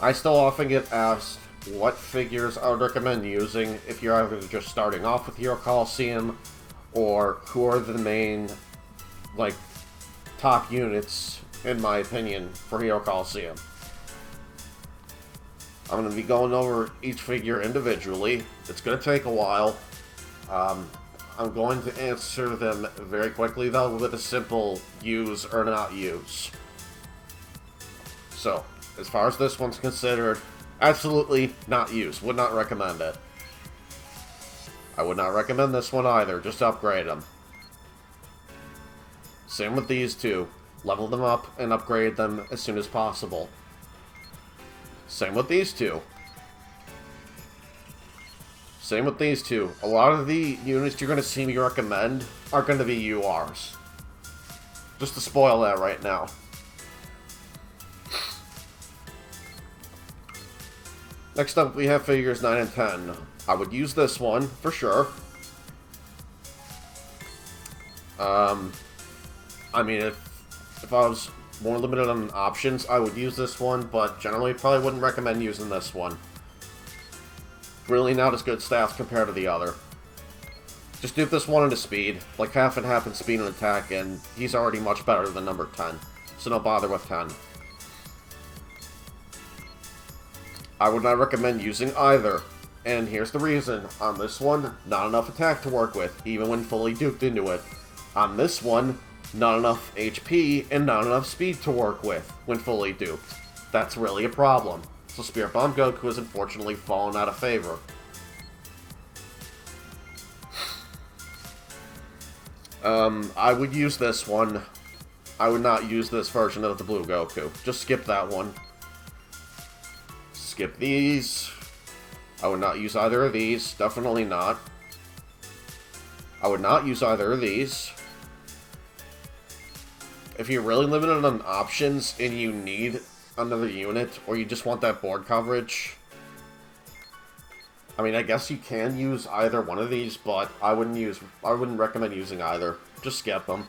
I still often get asked what figures I would recommend using if you're either just starting off with Hero Colosseum, or who are the main, like, top units, in my opinion, for Hero Colosseum. I'm going to be going over each figure individually. It's going to take a while. I'm going to answer them very quickly, though, with a simple use or not use. So, as far as this one's considered, absolutely not use. Would not recommend it. I would not recommend this one either. Just upgrade them. Same with these two. Level them up and upgrade them as soon as possible. Same with these two. Same with these two. A lot of the units you're going to see me recommend are going to be URs. Just to spoil that right now. Next up, we have figures 9 and 10. I would use this one, for sure. I mean, if I was more limited on options, I would use this one, but generally probably wouldn't recommend using this one. Really not as good stats compared to the other. Just dupe this one into speed, like half and half in speed and attack, and he's already much better than number 10, so don't bother with 10. I would not recommend using either, and here's the reason. On this one, not enough attack to work with, even when fully duped into it. On this one, not enough HP and not enough speed to work with when fully duped. That's really a problem. So Spirit Bomb Goku has unfortunately fallen out of favor. I would use this one. I would not use this version of the Blue Goku. Just skip that one. Skip these. I would not use either of these. Definitely not. I would not use either of these. If you're really limited on options and you need another unit, or you just want that board coverage, I mean, I guess you can use either one of these, but I wouldn't recommend using either. Just skip them.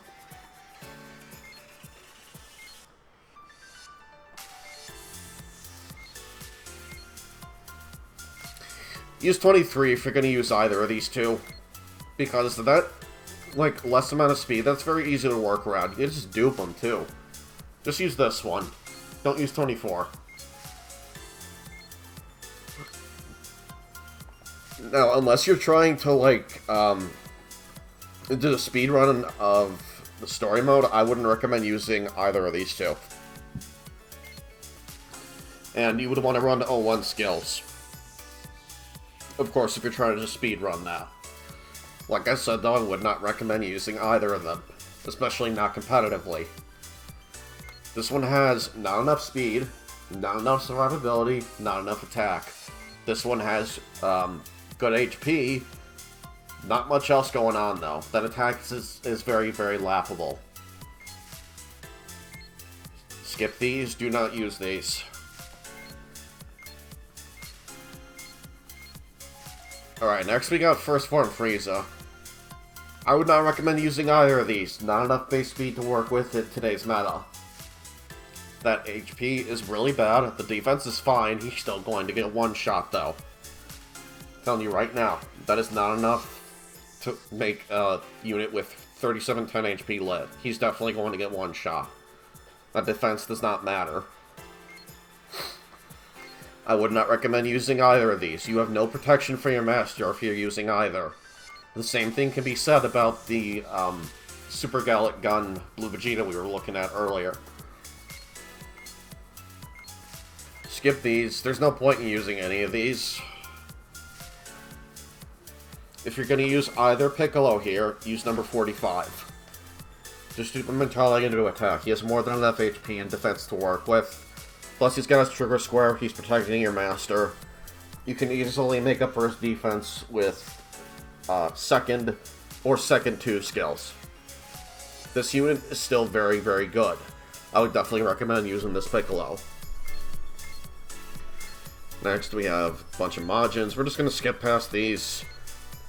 Use 23 if you're going to use either of these two, because that, like, less amount of speed, that's very easy to work around. You can just dupe them, too. Just use this one. Don't use 24. Now, unless you're trying to, like, do the speed run of the story mode, I wouldn't recommend using either of these two. And you would want to run 01 skills. Of course, if you're trying to just speed run that. Like I said, though, I would not recommend using either of them, especially not competitively. This one has not enough speed, not enough survivability, not enough attack. This one has good HP, not much else going on, though. That attack is very, very laughable. Skip these, do not use these. Alright, next we got First Form Frieza. I would not recommend using either of these. Not enough base speed to work with in today's meta. That HP is really bad. The defense is fine. He's still going to get one shot, though. I'm telling you right now, that is not enough to make a unit with 3710 HP lit. He's definitely going to get one shot. That defense does not matter. I would not recommend using either of these. You have no protection for your master if you're using either. The same thing can be said about the Super Gallic Gun Blue Vegeta we were looking at earlier. Skip these. There's no point in using any of these. If you're going to use either Piccolo here, use number 45. Just do him entirely into attack. He has more than enough HP and defense to work with. Plus, he's got his trigger square. He's protecting your master. You can easily make up for his defense with second or second 2 skills. This unit is still very, very good. I would definitely recommend using this Piccolo. Next, we have a bunch of Majins. We're just going to skip past these.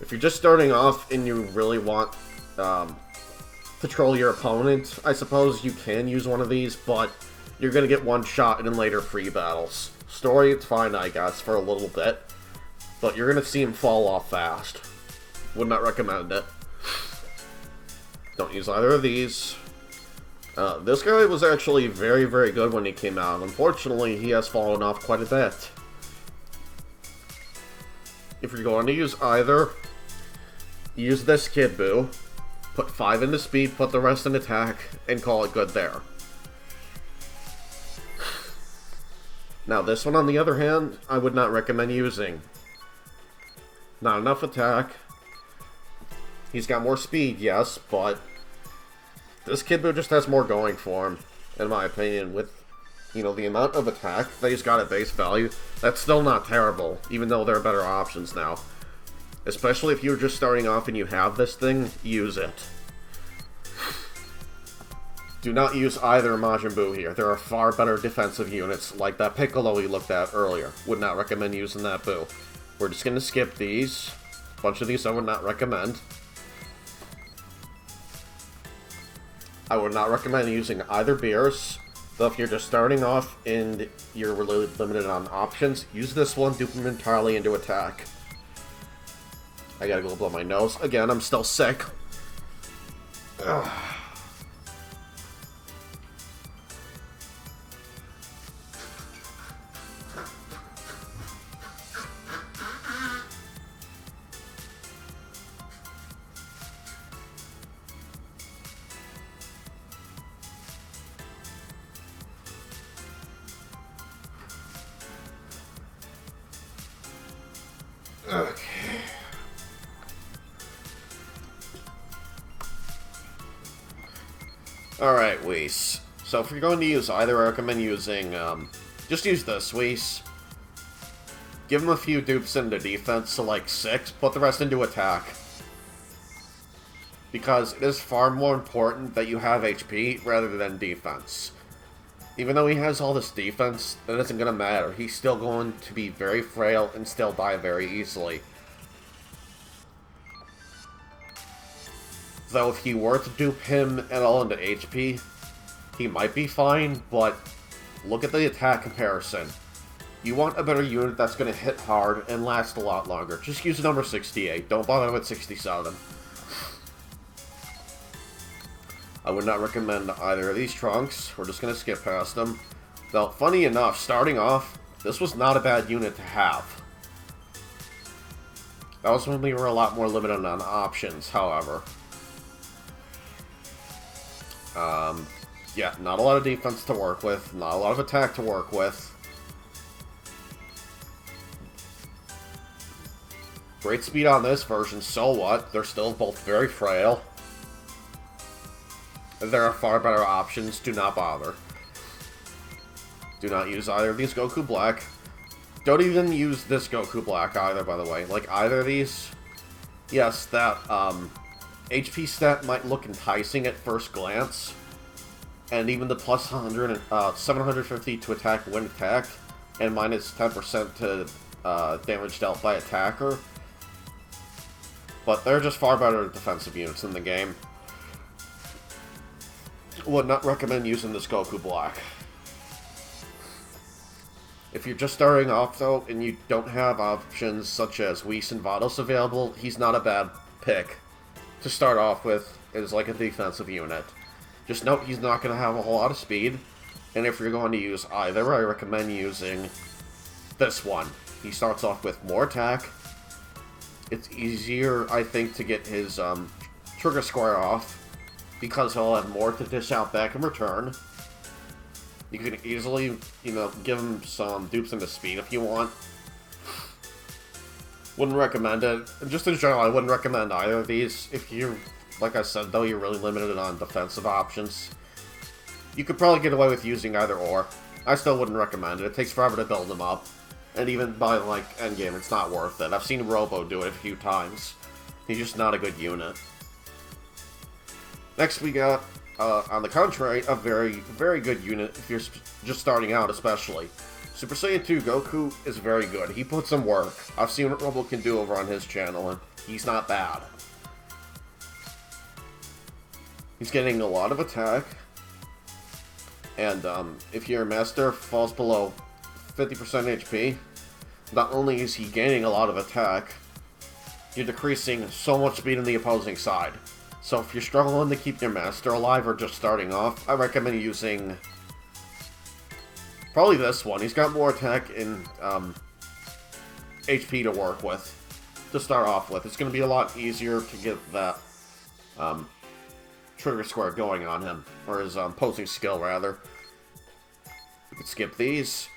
If you're just starting off and you really want to troll your opponent, I suppose you can use one of these, but you're going to get one shot in later free battles. Story, it's fine, I guess, for a little bit. But you're gonna see him fall off fast. Would not recommend it. Don't use either of these. This guy was actually very, very good when he came out. Unfortunately, he has fallen off quite a bit. If you're going to use either, use this Kid Buu. Put 5 into speed, put the rest in attack, and call it good there. Now this one, on the other hand, I would not recommend using. Not enough attack. He's got more speed, yes, but this Kid Buu just has more going for him, in my opinion. With, you know, the amount of attack that he's got at base value, that's still not terrible, even though there are better options now. Especially if you're just starting off and you have this thing, use it. Do not use either Majin Buu here. There are far better defensive units, like that Piccolo we looked at earlier. Would not recommend using that Buu. We're just going to skip these. A bunch of these I would not recommend. I would not recommend using either beers. Though if you're just starting off and you're really limited on options, use this one, dupe them entirely into attack. I gotta go blow my nose. Again, I'm still sick. Ugh. Okay. Alright, Whis. So if you're going to use either, I recommend using, just use this, Whis. Give him a few dupes into defense, so like 6, put the rest into attack. Because it is far more important that you have HP rather than defense. Even though he has all this defense, that isn't going to matter. He's still going to be very frail and still die very easily. Though if you were to dupe him at all into HP, he might be fine, but look at the attack comparison. You want a better unit that's going to hit hard and last a lot longer. Just use number 68. Don't bother with 67. I would not recommend either of these trunks. We're just going to skip past them. Though, funny enough, starting off, this was not a bad unit to have. That was when we were a lot more limited on options, however. Yeah, not a lot of defense to work with, not a lot of attack to work with. Great speed on this version, so what? They're still both very frail. There are far better options, do not bother. Do not use either of these Goku Black. Don't even use this Goku Black either, by the way. Like, either of these, yes, that, HP stat might look enticing at first glance. And even the plus 100 and 750 to attack when attacked, and minus 10% to damage dealt by attacker. But they're just far better defensive units in the game. Would not recommend using this Goku Black. If you're just starting off, though, and you don't have options such as Whis and Vados available, he's not a bad pick to start off with as like a defensive unit. Just note he's not going to have a whole lot of speed, and if you're going to use either, I recommend using this one. He starts off with more attack. It's easier, I think, to get his trigger square off, because he'll have more to dish out back in return. You can easily, you know, give him some dupes into speed if you want. Wouldn't recommend it. Just in general, I wouldn't recommend either of these. If you're, like I said, though, you're really limited on defensive options. You could probably get away with using either or. I still wouldn't recommend it. It takes forever to build them up. And even by, like, endgame, it's not worth it. I've seen Robo do it a few times. He's just not a good unit. Next we got, on the contrary, a very, very good unit if you're just starting out, especially. Super Saiyan 2 Goku is very good. He puts in work. I've seen what Robo can do over on his channel, and he's not bad. He's getting a lot of attack, and if your master falls below 50% HP, not only is he gaining a lot of attack, you're decreasing so much speed on the opposing side. So if you're struggling to keep your master alive or just starting off, I recommend using probably this one. He's got more attack and HP to work with, to start off with. It's going to be a lot easier to get that trigger square going on him, or his posing skill, rather. You can skip these.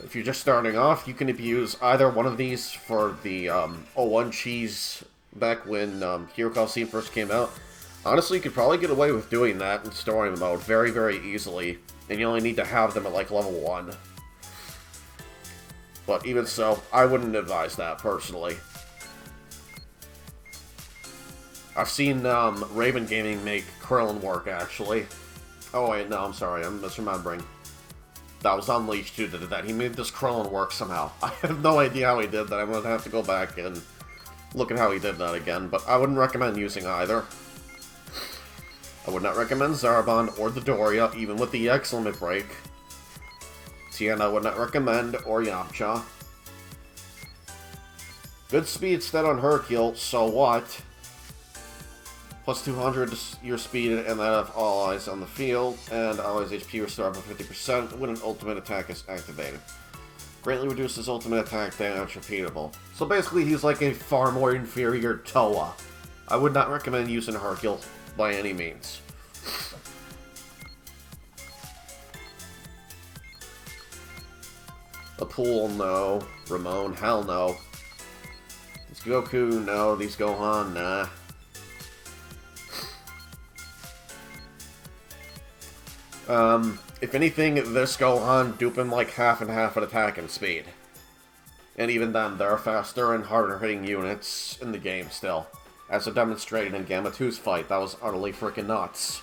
If you're just starting off, you can use either one of these for the 01 cheese back when Hero Colosseum first came out. Honestly, you could probably get away with doing that in story mode very, very easily, and you only need to have them at like level 1. But even so, I wouldn't advise that, personally. I've seen Raven Gaming make Krillin work, actually. Oh wait, no, I'm sorry, I'm misremembering. That was Unleashed who did that. He made this Krillin work somehow. I have no idea how he did that. I'm going to have to go back and look at how he did that again, but I wouldn't recommend using either. I would not recommend Zarbon or the Doria, even with the EX limit break. Tien I would not recommend, or Yamcha. Good speed stat on Hercule, so what? Plus 200 your speed and that of all allies on the field, and allies HP restored by 50% when an ultimate attack is activated. Greatly reduces ultimate attack damage repeatable. So basically he's like a far more inferior Toa. I would not recommend using Hercule by any means. A Pool, no. Ramon, hell no. These Goku, no. These Gohan, nah. If anything, this Gohan dupe him like half and half at attack and speed. And even then, there are faster and harder hitting units in the game still. As demonstrated in Gamma 2's fight, that was utterly freaking nuts.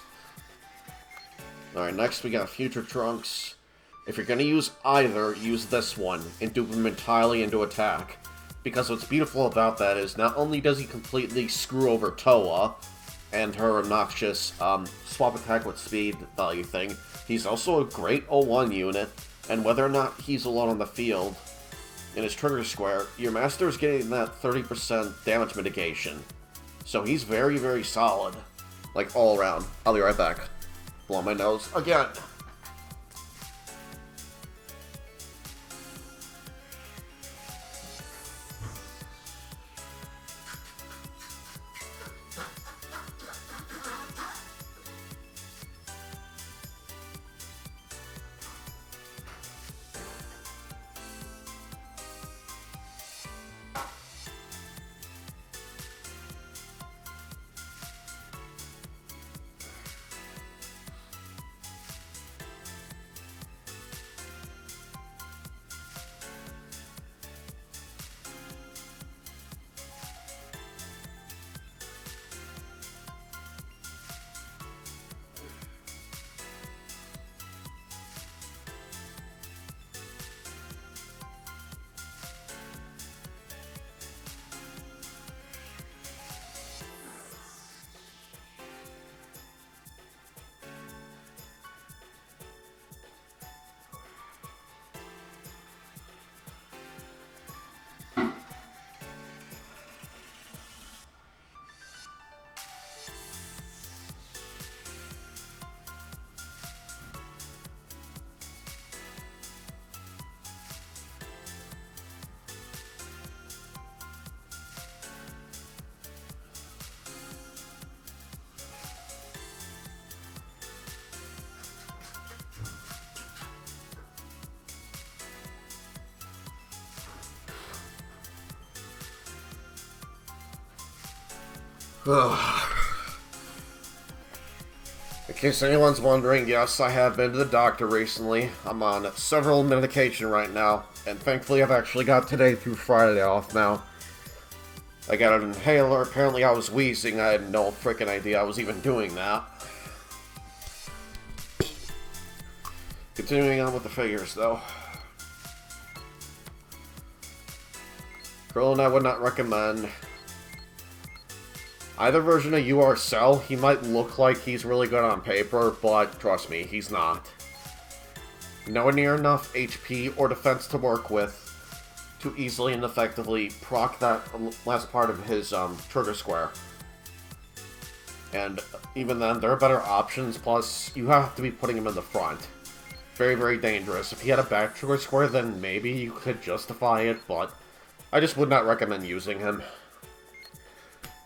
Alright, next we got Future Trunks. If you're gonna use either, use this one, and dupe him entirely into attack. Because what's beautiful about that is, not only does he completely screw over Toa, and her obnoxious swap attack with speed value thing, he's also a great 01 unit, and whether or not he's alone on the field, in his trigger square, your master is getting that 30% damage mitigation. So he's very, very solid, like all around. I'll be right back. Blow my nose again. In case anyone's wondering, yes, I have been to the doctor recently. I'm on several medication right now, and thankfully I've actually got today through Friday off now. I got an inhaler. Apparently I was wheezing. I had no freaking idea I was even doing that. Continuing on with the figures, though. Krillin I would not recommend. Either version of UR Cell, he might look like he's really good on paper, but trust me, he's not. nowhere near enough HP or defense to work with to easily and effectively proc that last part of his trigger square. And even then, there are better options, plus you have to be putting him in the front. Very, very dangerous. If he had a back trigger square, then maybe you could justify it, but I just would not recommend using him.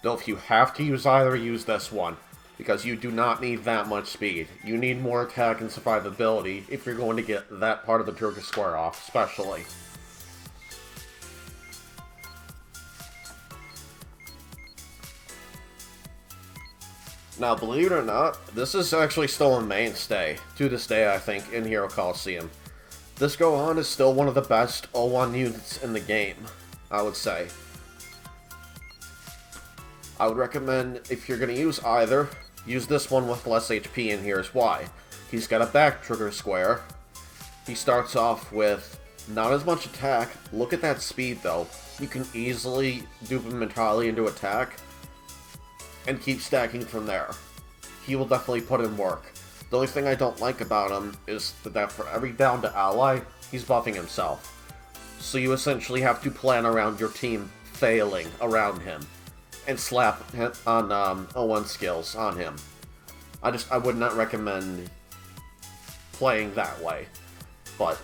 Though if you have to use either, use this one, because you do not need that much speed. You need more attack and survivability if you're going to get that part of the trigger square off, especially. Now, believe it or not, this is actually still a mainstay, to this day, I think, in Hero Colosseum. This Gohan is still one of the best O1 units in the game, I would say. I would recommend, if you're going to use either, use this one with less HP, and here's why. He's got a back trigger square. He starts off with not as much attack. Look at that speed, though. You can easily dupe him entirely into attack and keep stacking from there. He will definitely put in work. The only thing I don't like about him is that for every down to ally, he's buffing himself. So you essentially have to plan around your team failing around him and slap on O1 skills on him. I would not recommend playing that way. But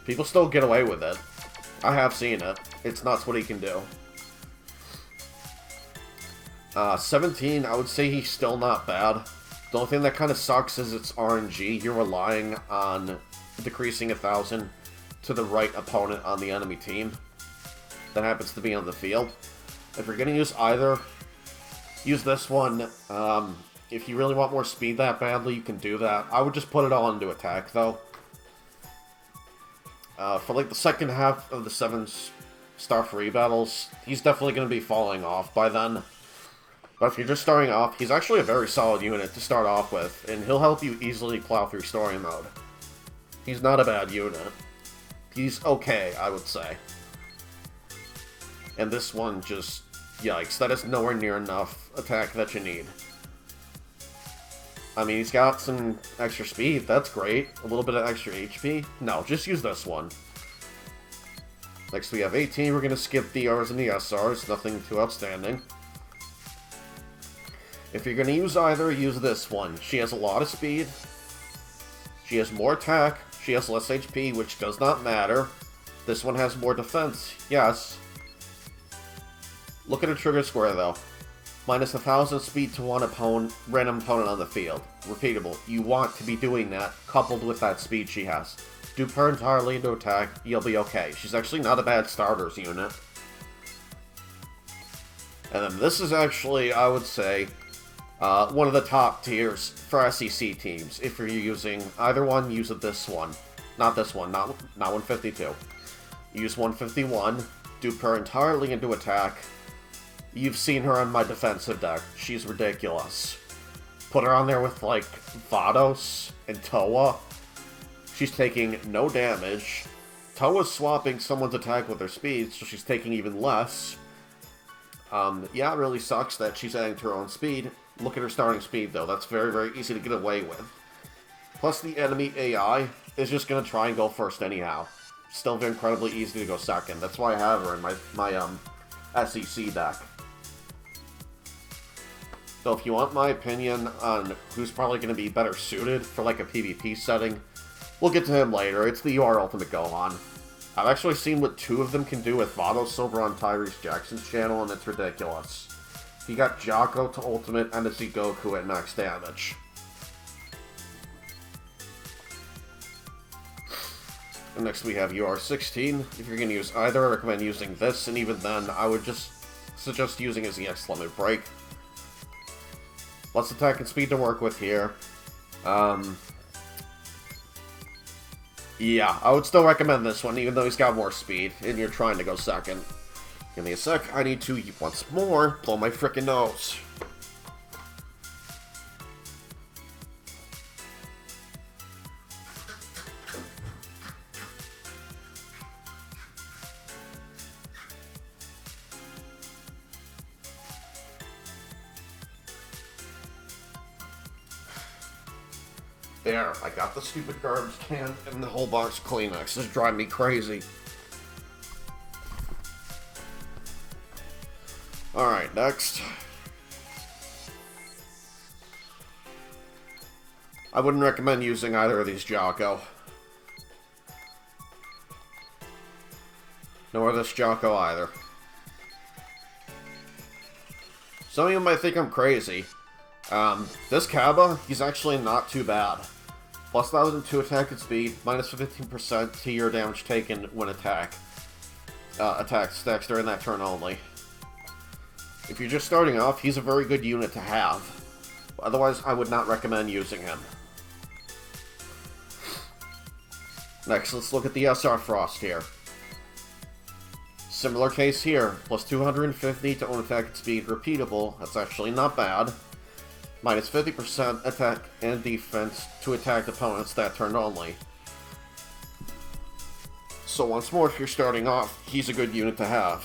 people still get away with it. I have seen it. It's nuts what he can do. 17, I would say he's still not bad. The only thing that kind of sucks is it's RNG. You're relying on decreasing 1,000 to the right opponent on the enemy team that happens to be on the field. If you're going to use either, use this one. If you really want more speed that badly, you can do that. I would just put it all into attack, though. For like the second half of the 7-star free battles, he's definitely going to be falling off by then. But if you're just starting off, he's actually a very solid unit to start off with, and he'll help you easily plow through story mode. He's not a bad unit. He's okay, I would say. And this one just, yikes, that is nowhere near enough attack that you need. I mean, he's got some extra speed, that's great. A little bit of extra HP. No, just use this one. Next we have 18, we're going to skip the Rs and the SRs, nothing too outstanding. If you're going to use either, use this one. She has a lot of speed. She has more attack. She has less HP, which does not matter. This one has more defense. Yes. Look at her trigger square, though. Minus 1,000 speed to one random opponent on the field. Repeatable. You want to be doing that, coupled with that speed she has. Dupe her entirely into attack, you'll be okay. She's actually not a bad starters unit. And then this is actually, I would say, one of the top tiers for SEC teams. If you're using either one, use this one. Not this one, not 152. Use 151, dupe her entirely into attack. You've seen her on my defensive deck. She's ridiculous. Put her on there with, like, Vados and Toa. She's taking no damage. Toa's swapping someone's attack with her speed, so she's taking even less. Yeah, it really sucks that she's adding to her own speed. Look at her starting speed, though. That's very, very easy to get away with. Plus, the enemy AI is just going to try and go first anyhow. Still incredibly easy to go second. That's why I have her in my SEC deck. So if you want my opinion on who's probably going to be better suited for like a PvP setting, we'll get to him later. It's the UR Ultimate Gohan. I've actually seen what two of them can do with Vados over on Tyrese Jackson's channel, and it's ridiculous. He got Jocko to Ultimate and a Z Goku at max damage. And next we have UR16. If you're going to use either, I recommend using this, and even then, I would just suggest using his EX Limit Break. Lots of attack and speed to work with here. Yeah, I would still recommend this one, even though he's got more speed, and you're trying to go second. Give me a sec, I need to, once more, blow my frickin' nose. There, I got the stupid garbage can and the whole box of Kleenex. This is driving me crazy. Alright, next. I wouldn't recommend using either of these Jocko. Nor this Jocko either. Some of you might think I'm crazy. This Kaba, he's actually not too bad. Plus 1000 to attack and speed, minus 15% to your damage taken when attack stacks during that turn only. If you're just starting off, he's a very good unit to have. Otherwise, I would not recommend using him. Next, let's look at the SR Frost here. Similar case here, plus 250 to own attack and speed, repeatable, that's actually not bad. Minus 50% attack and defense to attack opponents that turn only. So once more, if you're starting off, he's a good unit to have.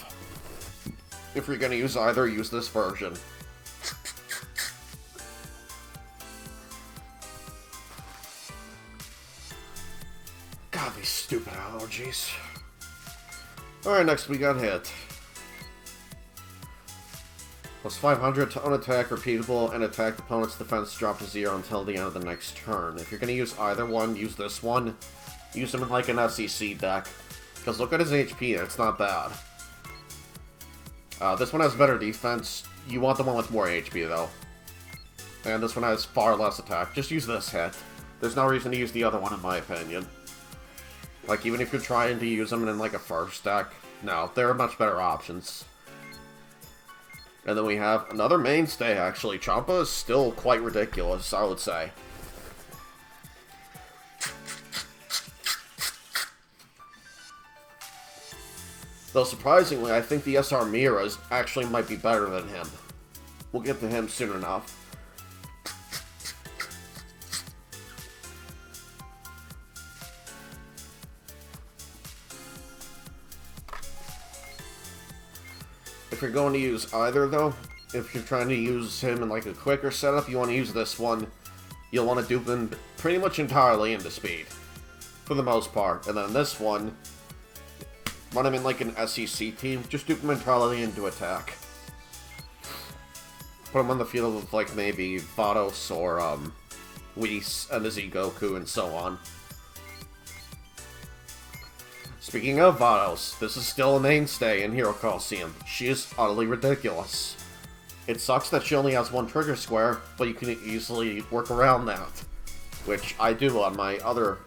If you're going to use either, use this version. God, these stupid allergies. Alright, next we got Hit. Plus 500 to unattack, repeatable, and attack opponent's defense drop to 0 until the end of the next turn. If you're going to use either one, use this one. Use him in like an SEC deck. Because look at his HP, it's not bad. This one has better defense. You want the one with more HP, though. And this one has far less attack. Just use this Hit. There's no reason to use the other one, in my opinion. Like, even if you're trying to use them in, like, a first deck, no, there are much better options. And then we have another mainstay, actually. Champa is still quite ridiculous, I would say. Though, surprisingly, I think the SR Miras actually might be better than him. We'll get to him soon enough. If you're going to use either, though, if you're trying to use him in like a quicker setup, you want to use this one. You'll want to dupe him pretty much entirely into speed, for the most part. And then this one, run him in like an SEC team, just dupe him entirely into attack. Put him on the field with like maybe Vados or Whis and Izzy Goku and so on. Speaking of Vados, this is still a mainstay in Hero Colosseum. She is utterly ridiculous. It sucks that she only has one trigger square, but you can easily work around that. Which I do on my other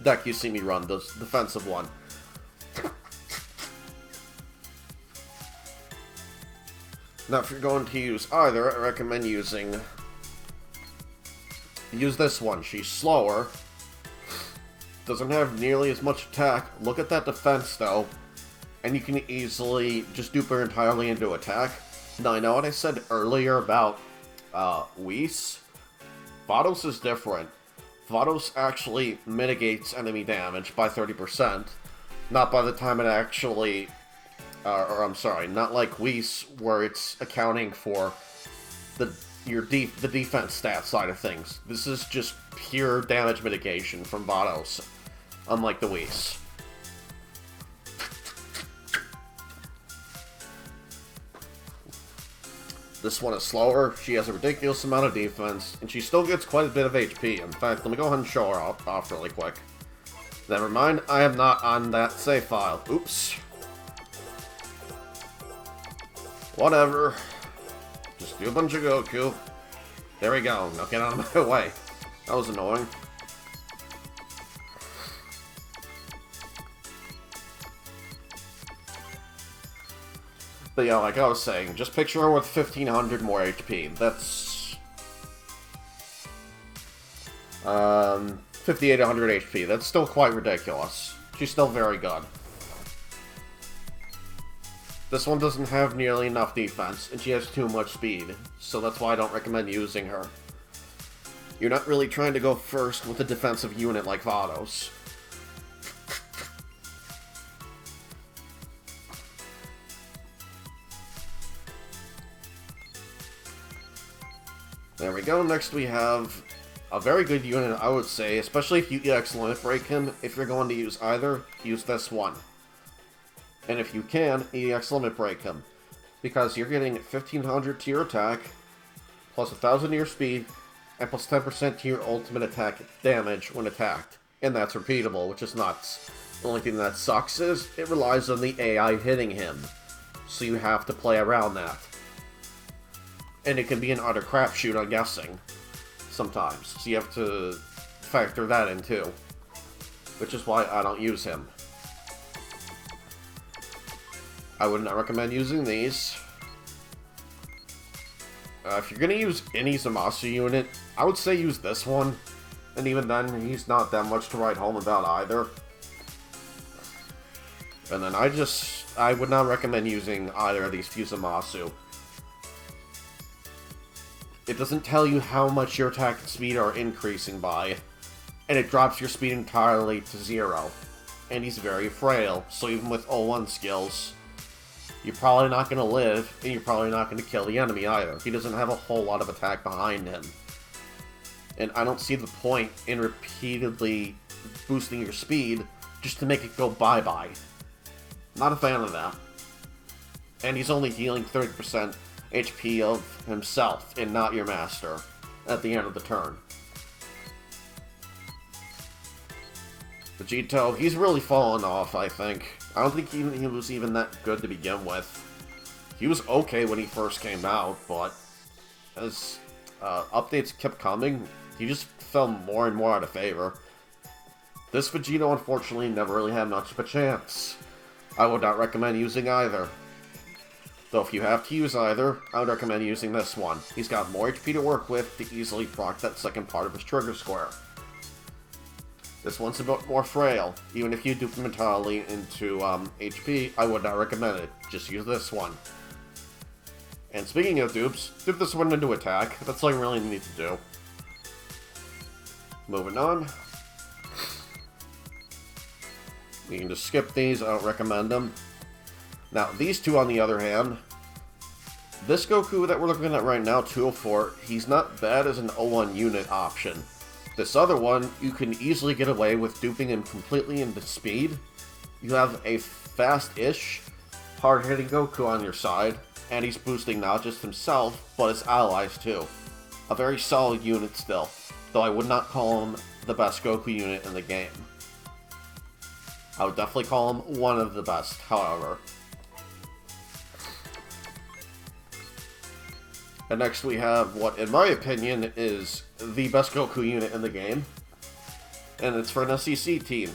deck you see me run, the defensive one. Now if you're going to use either, I recommend use this one. She's slower. Doesn't have nearly as much attack. Look at that defense, though. And you can easily just dupe her entirely into attack. Now, I know what I said earlier about Whis. Vados is different. Vados actually mitigates enemy damage by 30%. Not by the time it actually... I'm sorry, not like Whis, where it's accounting for the defense stat side of things. This is just pure damage mitigation from Vados, unlike the Whis. This one is slower, she has a ridiculous amount of defense, and she still gets quite a bit of HP. In fact, let me go ahead and show her off really quick. Never mind, I am not on that save file. Oops. Whatever. Just do a bunch of Goku. There we go. Now get out of my way. That was annoying. But yeah, like I was saying, just picture her with 1500 more HP. That's 5800 HP. That's still quite ridiculous. She's still very good. This one doesn't have nearly enough defense, and she has too much speed, so that's why I don't recommend using her. You're not really trying to go first with a defensive unit like Vados. There we go. Next we have a very good unit, I would say, especially if you EX Limit Break him. If you're going to use either, use this one. And if you can, EX Limit Break him. Because you're getting 1500 to your attack, plus 1000 to your speed, and plus 10% to your ultimate attack damage when attacked. And that's repeatable, which is nuts. The only thing that sucks is it relies on the AI hitting him. So you have to play around that. And it can be an utter crapshoot, I'm guessing. Sometimes. So you have to factor that in too. Which is why I don't use him. I would not recommend using these. If you're going to use any Zamasu unit, I would say use this one. And even then, he's not that much to write home about either. And then I would not recommend using either of these few Zamasu. It doesn't tell you how much your attack and speed are increasing by. And it drops your speed entirely to 0. And he's very frail, so even with 01 skills, you're probably not going to live, and you're probably not going to kill the enemy either. He doesn't have a whole lot of attack behind him. And I don't see the point in repeatedly boosting your speed just to make it go bye-bye. Not a fan of that. And he's only dealing 30% HP of himself, and not your master, at the end of the turn. Vegito, he's really fallen off, I think. I don't think he was even that good to begin with. He was okay when he first came out, but as updates kept coming, he just fell more and more out of favor. This Vegito, unfortunately, never really had much of a chance. I would not recommend using either. Though if you have to use either, I would recommend using this one. He's got more HP to work with to easily proc that second part of his trigger square. This one's a bit more frail. Even if you dupe him entirely into HP, I would not recommend it. Just use this one. And speaking of dupes, dupe this one into attack. That's all you really need to do. Moving on. You can just skip these, I don't recommend them. Now, these two on the other hand, this Goku that we're looking at right now, 204, he's not bad as an 01 unit option. This other one, you can easily get away with duping him completely into speed. You have a fast-ish, hard-hitting Goku on your side, and he's boosting not just himself, but his allies too. A very solid unit still, though I would not call him the best Goku unit in the game. I would definitely call him one of the best, however. And next we have what, in my opinion, is the best Goku unit in the game. And it's for an SEC team.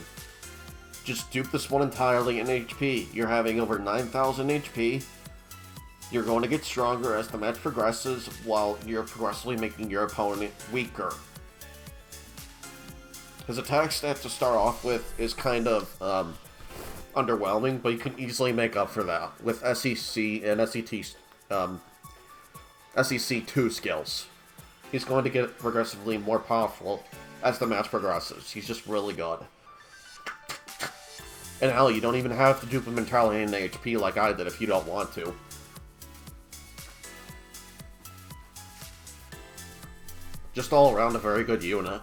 Just dupe this one entirely in HP. You're having over 9,000 HP. You're going to get stronger as the match progresses, while you're progressively making your opponent weaker. His attack stat to start off with is kind of underwhelming, but you can easily make up for that with SEC and SEC2 skills. He's going to get progressively more powerful as the match progresses. He's just really good. And hell, you don't even have to dupe him entirely in HP like I did if you don't want to. Just all around a very good unit.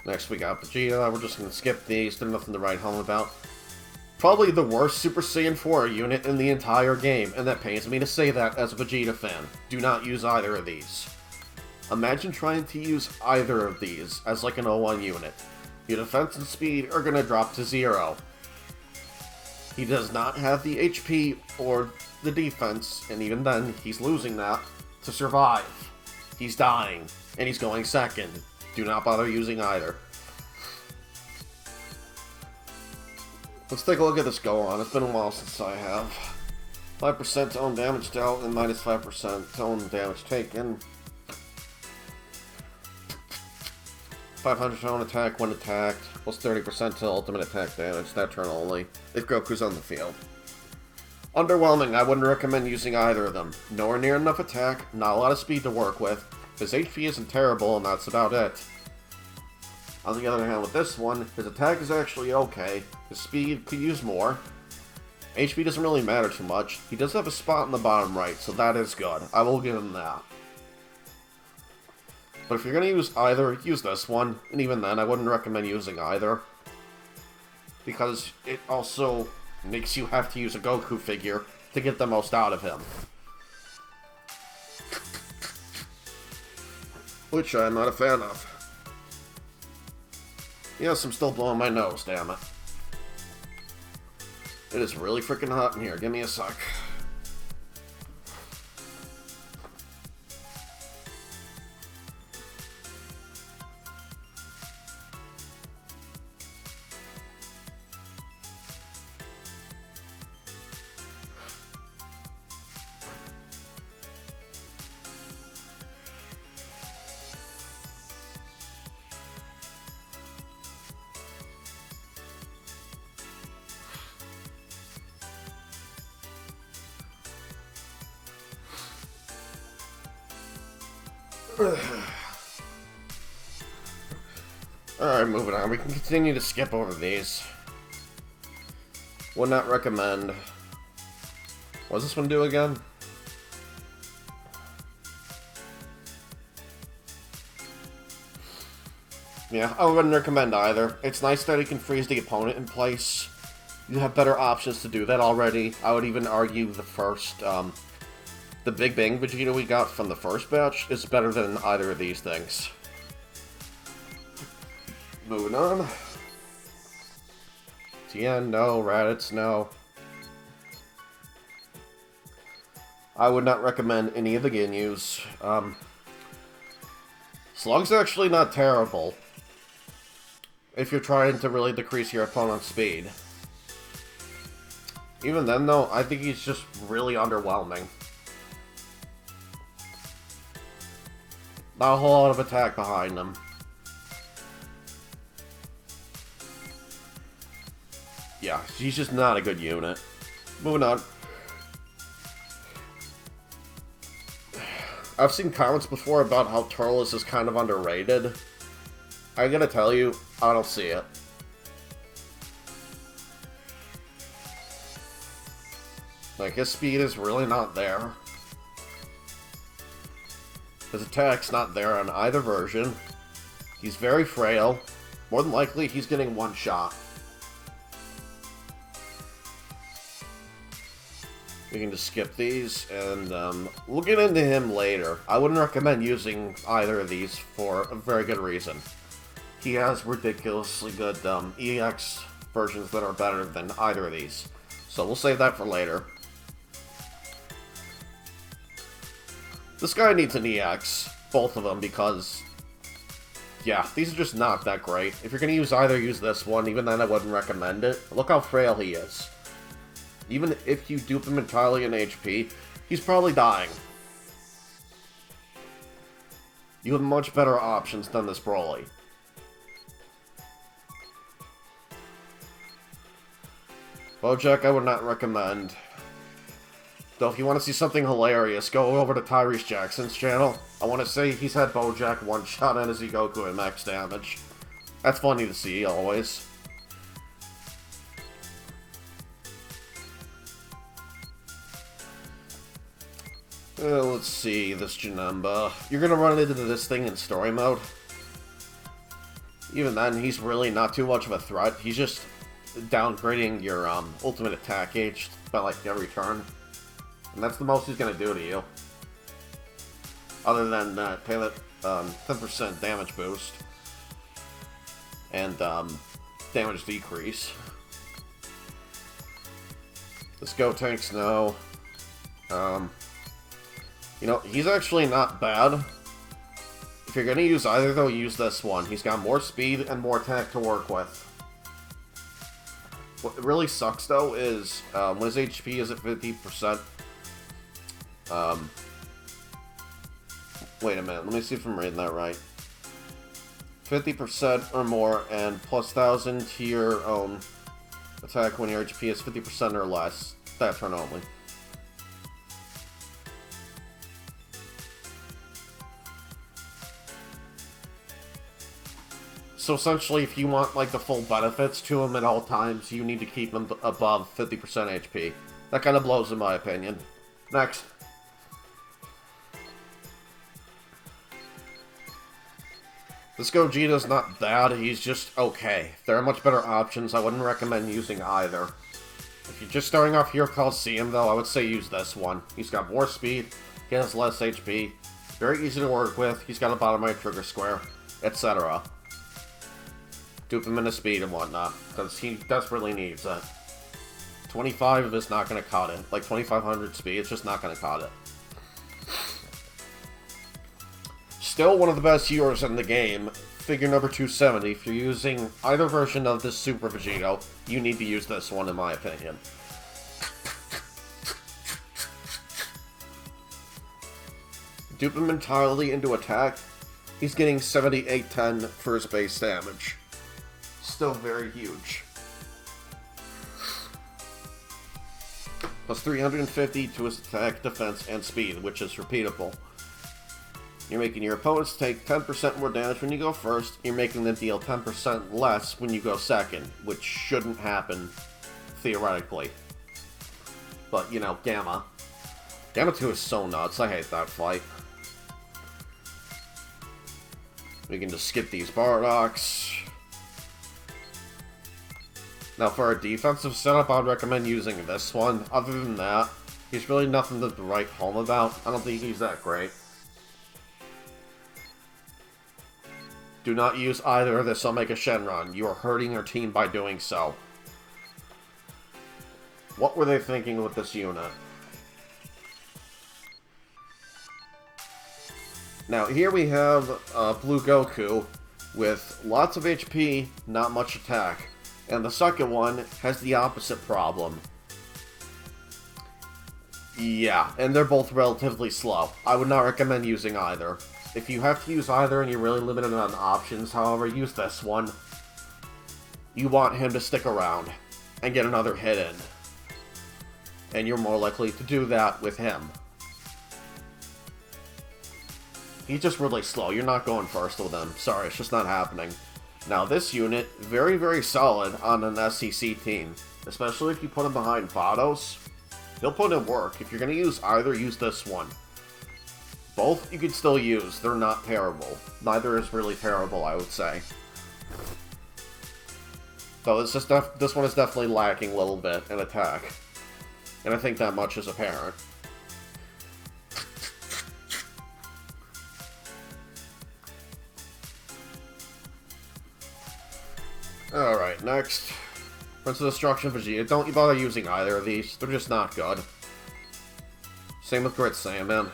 Next we got Vegeta. We're just going to skip these. There's nothing to write home about. Probably the worst Super Saiyan 4 unit in the entire game, and that pains me to say that as a Vegeta fan. Do not use either of these. Imagine trying to use either of these as like an 01 unit. Your defense and speed are going to drop to 0. He does not have the HP or the defense, and even then, he's losing that to survive. He's dying, and he's going second. Do not bother using either. Let's take a look at this go on. It's been a while since I have. 5% to own damage dealt and minus 5% to own damage taken. 500 to own attack when attacked, plus 30% to ultimate attack damage, that turn only, if Goku's on the field. Underwhelming, I wouldn't recommend using either of them. Nowhere near enough attack, not a lot of speed to work with. His HP isn't terrible, and that's about it. On the other hand, with this one, his attack is actually okay. His speed could use more. HP doesn't really matter too much. He does have a spot in the bottom right, so that is good. I will give him that. But if you're gonna use either, use this one. And even then, I wouldn't recommend using either. Because it also makes you have to use a Goku figure to get the most out of him. Which I'm not a fan of. Yes, I'm still blowing my nose, damn it. It is really freaking hot in here. Give me a sec. Alright, moving on. We can continue to skip over these. Would not recommend. What does this one do again? Yeah, I wouldn't recommend either. It's nice that he can freeze the opponent in place. You have better options to do that already. I would even argue the first, the Big Bang Vegeta we got from the first batch is better than either of these things. Moving on. Tien, no. Raditz, no. I would not recommend any of the Ginyus. Slug's actually not terrible if you're trying to really decrease your opponent's speed. Even then, though, I think he's just really underwhelming. Not a whole lot of attack behind him. Yeah, he's just not a good unit. Moving on. I've seen comments before about how Turles is kind of underrated. I gotta tell you, I don't see it. Like, his speed is really not there. His attack's not there on either version. He's very frail. More than likely, he's getting one shot. We can just skip these, and we'll get into him later. I wouldn't recommend using either of these for a very good reason. He has ridiculously good EX versions that are better than either of these. So we'll save that for later. This guy needs an EX, both of them, because, yeah, these are just not that great. If you're going to use either, use this one. Even then, I wouldn't recommend it. Look how frail he is. Even if you dupe him entirely in HP, he's probably dying. You have much better options than this Broly. Bojack, I would not recommend. Though, if you want to see something hilarious, go over to Tyrese Jackson's channel. I want to say he's had Bojack one-shot on his Goku at max damage. That's funny to see, always. Let's see, this Janemba. You're gonna run into this thing in story mode. Even then, he's really not too much of a threat. He's just downgrading your ultimate attack gauge by like every turn. And that's the most he's gonna do to you. Other than pay that 10% damage boost. And damage decrease. This Gotenks, no. You know, he's actually not bad. If you're gonna use either, though, use this one. He's got more speed and more attack to work with. What really sucks, though, is when his HP is at 50%. Wait a minute, let me see if I'm reading that right. 50% or more, and plus 1,000 to your own attack when your HP is 50% or less. That turn only. So essentially, if you want like the full benefits to him at all times, you need to keep him above 50% HP. That kind of blows in my opinion. Next. This Gogeta's not bad, he's just okay. There are much better options, I wouldn't recommend using either. If you're just starting off here Colosseum, though, I would say use this one. He's got more speed, he has less HP, very easy to work with, he's got a bottom right trigger square, etc. Dupe him into speed and whatnot, because he desperately needs it. 25 is not going to cut it. Like 2500 speed, it's just not going to cut it. Still one of the best heroes in the game. Figure number 270. If you're using either version of this Super Vegito, you need to use this one in my opinion. Dupe him entirely into attack. He's getting 7810 for his base damage. Still very huge. Plus 350 to his attack, defense, and speed, which is repeatable. You're making your opponents take 10% more damage when you go first. You're making them deal 10% less when you go second, which shouldn't happen, theoretically. But, you know, Gamma. Gamma 2 is so nuts, I hate that fight. We can just skip these Bardocks. Now, for our defensive setup, I'd recommend using this one. Other than that, he's really nothing to write home about. I don't think he's that great. Do not use either of this Omega Shenron. You are hurting your team by doing so. What were they thinking with this unit? Now, here we have Blue Goku with lots of HP, not much attack. And the second one has the opposite problem. Yeah, and they're both relatively slow. I would not recommend using either. If you have to use either and you're really limited on options, however, use this one. You want him to stick around and get another hit in. And you're more likely to do that with him. He's just really slow. You're not going first with him. Sorry, it's just not happening. Now, this unit, very, very solid on an SEC team. Especially if you put him behind Vados. He'll put in work. If you're going to use either, use this one. Both you could still use. They're not terrible. Neither is really terrible, I would say. Though this one is definitely lacking a little bit in attack. And I think that much is apparent. Alright, next. Prince of Destruction Vegeta. Don't bother using either of these. They're just not good. Same with Grit Saiyaman.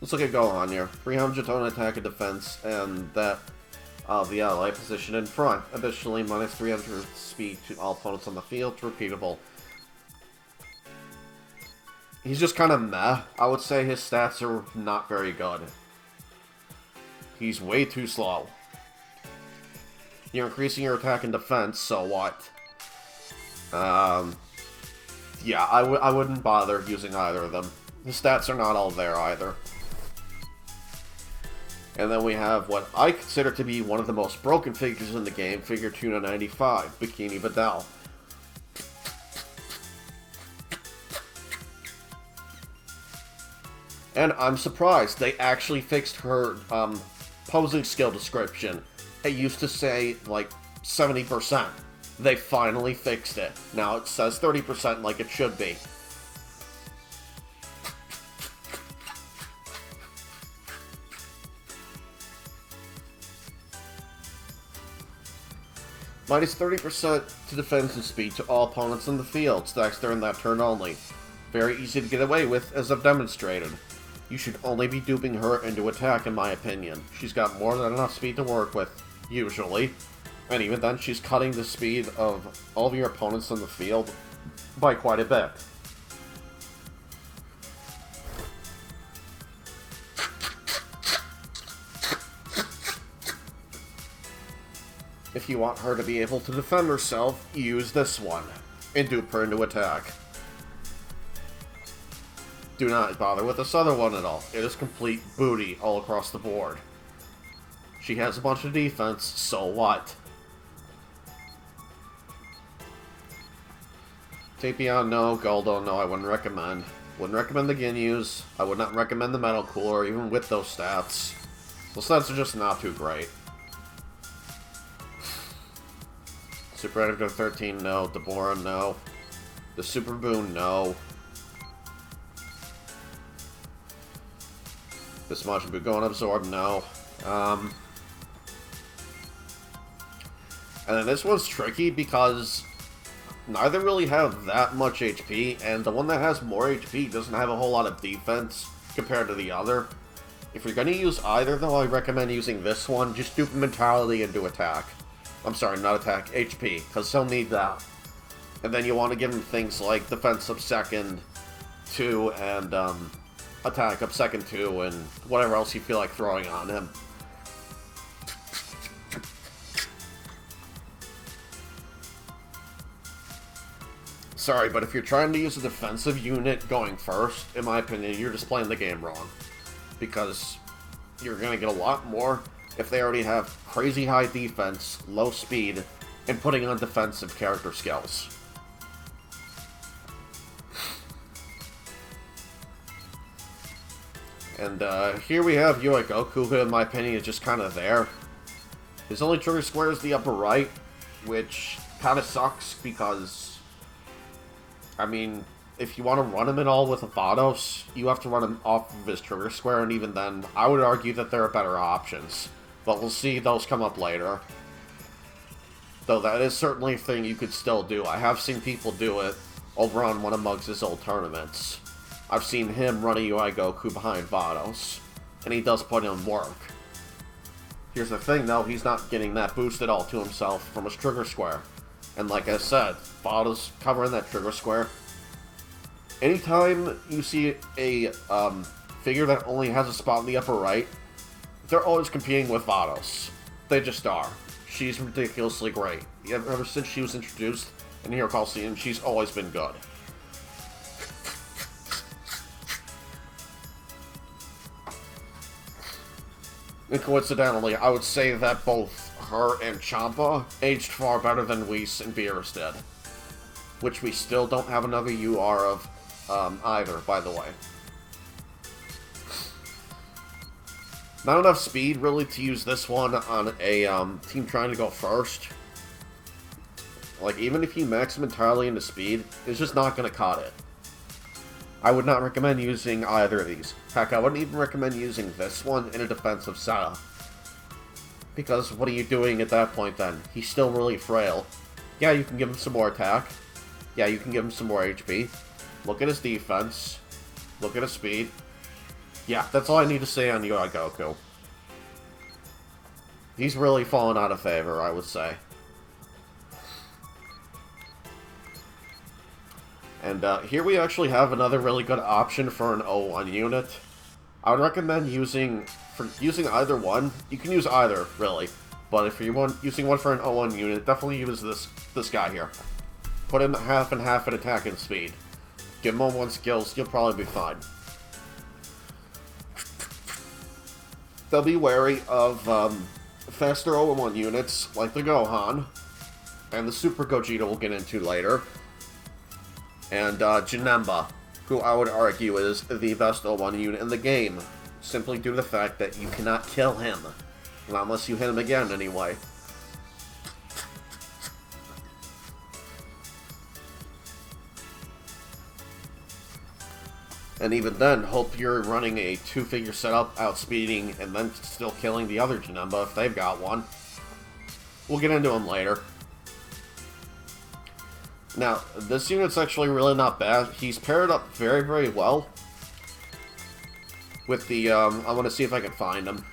Let's look at Gohan here. 300 tone attack and defense, and that of the ally position in front. Additionally, minus 300 speed to all opponents on the field. Repeatable. He's just kind of meh. I would say his stats are not very good. He's way too slow. You're increasing your attack and defense, so what? Yeah, I wouldn't bother using either of them. The stats are not all there either. And then we have what I consider to be one of the most broken figures in the game, figure Tuna 95, Bikini Videl. And I'm surprised, they actually fixed her posing skill description. It used to say, like, 70%. They finally fixed it. Now it says 30% like it should be. Minus 30% to defense and speed to all opponents in the field. Stacks during that turn only. Very easy to get away with, as I've demonstrated. You should only be duping her into attack, in my opinion. She's got more than enough speed to work with, usually. And even then, she's cutting the speed of all of your opponents in the field by quite a bit. If you want her to be able to defend herself, use this one, and dupe her into attack. Do not bother with this other one at all. It is complete booty all across the board. She has a bunch of defense, so what? Tapion, no. Goldo, no, I wouldn't recommend. Wouldn't recommend the Ginyus. I would not recommend the Metal Cooler, even with those stats. Those stats are just not too great. Super Editor 13, no. Deborah, no. The Super Boon, no. This Majin Buu Going Absorb, no. And then this one's tricky because neither really have that much HP, and the one that has more HP doesn't have a whole lot of defense compared to the other. If you're going to use either, though, I recommend using this one. Just do mentality and do attack. I'm sorry, not attack, HP, because he'll need that. And then you want to give him things like defense up second 2 and attack up second 2 and whatever else you feel like throwing on him. Sorry, but if you're trying to use a defensive unit going first, in my opinion, you're just playing the game wrong. Because you're going to get a lot more if they already have crazy high defense, low speed, and putting on defensive character skills. And here we have UI Goku, who in my opinion is just kind of there. His only trigger square is the upper right, which kind of sucks because, I mean, if you want to run him at all with a Vados, you have to run him off of his trigger square, and even then, I would argue that there are better options. But we'll see, those come up later. Though that is certainly a thing you could still do. I have seen people do it over on one of Muggs' old tournaments. I've seen him run a UI Goku behind Vados, and he does put in work. Here's the thing though, he's not getting that boost at all to himself from his trigger square. And like I said, Vados covering that trigger square. Anytime you see a figure that only has a spot in the upper right, they're always competing with Vados. They just are. She's ridiculously great. Ever since she was introduced in Hero Colosseum, she's always been good. And coincidentally, I would say that both her and Champa aged far better than Whis and Beerus did. Which we still don't have another UR of either, by the way. Not enough speed, really, to use this one on a team trying to go first. Like, even if you max him entirely into speed, it's just not going to cut it. I would not recommend using either of these. Heck, I wouldn't even recommend using this one in a defensive setup. Because what are you doing at that point then? He's still really frail. Yeah, you can give him some more attack. Yeah, you can give him some more HP. Look at his defense. Look at his speed. Yeah, that's all I need to say on UI Goku. He's really fallen out of favor, I would say. And here we actually have another really good option for an O1 unit. I would recommend using either one. You can use either, really. But if you're using one for an O1 unit, definitely use this guy here. Put him half and half in attack and speed. Give him O1 skills, you'll probably be fine. They'll be wary of faster O1 units, like the Gohan, and the Super Gogeta we'll get into later. And Janemba, who I would argue is the best O1 unit in the game, simply due to the fact that you cannot kill him. Not unless you hit him again, anyway. And even then, hope you're running a 2-figure setup, outspeeding, and then still killing the other Janemba if they've got one. We'll get into them later. Now, this unit's actually really not bad. He's paired up very, very well with the, I want to see if I can find him.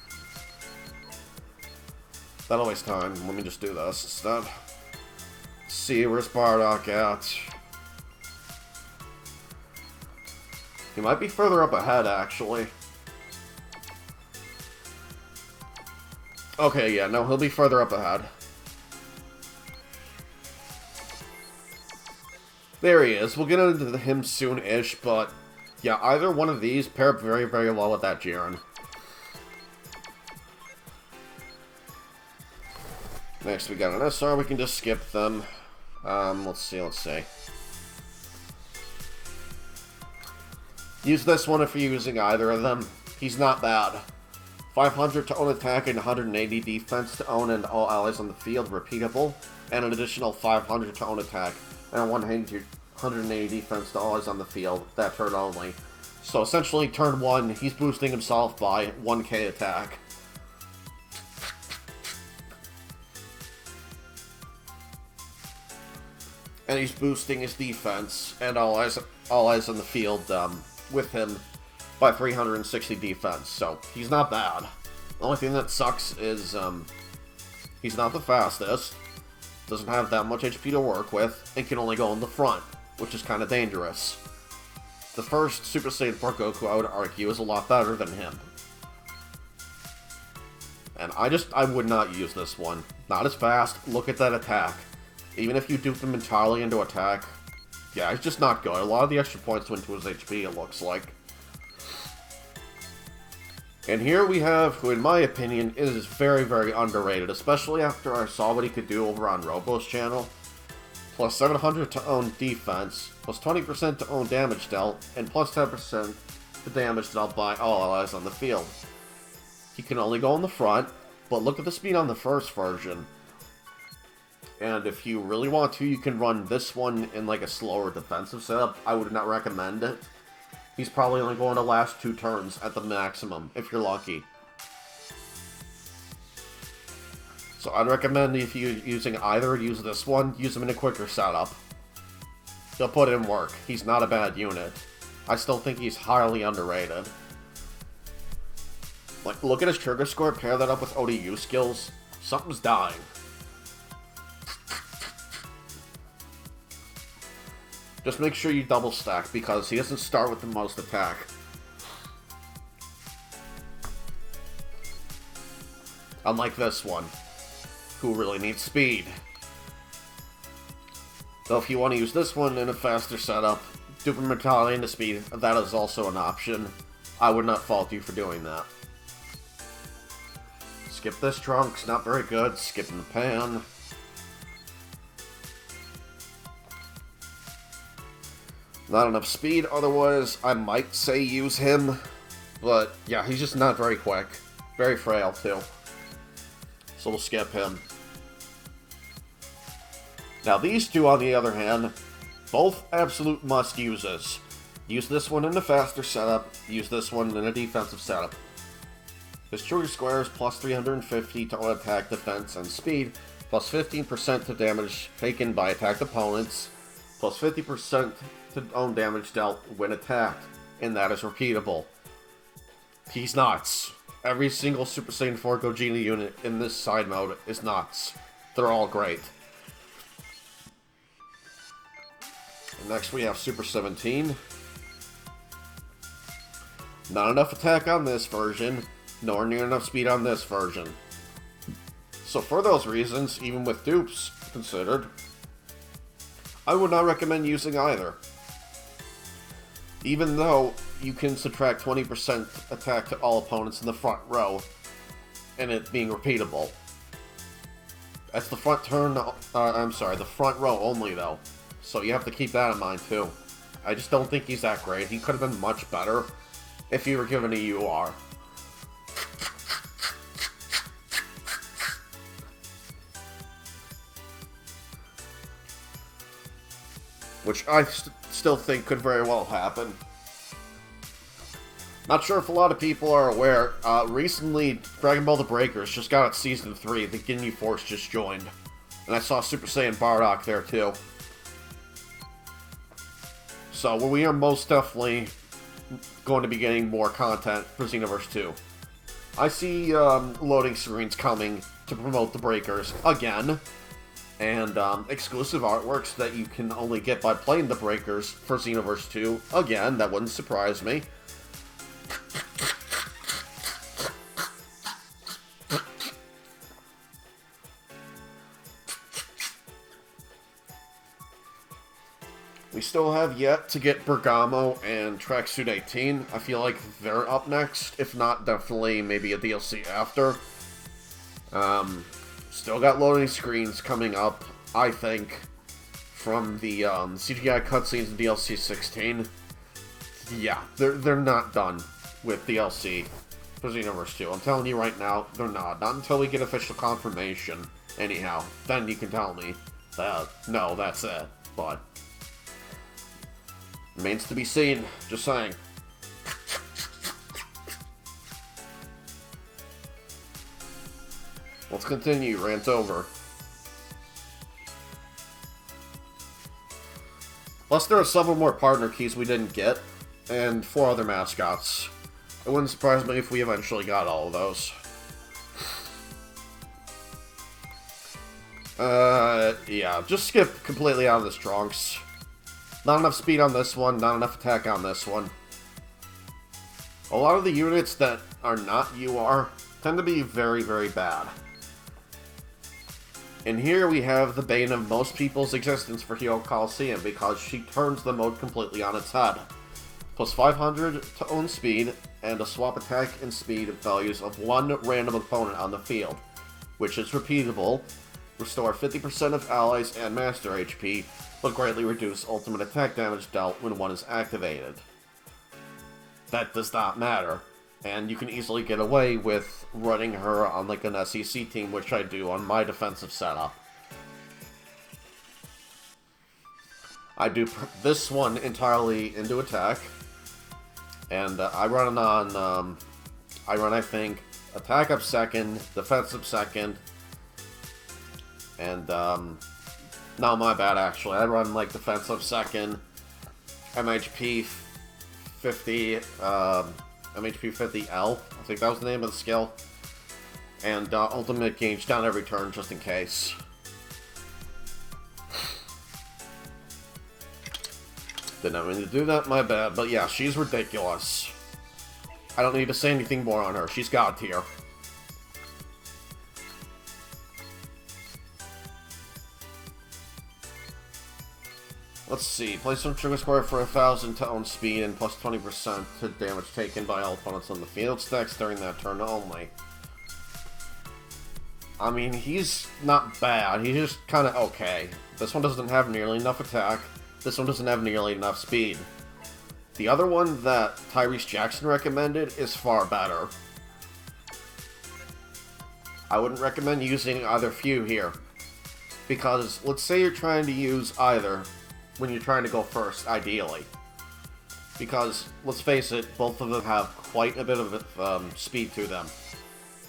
That'll waste time. Let me just do this instead. See, where's Bardock at? He might be further up ahead, actually. Okay, yeah, no, he'll be further up ahead. There he is. We'll get into him soon-ish, but yeah, either one of these pair up very, very well with that Jiren. Next, we got an SR. We can just skip them. Let's see. Use this one if you're using either of them. He's not bad. 500 to own attack and 180 defense to own and all allies on the field, repeatable, and an additional 500 to own attack and 180 defense to all allies on the field, that turn only. So essentially, turn 1, he's boosting himself by 1k attack. And he's boosting his defense and all allies on the field with him by 360 defense, so he's not bad. The only thing that sucks is he's not the fastest, doesn't have that much HP to work with, and can only go in the front, which is kind of dangerous. The first Super Saiyan 4 Goku, I would argue, is a lot better than him. And I would not use this one. Not as fast, look at that attack. Even if you dupe him entirely into attack, yeah, he's just not good. A lot of the extra points went to his HP, it looks like. And here we have, who in my opinion is very, very underrated, especially after I saw what he could do over on Robo's channel. Plus 700 to own defense, plus 20% to own damage dealt, and plus 10% to damage dealt by all allies on the field. He can only go in the front, but look at the speed on the first version. And if you really want to, you can run this one in like a slower defensive setup. I would not recommend it. He's probably only going to last 2 turns at the maximum, if you're lucky. So I'd recommend if you're using either, use this one, use him in a quicker setup. He'll put in work. He's not a bad unit. I still think he's highly underrated. Like, look at his trigger score, pair that up with ODU skills. Something's dying. Just make sure you double stack, because he doesn't start with the most attack. Unlike this one, who really needs speed. Though if you want to use this one in a faster setup, dupe him entirely into speed, that is also an option. I would not fault you for doing that. Skip this, Trunks, not very good. Skipping the Pan. Not enough speed, otherwise I might say use him. But yeah, he's just not very quick. Very frail too. So we'll skip him. Now these two, on the other hand, both absolute must-uses. Use this one in a faster setup, use this one in a defensive setup. His trigger square is plus 350 to attack, defense, and speed, plus 15% to damage taken by attacked opponents, plus 50% to own damage dealt when attacked, and that is repeatable. He's nuts. Every single Super Saiyan 4 Gogeta unit in this side mode is nuts. They're all great. And next we have Super 17. Not enough attack on this version, nor near enough speed on this version. So for those reasons, even with dupes considered, I would not recommend using either. Even though you can subtract 20% attack to all opponents in the front row, and it being repeatable. That's the front the front row only though. So you have to keep that in mind too. I just don't think he's that great. He could have been much better if he were given a UR. Which I still think could very well happen. Not sure if a lot of people are aware, recently Dragon Ball The Breakers just got its Season 3, the Ginyu Force just joined. And I saw Super Saiyan Bardock there too. So we are most definitely going to be getting more content for Xenoverse 2. I see loading screens coming to promote The Breakers again. And exclusive artworks that you can only get by playing The Breakers for Xenoverse 2. Again, that wouldn't surprise me. We still have yet to get Bergamo and Tracksuit 18. I feel like they're up next. If not, definitely maybe a DLC after. Still got loading screens coming up, I think, from the CGI cutscenes in DLC 16. Yeah, they're not done with DLC Xenoverse 2. I'm telling you right now, they're not. Not until we get official confirmation. Anyhow, then you can tell me that, no, that's it. But, remains to be seen. Just saying. Let's continue. Rant over. Plus, there are several more partner keys we didn't get, and 4 other mascots. It wouldn't surprise me if we eventually got all of those. Yeah, just skip completely out of this Trunks. Not enough speed on this one, not enough attack on this one. A lot of the units that are not UR tend to be very, very bad. And here we have the bane of most people's existence for Hero Colosseum, because she turns the mode completely on its head. Plus 500 to own speed, and a swap attack and speed values of one random opponent on the field, which is repeatable, restore 50% of allies and master HP, but greatly reduce ultimate attack damage dealt when one is activated. That does not matter, and you can easily get away with running her on like an SEC team, which I do on my defensive setup. I do this one entirely into attack, and I run on, I think, attack up second, defensive second, and, no, my bad, actually. I run, like, defensive second, MHP 50, MHP 50L, I think that was the name of the skill, and ultimate gauge down every turn, just in case. Didn't mean to do that, my bad, but yeah, she's ridiculous. I don't need to say anything more on her, she's God tier. Let's see, play some trigger square for 1,000 to own speed and plus 20% to damage taken by all opponents on the field stacks during that turn only. I mean, he's not bad, he's just kinda okay. This one doesn't have nearly enough attack, this one doesn't have nearly enough speed. The other one that Tyrese Jackson recommended is far better. I wouldn't recommend using either few here, because let's say you're trying to use either when you're trying to go first, ideally. Because, let's face it, both of them have quite a bit of speed to them.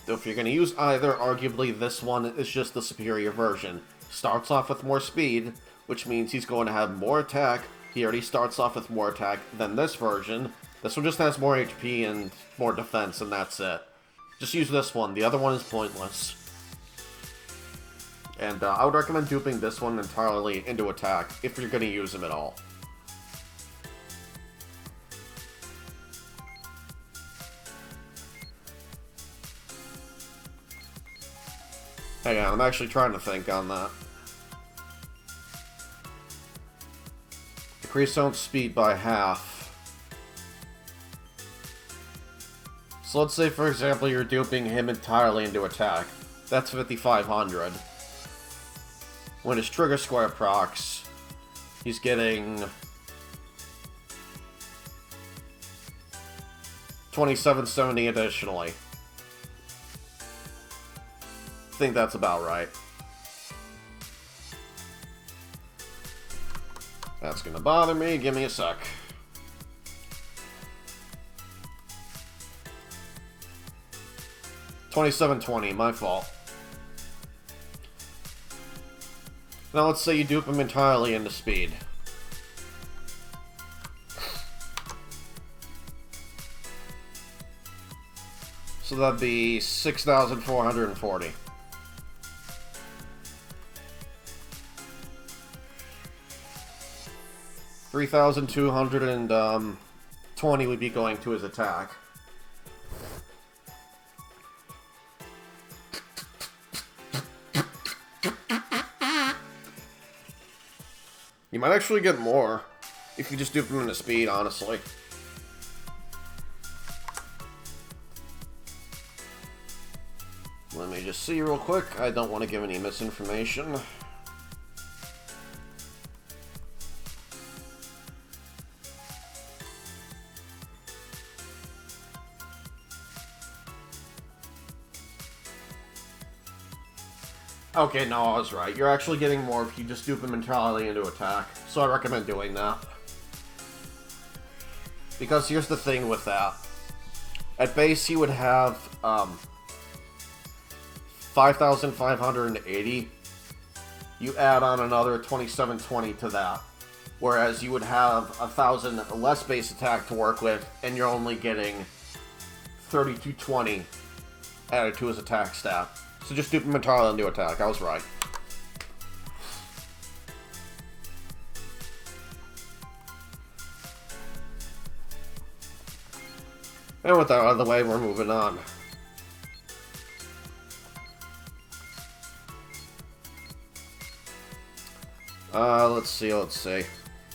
If you're going to use either, arguably this one is just the superior version. Starts off with more speed, which means he's going to have more attack. He already starts off with more attack than this version. This one just has more HP and more defense, and that's it. Just use this one. The other one is pointless. And I would recommend duping this one entirely into attack, if you're going to use him at all. Hang on, I'm actually trying to think on that. Decrease own speed by half. So let's say, for example, you're duping him entirely into attack. That's 5,500. When his trigger square procs, he's getting 2770 additionally. I think that's about right. That's gonna bother me, give me a sec. $27.20, my fault. Now let's say you dupe him entirely into speed. So that'd be 6,440. $3,220 would be going to his attack. You might actually get more if you just dupe him into speed, honestly. Let me just see real quick. I don't want to give any misinformation. Okay, no, I was right. You're actually getting more if you just dupe him entirely into attack. So I recommend doing that. Because here's the thing with that. At base, you would have 5,580. You add on another 2,720 to that. Whereas you would have 1,000 less base attack to work with, and you're only getting 3,220 added to his attack stat. So just dupe him entirely into attack. I was right. And with that out of the way, we're moving on. Let's see.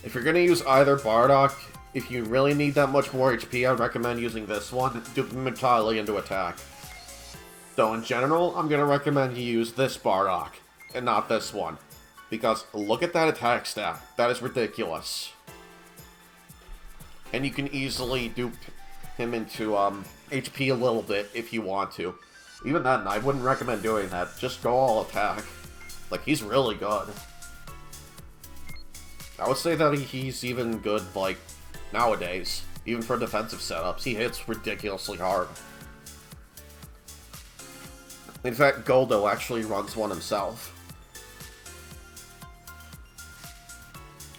If you're gonna use either Bardock, if you really need that much more HP, I'd recommend using this one. Dupe him entirely into attack. Though in general, I'm gonna recommend you use this Bardock, and not this one. Because look at that attack stat. That is ridiculous. And you can easily dupe him into HP a little bit if you want to. Even then, I wouldn't recommend doing that. Just go all attack. Like, he's really good. I would say that he's even good, like, nowadays. Even for defensive setups. He hits ridiculously hard. In fact, Goldo actually runs one himself.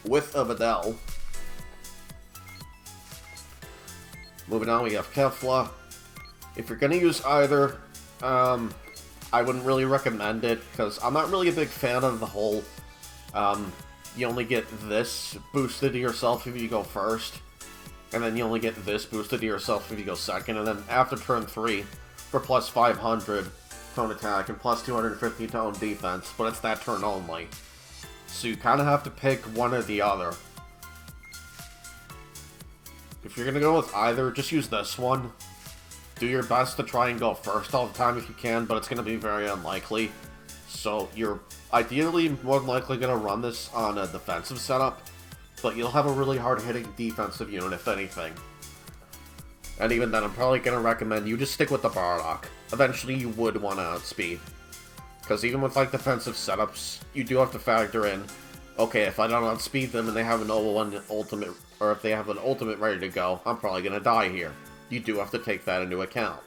With a Videl. Moving on, we have Kefla. If you're gonna use either, I wouldn't really recommend it, because I'm not really a big fan of the whole, you only get this boosted to yourself if you go first, and then you only get this boosted to yourself if you go second, and then after turn 3, for plus 500 tone attack and plus 250 tone defense, but it's that turn only. So you kind of have to pick one or the other. If you're going to go with either, just use this one. Do your best to try and go first all the time if you can, but it's going to be very unlikely. So you're ideally more than likely going to run this on a defensive setup, but you'll have a really hard-hitting defensive unit if anything. And even then, I'm probably going to recommend you just stick with the Bardock. Eventually you would want to outspeed. Because even with like defensive setups, you do have to factor in, okay, if I don't outspeed them and they have an 0-1 ultimate, or if they have an ultimate ready to go, I'm probably going to die here. You do have to take that into account.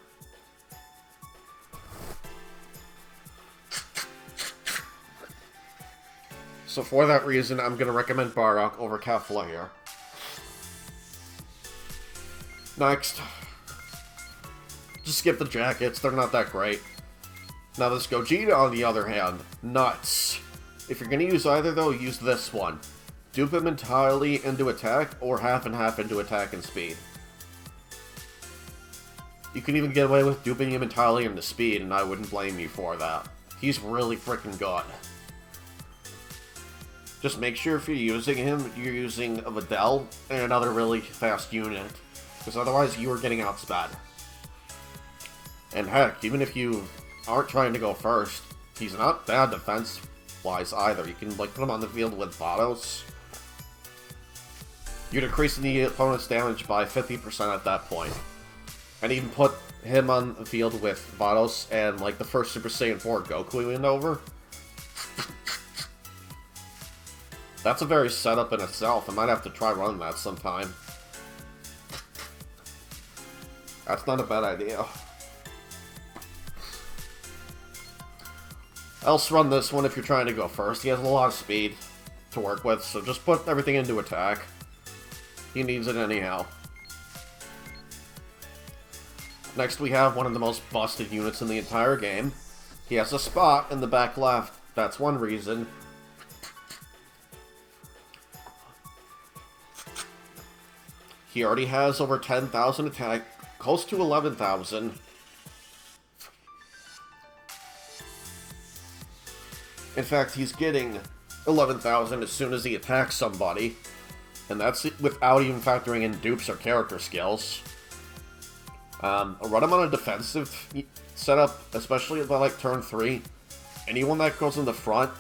So for that reason, I'm going to recommend Bardock over Kefla here. Next. Just skip the jackets, they're not that great. Now this Gogeta, on the other hand, nuts. If you're going to use either though, use this one. Dupe him entirely into attack, or half and half into attack and speed. You can even get away with duping him entirely into speed, and I wouldn't blame you for that. He's really freaking good. Just make sure if you're using him, you're using a Videl and another really fast unit. Because otherwise you are getting outsped. And heck, even if you aren't trying to go first, he's not bad defense-wise either. You can like put him on the field with Vados. You're decreasing the opponent's damage by 50% at that point. And even put him on the field with Vados and like the first Super Saiyan 4 Goku went over. That's a very setup in itself. I might have to try running that sometime. That's not a bad idea. Else run this one if you're trying to go first. He has a lot of speed to work with, so just put everything into attack. He needs it anyhow. Next we have one of the most busted units in the entire game. He has a spot in the back left. That's one reason. He already has over 10,000 attack, close to 11,000. In fact, he's getting 11,000 as soon as he attacks somebody. And that's without even factoring in dupes or character skills. Run him on a defensive setup, especially by like turn 3. Anyone that goes in the front,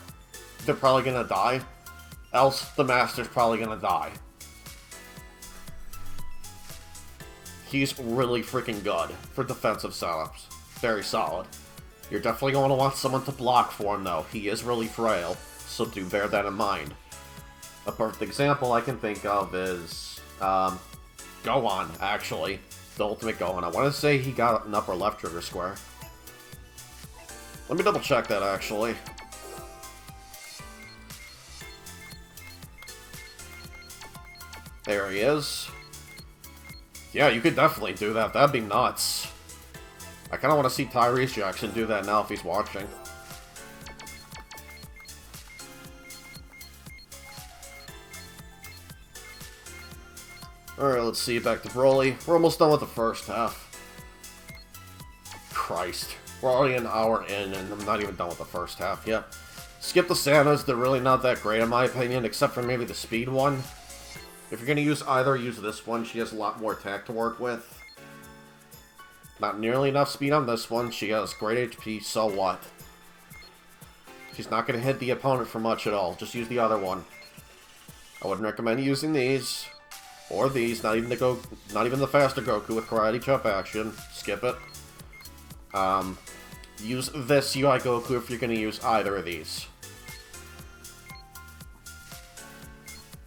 they're probably gonna die. Else, the Master's probably gonna die. He's really freaking good for defensive setups. Very solid. You're definitely going to want someone to block for him, though. He is really frail, so do bear that in mind. A perfect example I can think of is Gohan, actually. The Ultimate Gohan. I want to say he got an upper left trigger square. Let me double check that, actually. There he is. Yeah, you could definitely do that. That'd be nuts. I kind of want to see Tyrese Jackson do that now if he's watching. Alright, let's see. Back to Broly. We're almost done with the first half. Christ. We're already an hour in, and I'm not even done with the first half yet. Skip the Santas. They're really not that great, in my opinion, except for maybe the speed one. If you're going to use either, use this one. She has a lot more attack to work with. Not nearly enough speed on this one. She has great HP, so what? She's not going to hit the opponent for much at all. Just use the other one. I wouldn't recommend using these. Or these. Not even the faster Goku with Karate Chop action. Skip it. Use this UI Goku if you're going to use either of these.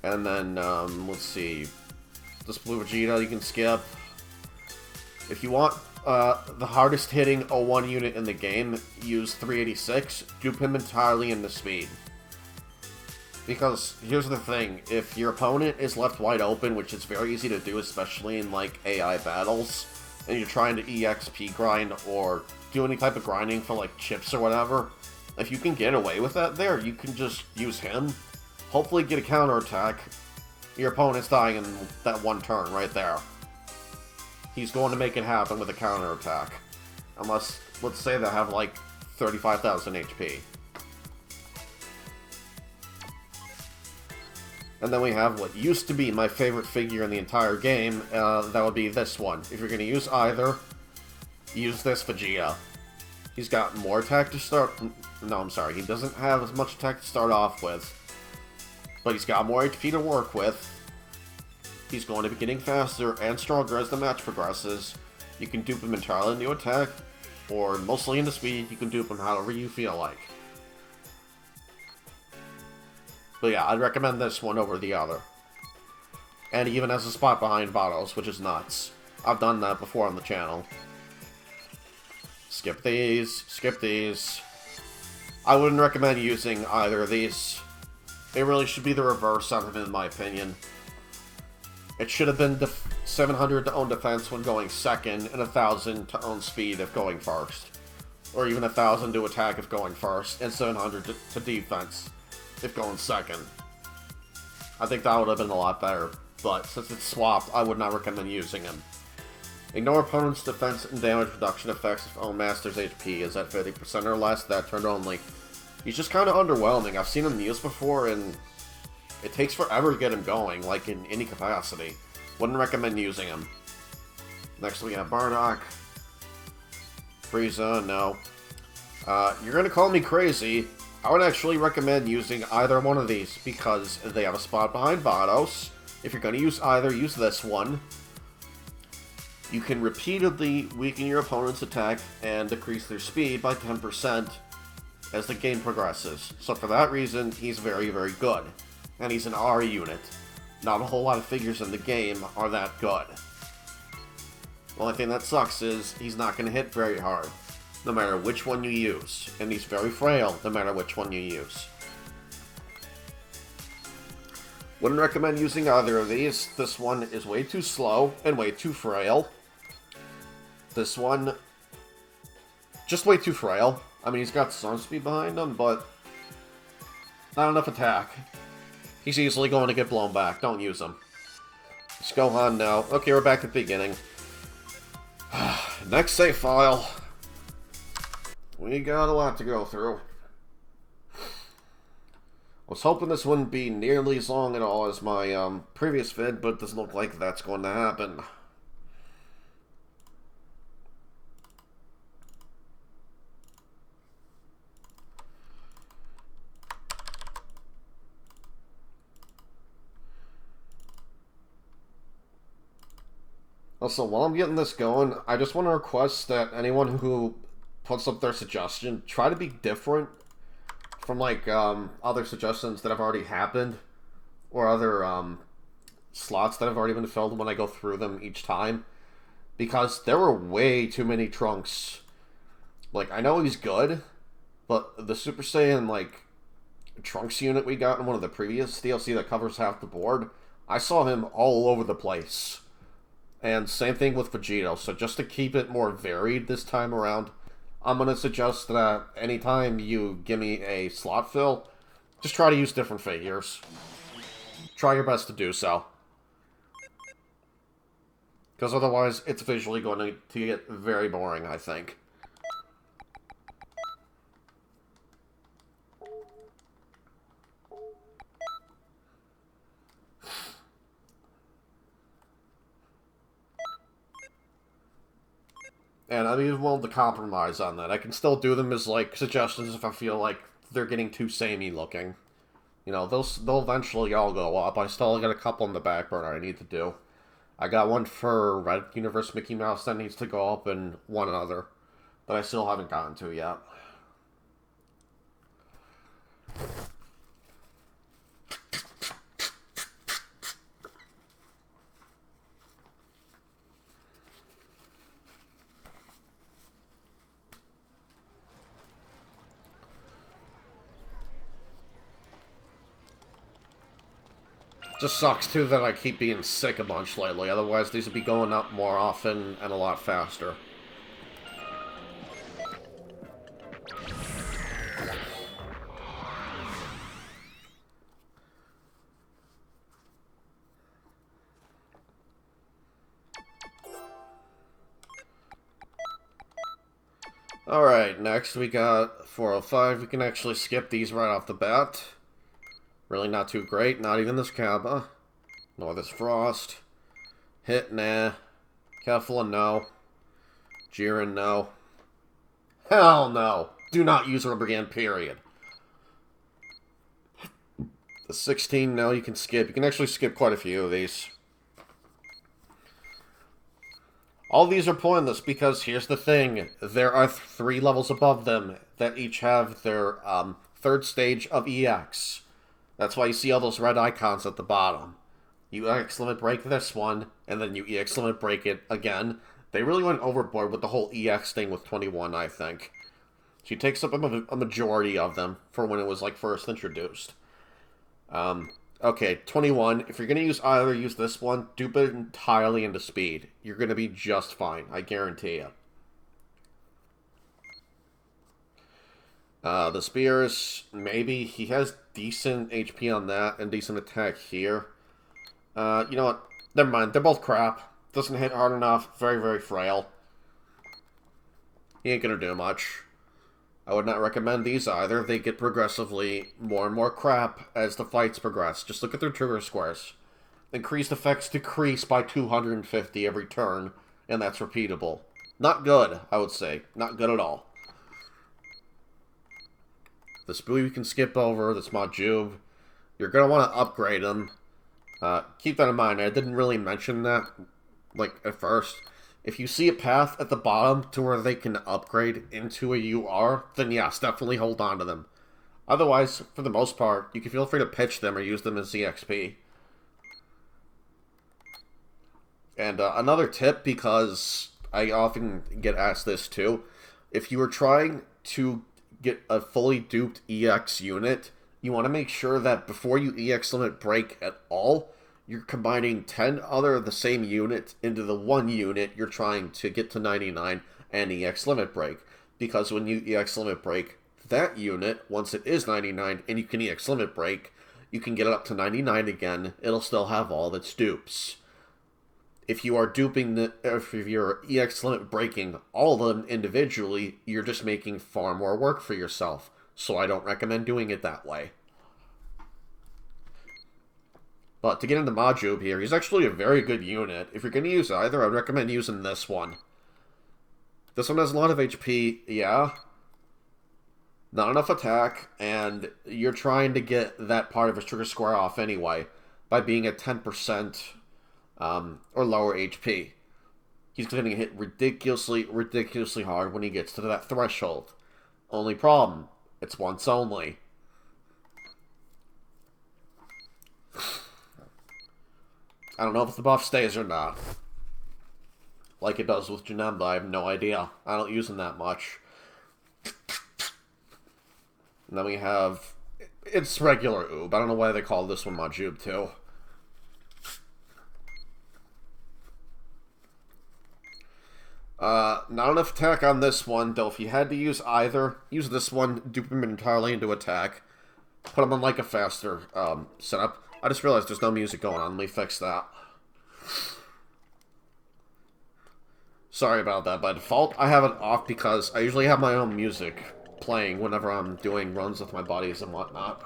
And then, let's see. This Blue Vegeta you can skip. If you want the hardest hitting 01 unit in the game, use 386. Dupe him entirely into speed. Because, here's the thing, if your opponent is left wide open, which is very easy to do, especially in, like, AI battles, and you're trying to EXP grind or do any type of grinding for, like, chips or whatever, if you can get away with that there, you can just use him, hopefully get a counterattack. Your opponent's dying in that one turn right there. He's going to make it happen with a counterattack. Unless, let's say they have, like, 35,000 HP. And then we have what used to be my favorite figure in the entire game. That would be this one. If you're going to use either, use this Vegeta. He's got more attack to start... No, I'm sorry. He doesn't have as much attack to start off with. But he's got more HP to work with. He's going to be getting faster and stronger as the match progresses. You can dupe him entirely into attack, or mostly into speed. You can dupe him however you feel like. But yeah, I'd recommend this one over the other. And he even has a spot behind Vados, which is nuts. I've done that before on the channel. Skip these. Skip these. I wouldn't recommend using either of these. It really should be the reverse out of it, in my opinion. It should have been 700 to own defense when going second, and 1,000 to own speed if going first. Or even 1,000 to attack if going first, and 700 to defense if going second. I think that would have been a lot better, but since it's swapped, I would not recommend using him. Ignore opponent's defense and damage reduction effects if own master's HP is at 50% or less, that turn only. He's just kind of underwhelming. I've seen him used before, and it takes forever to get him going, like in any capacity. Wouldn't recommend using him. Next we have Bardock. Frieza, no. You're gonna call me crazy. I would actually recommend using either one of these, because they have a spot behind Vados. If you're going to use either, use this one. You can repeatedly weaken your opponent's attack and decrease their speed by 10% as the game progresses. So for that reason, he's very, very good. And he's an R unit. Not a whole lot of figures in the game are that good. The only thing that sucks is he's not going to hit very hard, no matter which one you use. And he's very frail, no matter which one you use. Wouldn't recommend using either of these. This one is way too slow and way too frail. This one, just way too frail. I mean, he's got some speed behind him, but not enough attack. He's easily going to get blown back. Don't use him. Let's go on now. Okay, we're back at the beginning. Next save file. We got a lot to go through. I was hoping this wouldn't be nearly as long at all as my previous vid, but it doesn't look like that's going to happen. Also, while I'm getting this going, I just want to request that anyone who puts up their suggestion, try to be different from, like, other suggestions that have already happened, or other, slots that have already been filled when I go through them each time. Because there were way too many Trunks. Like, I know he's good, but the Super Saiyan, like, Trunks unit we got in one of the previous DLC that covers half the board, I saw him all over the place. And same thing with Vegito, so just to keep it more varied this time around, I'm going to suggest that anytime you give me a slot fill, just try to use different figures. Try your best to do so. Because otherwise, it's visually going to get very boring, I think. And I'm even willing to compromise on that. I can still do them as, like, suggestions if I feel like they're getting too samey looking. You know, they'll eventually all go up. I still got a couple in the back burner I need to do. I got one for Red Universe Mickey Mouse that needs to go up, and one other that I still haven't gotten to yet. Just sucks, too, that I keep being sick a bunch lately. Otherwise, these would be going up more often and a lot faster. Alright, next we got 405. We can actually skip these right off the bat. Really not too great. Not even this Kappa. Nor this Frost. Hit, nah. Kefla, no. Jiren, no. Hell no. Do not use Rubber Band, period. The 16, no, you can skip. You can actually skip quite a few of these. All these are pointless because here's the thing. There are 3 levels above them that each have their third stage of EX. That's why you see all those red icons at the bottom. You EX limit break this one, and then you EX limit break it again. They really went overboard with the whole EX thing with 21, I think. She takes up a majority of them for when it was, like, first introduced. Okay, 21. If you're going to use either, use this one. Dupe it entirely into speed. You're going to be just fine. I guarantee you. The Spears, maybe. He has decent HP on that and decent attack here. You know what? Never mind. They're both crap. Doesn't hit hard enough. Very, very frail. He ain't gonna do much. I would not recommend these either. They get progressively more and more crap as the fights progress. Just look at their trigger squares. Increased effects decrease by 250 every turn, and that's repeatable. Not good, I would say. Not good at all. The Spoo you can skip over, the Smajube. You're going to want to upgrade them. Keep that in mind. I didn't really mention that, like, at first. If you see a path at the bottom to where they can upgrade into a UR, then yes, definitely hold on to them. Otherwise, for the most part, you can feel free to pitch them or use them as EXP. And another tip, because I often get asked this too, if you are trying to get a fully duped EX unit, you want to make sure that before you EX limit break at all, you're combining 10 other of the same units into the one unit you're trying to get to 99 and EX limit break. Because when you EX limit break that unit, once it is 99 and you can EX limit break, you can get it up to 99 again. It'll still have all of its dupes. If you are duping if you're EX limit breaking all of them individually, you're just making far more work for yourself. So I don't recommend doing it that way. But to get into Majube here, he's actually a very good unit. If you're going to use either, I'd recommend using this one. This one has a lot of HP, yeah. Not enough attack, and you're trying to get that part of his trigger square off anyway by being at 10% or lower HP. he's going to hit ridiculously hard when he gets to that threshold. Only problem, it's once only. I don't know if the buff stays or not. Like it does with Janemba, I have no idea. I don't use him that much. And then we have... It's regular Oob. I don't know why they call this one Majub too. Not enough attack on this one, though if you had to use either, use this one, dupe him entirely into attack. Put him on like a faster setup. I just realized there's no music going on. Let me fix that. Sorry about that. By default, I have it off because I usually have my own music playing whenever I'm doing runs with my buddies and whatnot.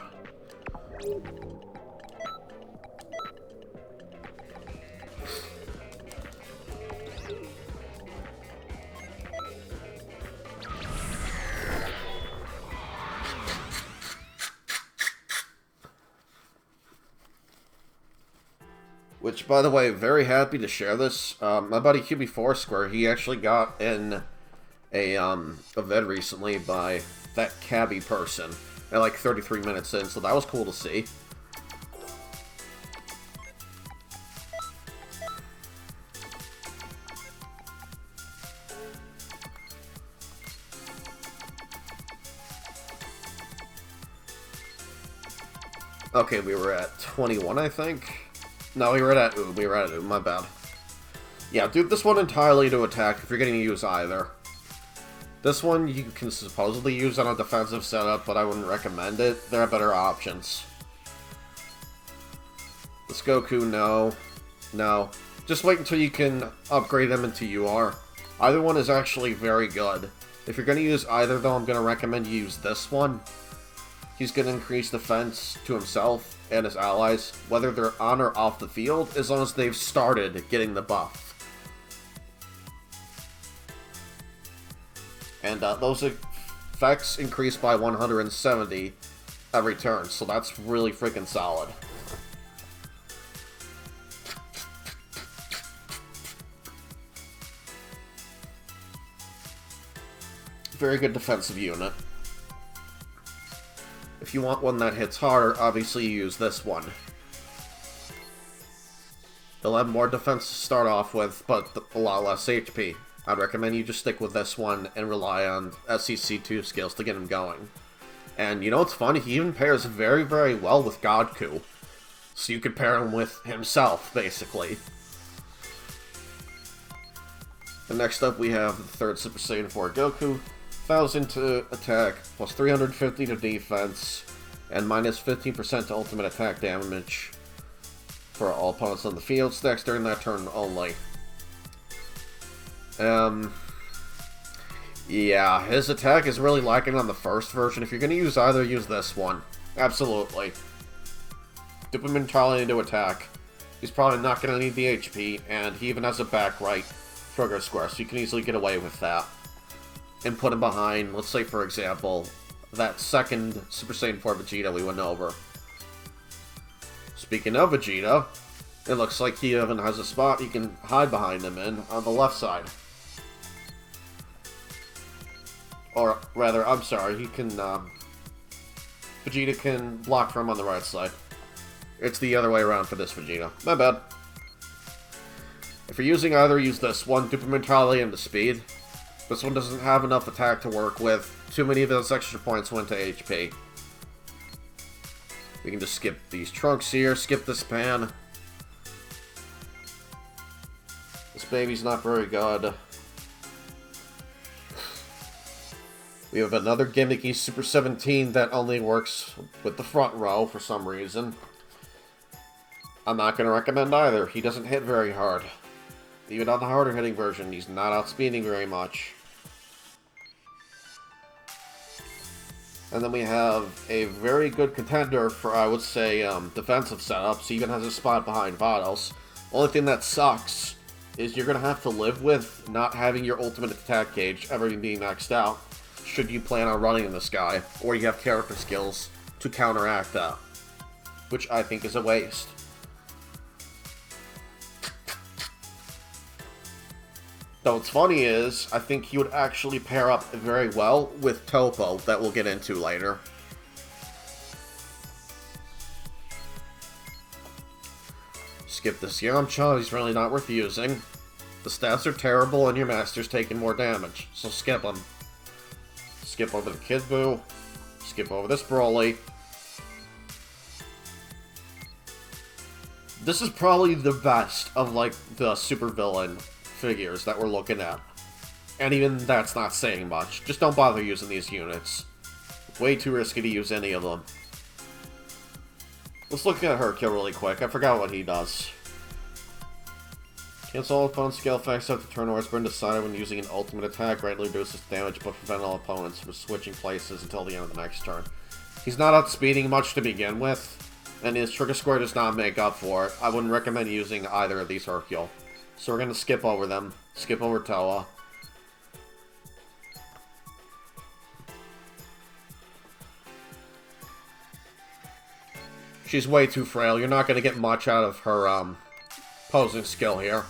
Which, by the way, very happy to share this. My buddy QB Foursquare, he actually got in a vid recently by that cabbie person at like 33 minutes in, so that was cool to see. Okay, we were at 21, I think. No, we were at Oob, my bad. Yeah, dude, this one entirely to attack if you're going to use either. This one you can supposedly use on a defensive setup, but I wouldn't recommend it. There are better options. This Goku, no. No. Just wait until you can upgrade them into UR. Either one is actually very good. If you're going to use either, though, I'm going to recommend you use this one. He's going to increase defense to himself and his allies, whether they're on or off the field, as long as they've started getting the buff. And those effects increase by 170 every turn, so that's really freaking solid. Very good defensive unit. If you want one that hits harder, obviously you use this one. They'll have more defense to start off with, but a lot less HP. I'd recommend you just stick with this one and rely on SCC2 skills to get him going. And you know what's funny? He even pairs very, very well with Godku. So you could pair him with himself, basically. And next up we have the third Super Saiyan 4 Goku. 1000 to attack, plus 350 to defense, and minus 15% to ultimate attack damage for all opponents on the field. Stacks during that turn only. Yeah, his attack is really lacking on the first version. If you're going to use either, use this one. Absolutely. Dip him entirely into attack. He's probably not going to need the HP, and he even has a back right trigger square, so you can easily get away with that. And put him behind, let's say, for example, that second Super Saiyan 4 Vegeta we went over. Speaking of Vegeta, it looks like he even has a spot you can hide behind him in on the left side. Or, rather, I'm sorry, he can, Vegeta can block from on the right side. It's the other way around for this Vegeta. My bad. If you're using either, use this one, dupe him entirely into speed. This one doesn't have enough attack to work with. Too many of those extra points went to HP. We can just skip these trunks here, skip this pan. This baby's not very good. We have another gimmicky Super 17 that only works with the front row for some reason. I'm not going to recommend either. He doesn't hit very hard. Even on the harder hitting version, he's not outspeeding very much. And then we have a very good contender for, I would say, defensive setups. He even has a spot behind Vados. Only thing that sucks is you're going to have to live with not having your ultimate attack gauge ever being maxed out, should you plan on running in this guy, or you have character skills to counteract that, which I think is a waste. Though what's funny is, I think he would actually pair up very well with Topo, that we'll get into later. Skip this Yamcha, he's really not worth using. The stats are terrible and your master's taking more damage, so skip him. Skip over the Kid Buu. Skip over this Broly. This is probably the best of, like, the supervillain figures that we're looking at. And even that's not saying much. Just don't bother using these units. Way too risky to use any of them. Let's look at Hercule really quick. I forgot what he does. Cancel all opponent's skill effects after turn or has been decided when using an ultimate attack. Greatly reduces damage but prevent all opponents from switching places until the end of the next turn. He's not outspeeding much to begin with, and his trigger square does not make up for it. I wouldn't recommend using either of these Hercule. So we're going to skip over them. Skip over Toa. She's way too frail. You're not going to get much out of her posing skill here.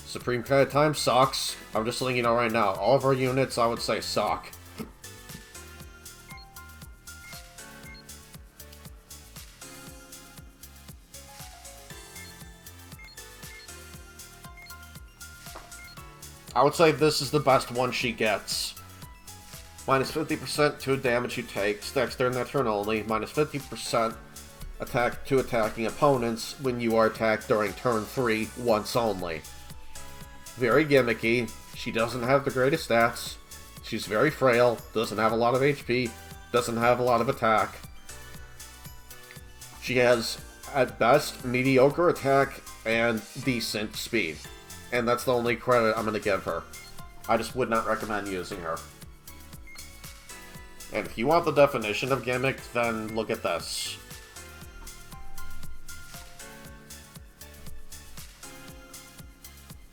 Supreme Kai Time sucks. I'm just letting you know right now. All of our units, I would say, suck. I would say this is the best one she gets. Minus 50% to damage you take. Stacks during that turn only. Minus 50% attack to attacking opponents when you are attacked during turn 3 once only. Very gimmicky. She doesn't have the greatest stats. She's very frail. Doesn't have a lot of HP. Doesn't have a lot of attack. She has, at best, mediocre attack and decent speed. And that's the only credit I'm going to give her. I just would not recommend using her. And if you want the definition of gimmick, then look at this.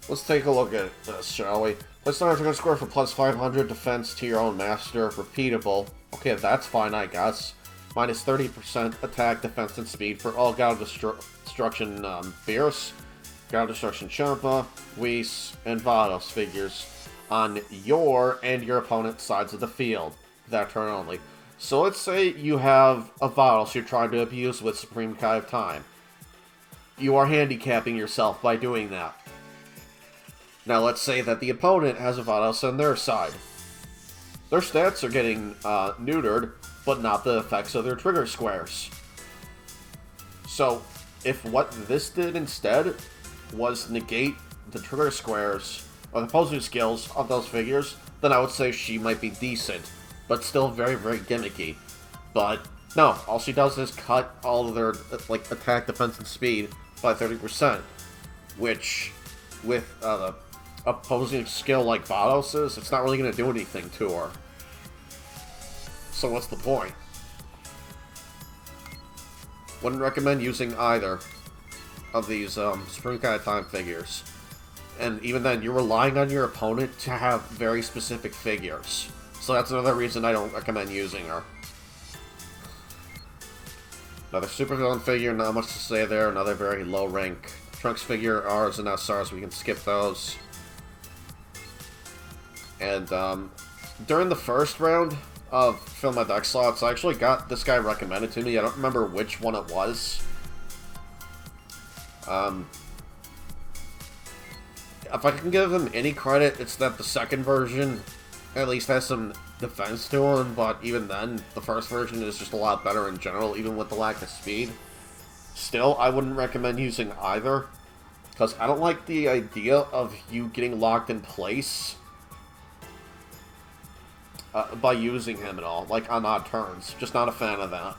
Let's take a look at this, shall we? Place an trigger score for plus 500 defense to your own master. Repeatable. Okay, that's fine, I guess. Minus 30% attack, defense, and speed for all God Destruction Fierce, God Destruction Champa, Whis, and Vados figures on your and your opponent's sides of the field. That turn only. So let's say you have a Vados you're trying to abuse with Supreme Kai of Time. You are handicapping yourself by doing that. Now let's say that the opponent has a Vados on their side. Their stats are getting neutered, but not the effects of their trigger squares. So if what this did instead was negate the trigger squares or the opposing skills of those figures, then I would say she might be decent, but still very, very gimmicky. But no, all she does is cut all of their like attack, defense, and speed by 30%, which with the opposing skill like Vados' it's not really going to do anything to her. So what's the point? Wouldn't recommend using either of these Supreme Kai of Time figures. And even then, you're relying on your opponent to have very specific figures. So that's another reason I don't recommend using her. Another supervillain figure, not much to say there. Another very low rank Trunks figure, R's and SR's, so we can skip those. And during the first round of Fill My Deck Slots, I actually got this guy recommended to me. I don't remember which one it was. If I can give him any credit, it's that the second version at least has some defense to him, but even then, the first version is just a lot better in general, even with the lack of speed. Still, I wouldn't recommend using either, because I don't like the idea of you getting locked in place by using him at all, like on odd turns. Just not a fan of that.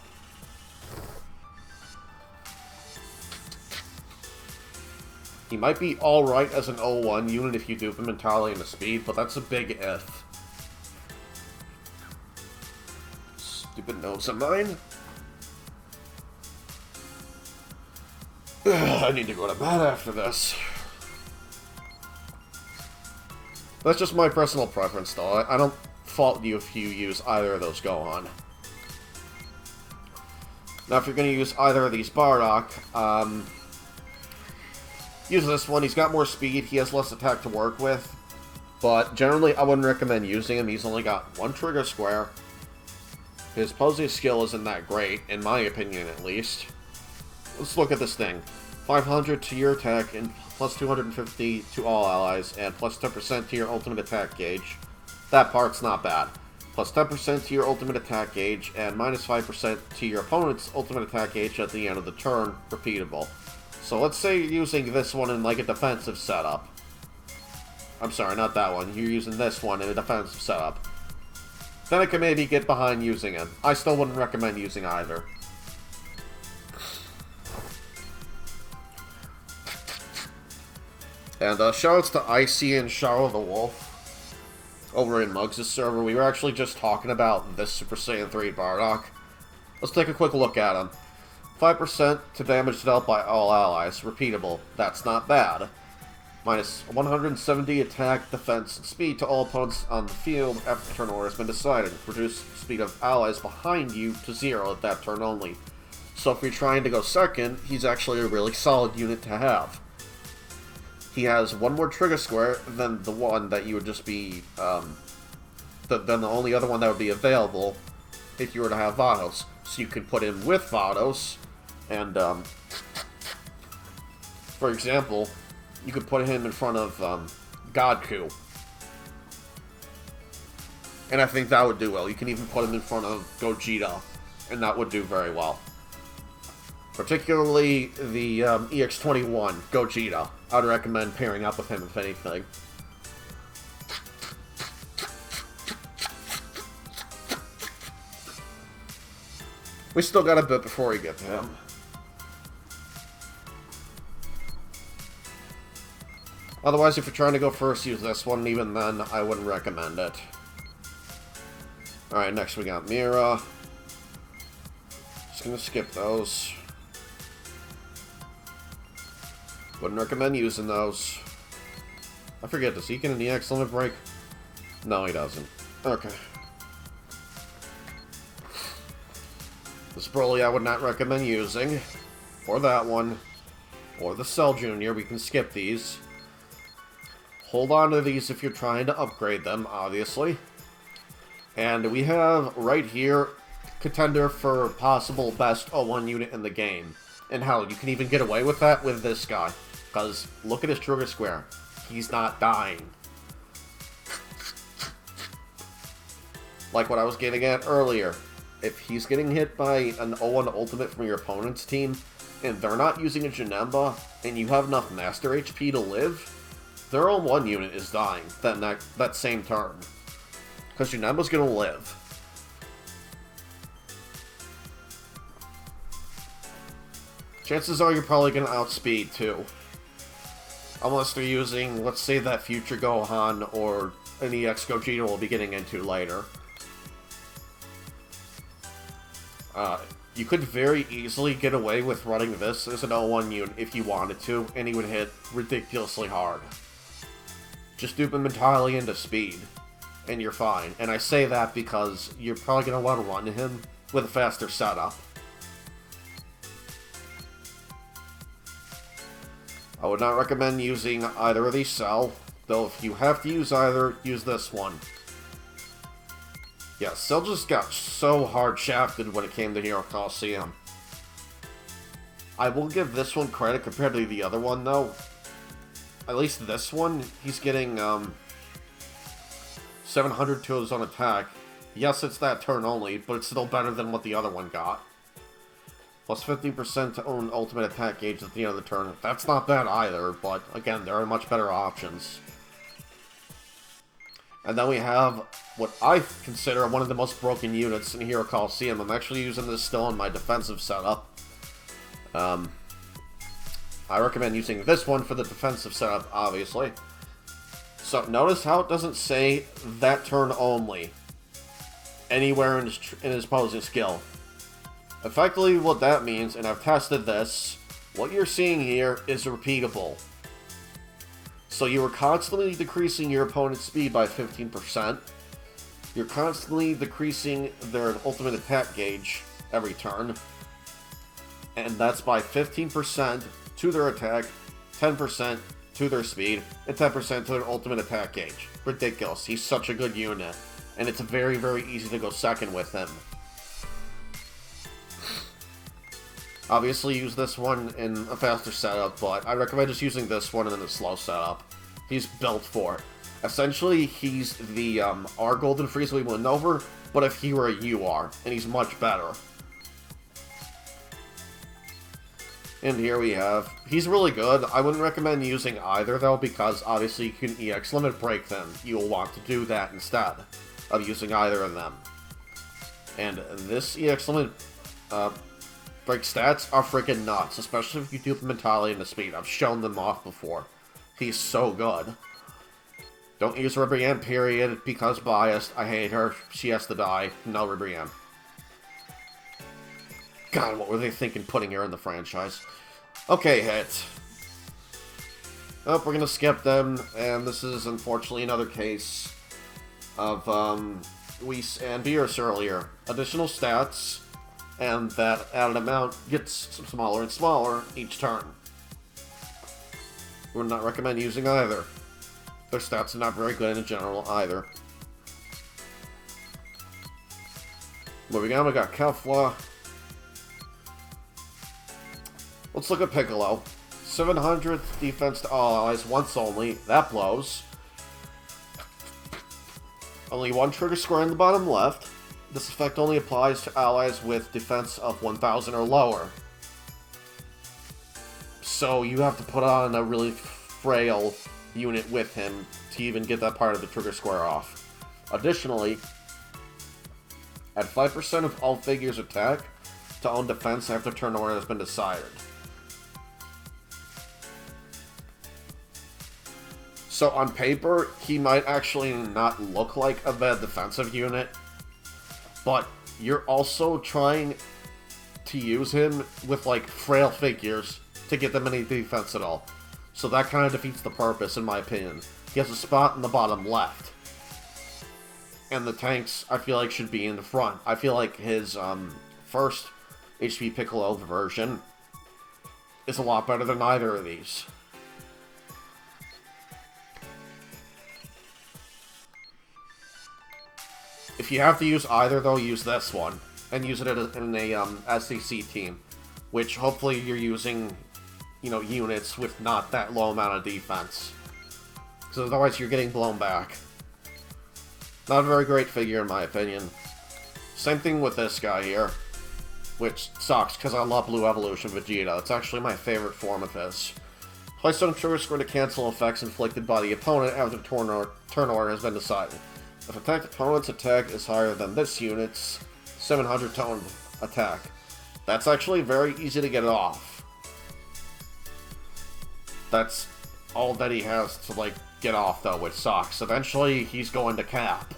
He might be alright as an 0-1 unit if you dupe him entirely into speed, but that's a big if. Stupid notes of mine. I need to go to bed after this. That's just my personal preference, though. I don't fault you if you use either of those Gohan. Now, if you're going to use either of these Bardock, use this one. He's got more speed, he has less attack to work with. But generally, I wouldn't recommend using him. He's only got one trigger square. His posing skill isn't that great, in my opinion at least. Let's look at this thing. 500 to your attack, and plus 250 to all allies, and plus 10% to your ultimate attack gauge. That part's not bad. Plus 10% to your ultimate attack gauge, and minus 5% to your opponent's ultimate attack gauge at the end of the turn, repeatable. So let's say you're using this one in like a defensive setup. I'm sorry, not that one. You're using this one in a defensive setup. Then I can maybe get behind using it. I still wouldn't recommend using either. And shoutouts to Icy and Shadow the Wolf over in Muggs' server. We were actually just talking about this Super Saiyan 3 Bardock. Let's take a quick look at him. 5% to damage dealt by all allies. Repeatable. That's not bad. Minus 170 attack, defense, and speed to all opponents on the field after turn order has been decided. Reduce speed of allies behind you to 0 at that turn only. So if you're trying to go second, he's actually a really solid unit to have. He has one more trigger square than the one that you would just be, than the only other one that would be available if you were to have Vados. So you can put him with Vados, and, for example, you could put him in front of Godku. And I think that would do well. You can even put him in front of Gogeta, and that would do very well. Particularly the EX-21 Gogeta. I'd recommend pairing up with him if anything. We still got a bit before we get to him. Otherwise, if you're trying to go first, use this one. Even then, I wouldn't recommend it. Alright, next we got Mira. Just gonna skip those. Wouldn't recommend using those. I forget, does he get an EX limit break? No, he doesn't. Okay. This Broly I would not recommend using. Or that one. Or the Cell Jr. We can skip these. Hold on to these if you're trying to upgrade them, obviously. And we have, right here, contender for possible best O1 unit in the game. And hell, you can even get away with that with this guy. Because, look at his trigger square. He's not dying. Like what I was getting at earlier. If he's getting hit by an O1 ultimate from your opponent's team, and they're not using a Janemba, and you have enough Master HP to live, their O1 unit is dying that same turn. Because Janemba's gonna live. Chances are you're probably gonna outspeed too. Unless they're using, let's say, that future Gohan or an EX Gogeta we'll be getting into later. You could very easily get away with running this as an O1 unit if you wanted to, and he would hit ridiculously hard. Just dupe him entirely into speed, and you're fine. And I say that because you're probably going to want to run him with a faster setup. I would not recommend using either of these Cell, though if you have to use either, use this one. Yeah, Cell just got so hard shafted when it came to Hero Colosseum. I will give this one credit compared to the other one, though. At least this one, he's getting 700 to his own attack. Yes, it's that turn only, but it's still better than what the other one got. Plus 15% to own ultimate attack gauge at the end of the turn. That's not bad either, but again, there are much better options. And then we have what I consider one of the most broken units in Hero Colosseum. I'm actually using this still in my defensive setup. I recommend using this one for the defensive setup, obviously. So notice how it doesn't say that turn only anywhere in his posing skill. Effectively what that means, and I've tested this, what you're seeing here is repeatable. So you are constantly decreasing your opponent's speed by 15%. You're constantly decreasing their ultimate attack gauge every turn. And that's by 15% to their attack, 10% to their speed, and 10% to their ultimate attack gauge. Ridiculous. He's such a good unit, and it's very, very easy to go second with him. Obviously, use this one in a faster setup, but I recommend just using this one in a slow setup. He's built for it. Essentially, he's the our Golden Frieza we went over, but if he were a UR, and he's much better. And here we have, he's really good. I wouldn't recommend using either though, because obviously you can EX limit break them. You'll want to do that instead of using either of them. And this EX limit break stats are freaking nuts, especially if you do the mentality and the speed. I've shown them off before. He's so good. Don't use Ribrianne, period, because biased. I hate her. She has to die. No Ribrianne. God, what were they thinking putting her in the franchise? Okay, hit. Oh, we're gonna skip them, and this is unfortunately another case of, Whis and Beerus earlier. Additional stats, and that added amount gets smaller and smaller each turn. Would not recommend using either. Their stats are not very good in general either. Moving on, we got Kefla. Let's look at Piccolo. 700 defense to all allies once only. That blows. Only one trigger square in the bottom left. This effect only applies to allies with defense of 1000 or lower. So you have to put on a really frail unit with him to even get that part of the trigger square off. Additionally, at 5% of all figures attack to own defense after turn order has been decided. So on paper, he might actually not look like a bad defensive unit, but you're also trying to use him with like frail figures to get them any defense at all. So that kind of defeats the purpose, in my opinion. He has a spot in the bottom left. And the tanks, I feel like, should be in the front. I feel like his first HP Piccolo version is a lot better than either of these. If you have to use either, though, use this one. And use it in a SCC team. Which, hopefully, you're using, you know, units with not that low amount of defense. Because otherwise, you're getting blown back. Not a very great figure, in my opinion. Same thing with this guy here. Which sucks, because I love Blue Evolution Vegeta. It's actually my favorite form of his. Place on trigger square to cancel effects inflicted by the opponent after the turn order has been decided. If attacked opponent's attack is higher than this unit's 700 tone attack. That's actually very easy to get off. That's all that he has to, like, get off, though, which sucks. Eventually, he's going to cap.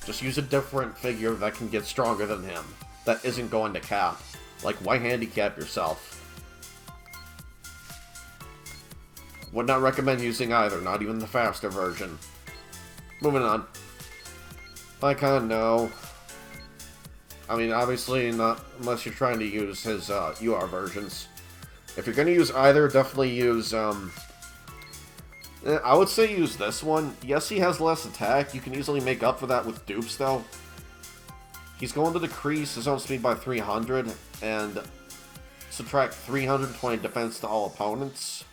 Just use a different figure that can get stronger than him. That isn't going to cap. Like, why handicap yourself? Would not recommend using either, not even the faster version. Moving on. Icon, no. I mean, obviously, not unless you're trying to use his UR versions. If you're going to use either, definitely use, I would say use this one. Yes, he has less attack. You can easily make up for that with dupes, though. He's going to decrease his own speed by 300, and subtract 320 defense to all opponents.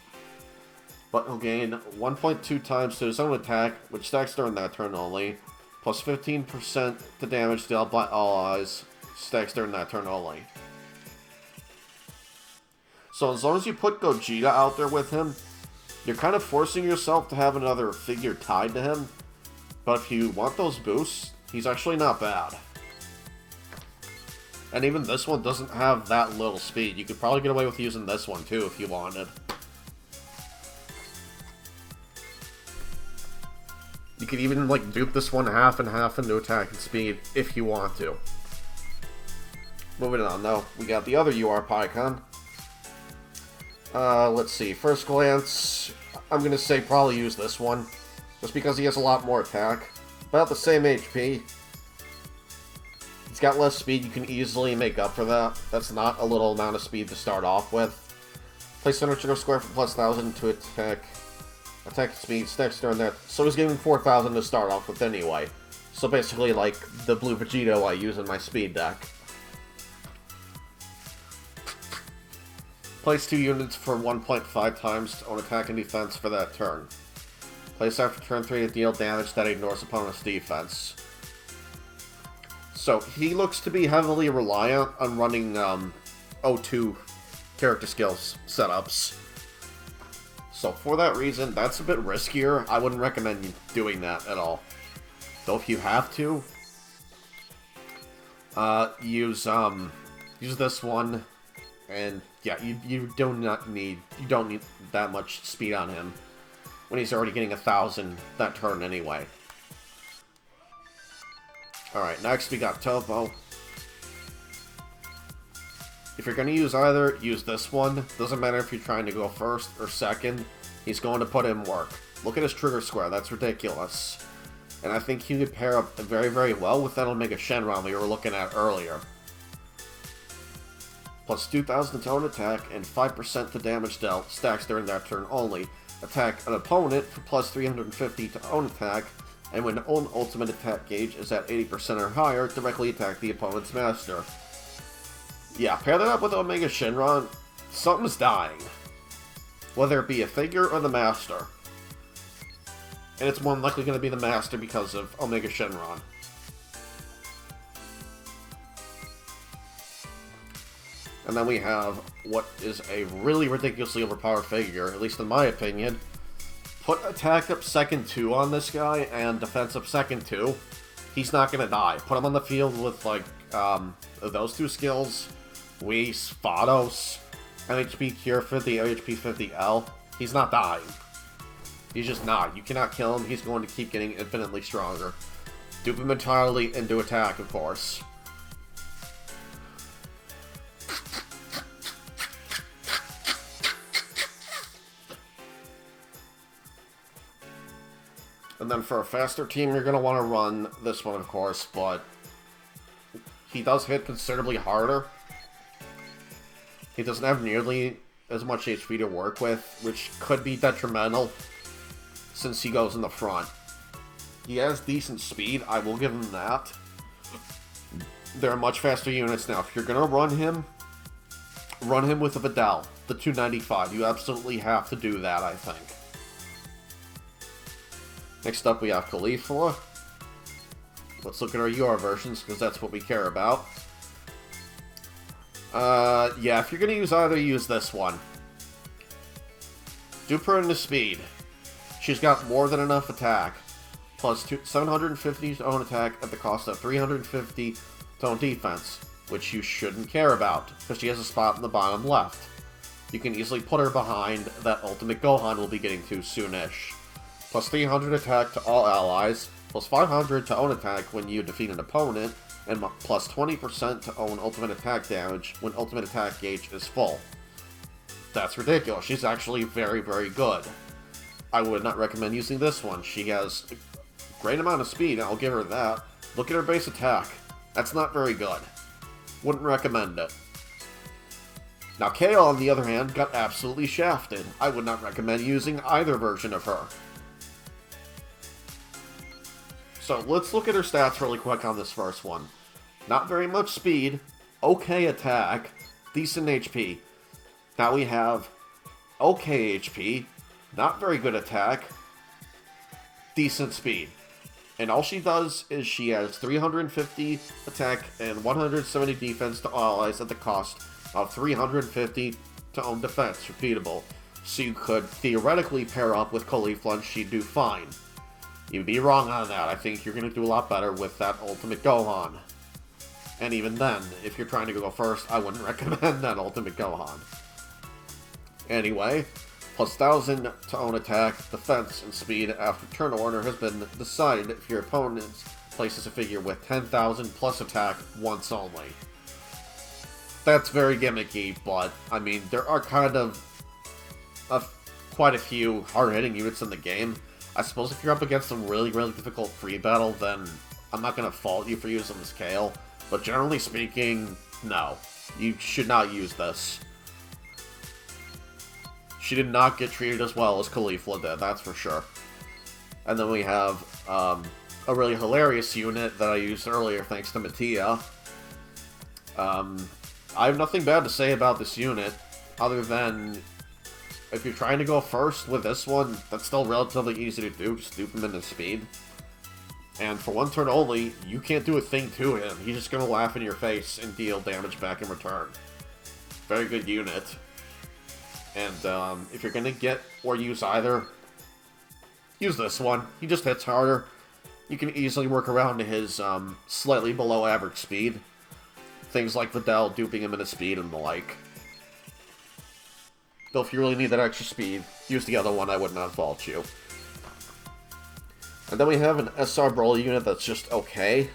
But he'll gain 1.2 times to his own attack, which stacks during that turn only. Plus 15% to damage dealt by all allies, stacks during that turn only. So as long as you put Gogeta out there with him, you're kind of forcing yourself to have another figure tied to him. But if you want those boosts, he's actually not bad. And even this one doesn't have that little speed. You could probably get away with using this one too if you wanted. You could even, like, dupe this one half and half into attack and speed, if you want to. Moving on, though, we got the other UR Pycon. Let's see, first glance, I'm gonna say probably use this one, just because he has a lot more attack. About the same HP. He's got less speed, you can easily make up for that. That's not a little amount of speed to start off with. Place center trigger square for plus 1,000 to attack speed, stacks during that. So he's giving 4,000 to start off with anyway. So basically like the blue Vegito I use in my speed deck. Place 2 units for 1.5 times to own attack and defense for that turn. Place after turn 3 to deal damage that ignores opponent's defense. So he looks to be heavily reliant on running O2 character skills setups. So for that reason, that's a bit riskier. I wouldn't recommend doing that at all. Though if you have to, use this one, and yeah, you don't need that much speed on him when he's already getting 1,000 that turn anyway. Alright, next we got Topo. If you're going to use either, use this one. Doesn't matter if you're trying to go first or second. He's going to put in work. Look at his trigger square. That's ridiculous. And I think he could pair up very, very well with that Omega Shenron we were looking at earlier. Plus 2,000 to own attack and 5% to damage dealt. Stacks during that turn only. Attack an opponent for plus 350 to own attack. And when own ultimate attack gauge is at 80% or higher, directly attack the opponent's master. Yeah, pair that up with Omega Shenron, something's dying. Whether it be a figure or the master. And it's more likely going to be the master because of Omega Shenron. And then we have what is a really ridiculously overpowered figure, at least in my opinion. Put attack up second 2 on this guy and defense up second 2. He's not going to die. Put him on the field with, like, those 2 skills. Whis, Vados, MHP Cure 50, OHP 50L. He's not dying. He's just not. You cannot kill him. He's going to keep getting infinitely stronger. Dupe him entirely and do attack, of course. And then for a faster team, you're going to want to run this one, of course, but he does hit considerably harder. He doesn't have nearly as much HP to work with, which could be detrimental since he goes in the front. He has decent speed, I will give him that. There are much faster units now. If you're going to run him with a Vidal, the 295. You absolutely have to do that, I think. Next up, we have Caulifla. Let's look at our UR versions, because that's what we care about. Yeah, if you're going to use either, use this one. Dupe her into speed. She's got more than enough attack. Plus 750 to own attack at the cost of 350 to own defense, which you shouldn't care about, because she has a spot in the bottom left. You can easily put her behind that Ultimate Gohan will be getting to soonish. Plus 300 attack to all allies, plus 500 to own attack when you defeat an opponent, and plus 20% to own ultimate attack damage when ultimate attack gauge is full. That's ridiculous. She's actually very, very good. I would not recommend using this one. She has a great amount of speed, I'll give her that. Look at her base attack. That's not very good. Wouldn't recommend it. Now, Kale, on the other hand, got absolutely shafted. I would not recommend using either version of her. So, let's look at her stats really quick on this first one. Not very much speed, okay attack, decent HP. Now we have okay HP, not very good attack, decent speed. And all she does is she has 350 attack and 170 defense to allies at the cost of 350 to own defense, repeatable. So you could theoretically pair up with Caulifla and she'd do fine. You'd be wrong on that. I think you're going to do a lot better with that Ultimate Gohan. And even then, if you're trying to go first, I wouldn't recommend that Ultimate Gohan. Anyway, plus 1,000 to own attack, defense, and speed after turn order has been decided if your opponent places a figure with 10,000 plus attack once only. That's very gimmicky, but, I mean, there are kind of quite a few hard-hitting units in the game. I suppose if you're up against a really, really difficult free battle, then I'm not going to fault you for using this Kale. But generally speaking, no. You should not use this. She did not get treated as well as Caulifla did, that's for sure. And then we have a really hilarious unit that I used earlier thanks to Mattia. I have nothing bad to say about this unit, other than if you're trying to go first with this one, that's still relatively easy to do, just dupe him into speed. And for one turn only, you can't do a thing to him. He's just going to laugh in your face and deal damage back in return. Very good unit. And if you're going to get or use either, use this one. He just hits harder. You can easily work around his slightly below average speed. Things like Vidal duping him into speed and the like. Though if you really need that extra speed, use the other one, I would not fault you. And then we have an SR Broly unit that's just okay.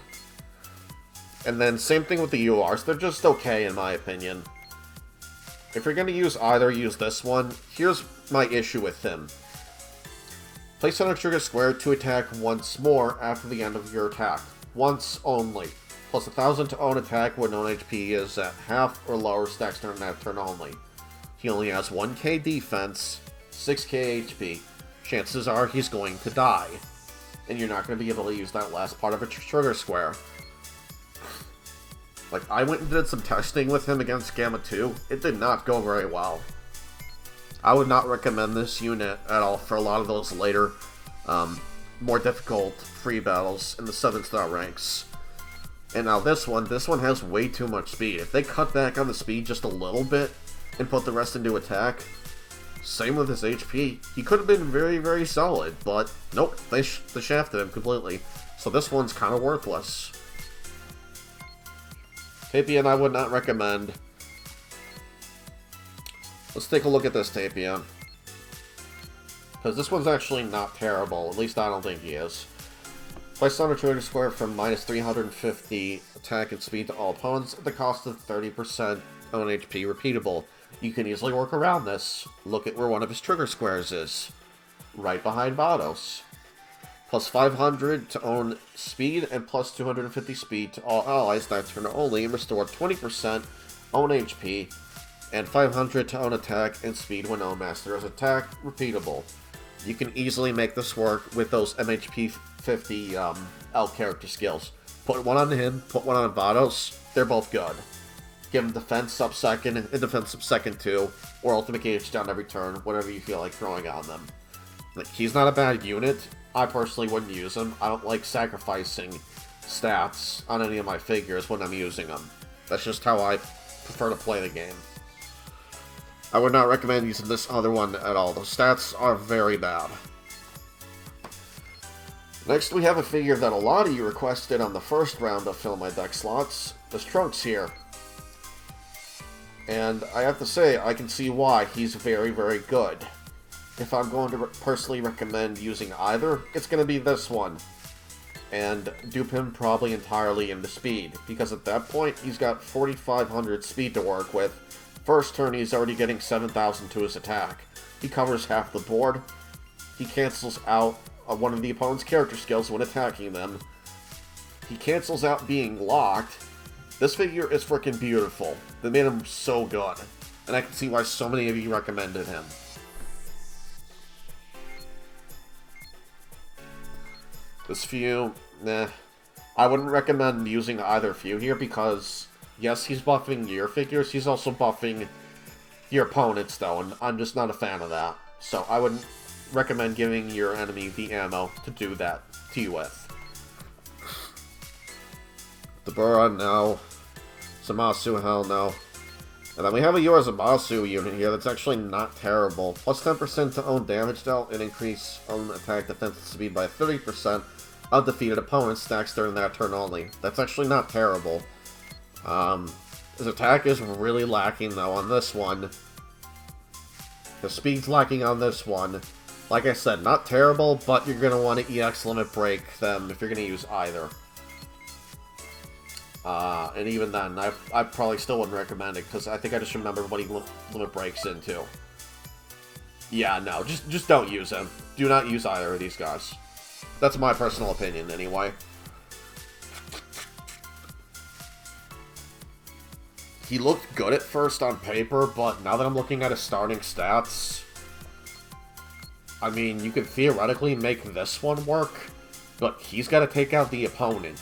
And then same thing with the URs, they're just okay in my opinion. If you're going to use either, use this one. Here's my issue with him. Place on a trigger square to attack once more after the end of your attack. Once only. Plus 1,000 to own attack when known HP is at half or lower stacks during that turn only. He only has 1k defense, 6k HP. Chances are he's going to die. And you're not going to be able to use that last part of a trigger square. Like, I went and did some testing with him against Gamma 2. It did not go very well. I would not recommend this unit at all for a lot of those later, more difficult free battles in the 7-star ranks. And now this one has way too much speed. If they cut back on the speed just a little bit and put the rest into attack, same with his HP, he could have been very, very solid, but nope, they shafted him completely. So this one's kind of worthless. Tapion I would not recommend. Let's take a look at this Tapion. Because this one's actually not terrible, at least I don't think he is. Place on a trigger square from minus 350 attack and speed to all opponents at the cost of 30% own HP repeatable. You can easily work around this. Look at where one of his trigger squares is. Right behind Vados. Plus 500 to own speed and plus 250 speed to all allies that turn only and restore 20% own HP and 500 to own attack and speed when own master's attack repeatable. You can easily make this work with those MHP 50 L character skills. Put one on him, put one on Vados, they're both good. Give him defense up second and defense up second too, or ultimate gauge down every turn, whatever you feel like throwing on them. Like, he's not a bad unit. I personally wouldn't use him. I don't like sacrificing stats on any of my figures when I'm using them. That's just how I prefer to play the game. I would not recommend using this other one at all. The stats are very bad. Next, we have a figure that a lot of you requested on the first round of Fill My Deck slots. This Trunks here. And I have to say, I can see why he's very, very good. If I'm going to personally recommend using either, it's going to be this one. And dupe him probably entirely into speed, because at that point, he's got 4,500 speed to work with. First turn, he's already getting 7,000 to his attack. He covers half the board. He cancels out one of the opponent's character skills when attacking them. He cancels out being locked. This figure is freaking beautiful. They made him so good. And I can see why so many of you recommended him. This few, nah. I wouldn't recommend using either few here because, yes, he's buffing your figures, he's also buffing your opponents though, and I'm just not a fan of that. So I wouldn't recommend giving your enemy the ammo to do that to you with. The Buran, no. Zamasu, hell no. And then we have a Zamasu unit here that's actually not terrible. Plus 10% to own damage dealt and increase own attack defense speed by 30% of defeated opponents stacks during that turn only. That's actually not terrible. His attack is really lacking though on this one. The speed's lacking on this one. Like I said, not terrible, but you're going to want to EX limit break them if you're going to use either. And even then, I probably still wouldn't recommend it, because I think I just remember what he limit breaks into. Yeah, no, just don't use him. Do not use either of these guys. That's my personal opinion, anyway. He looked good at first on paper, but now that I'm looking at his starting stats, I mean, you could theoretically make this one work, but he's got to take out the opponent.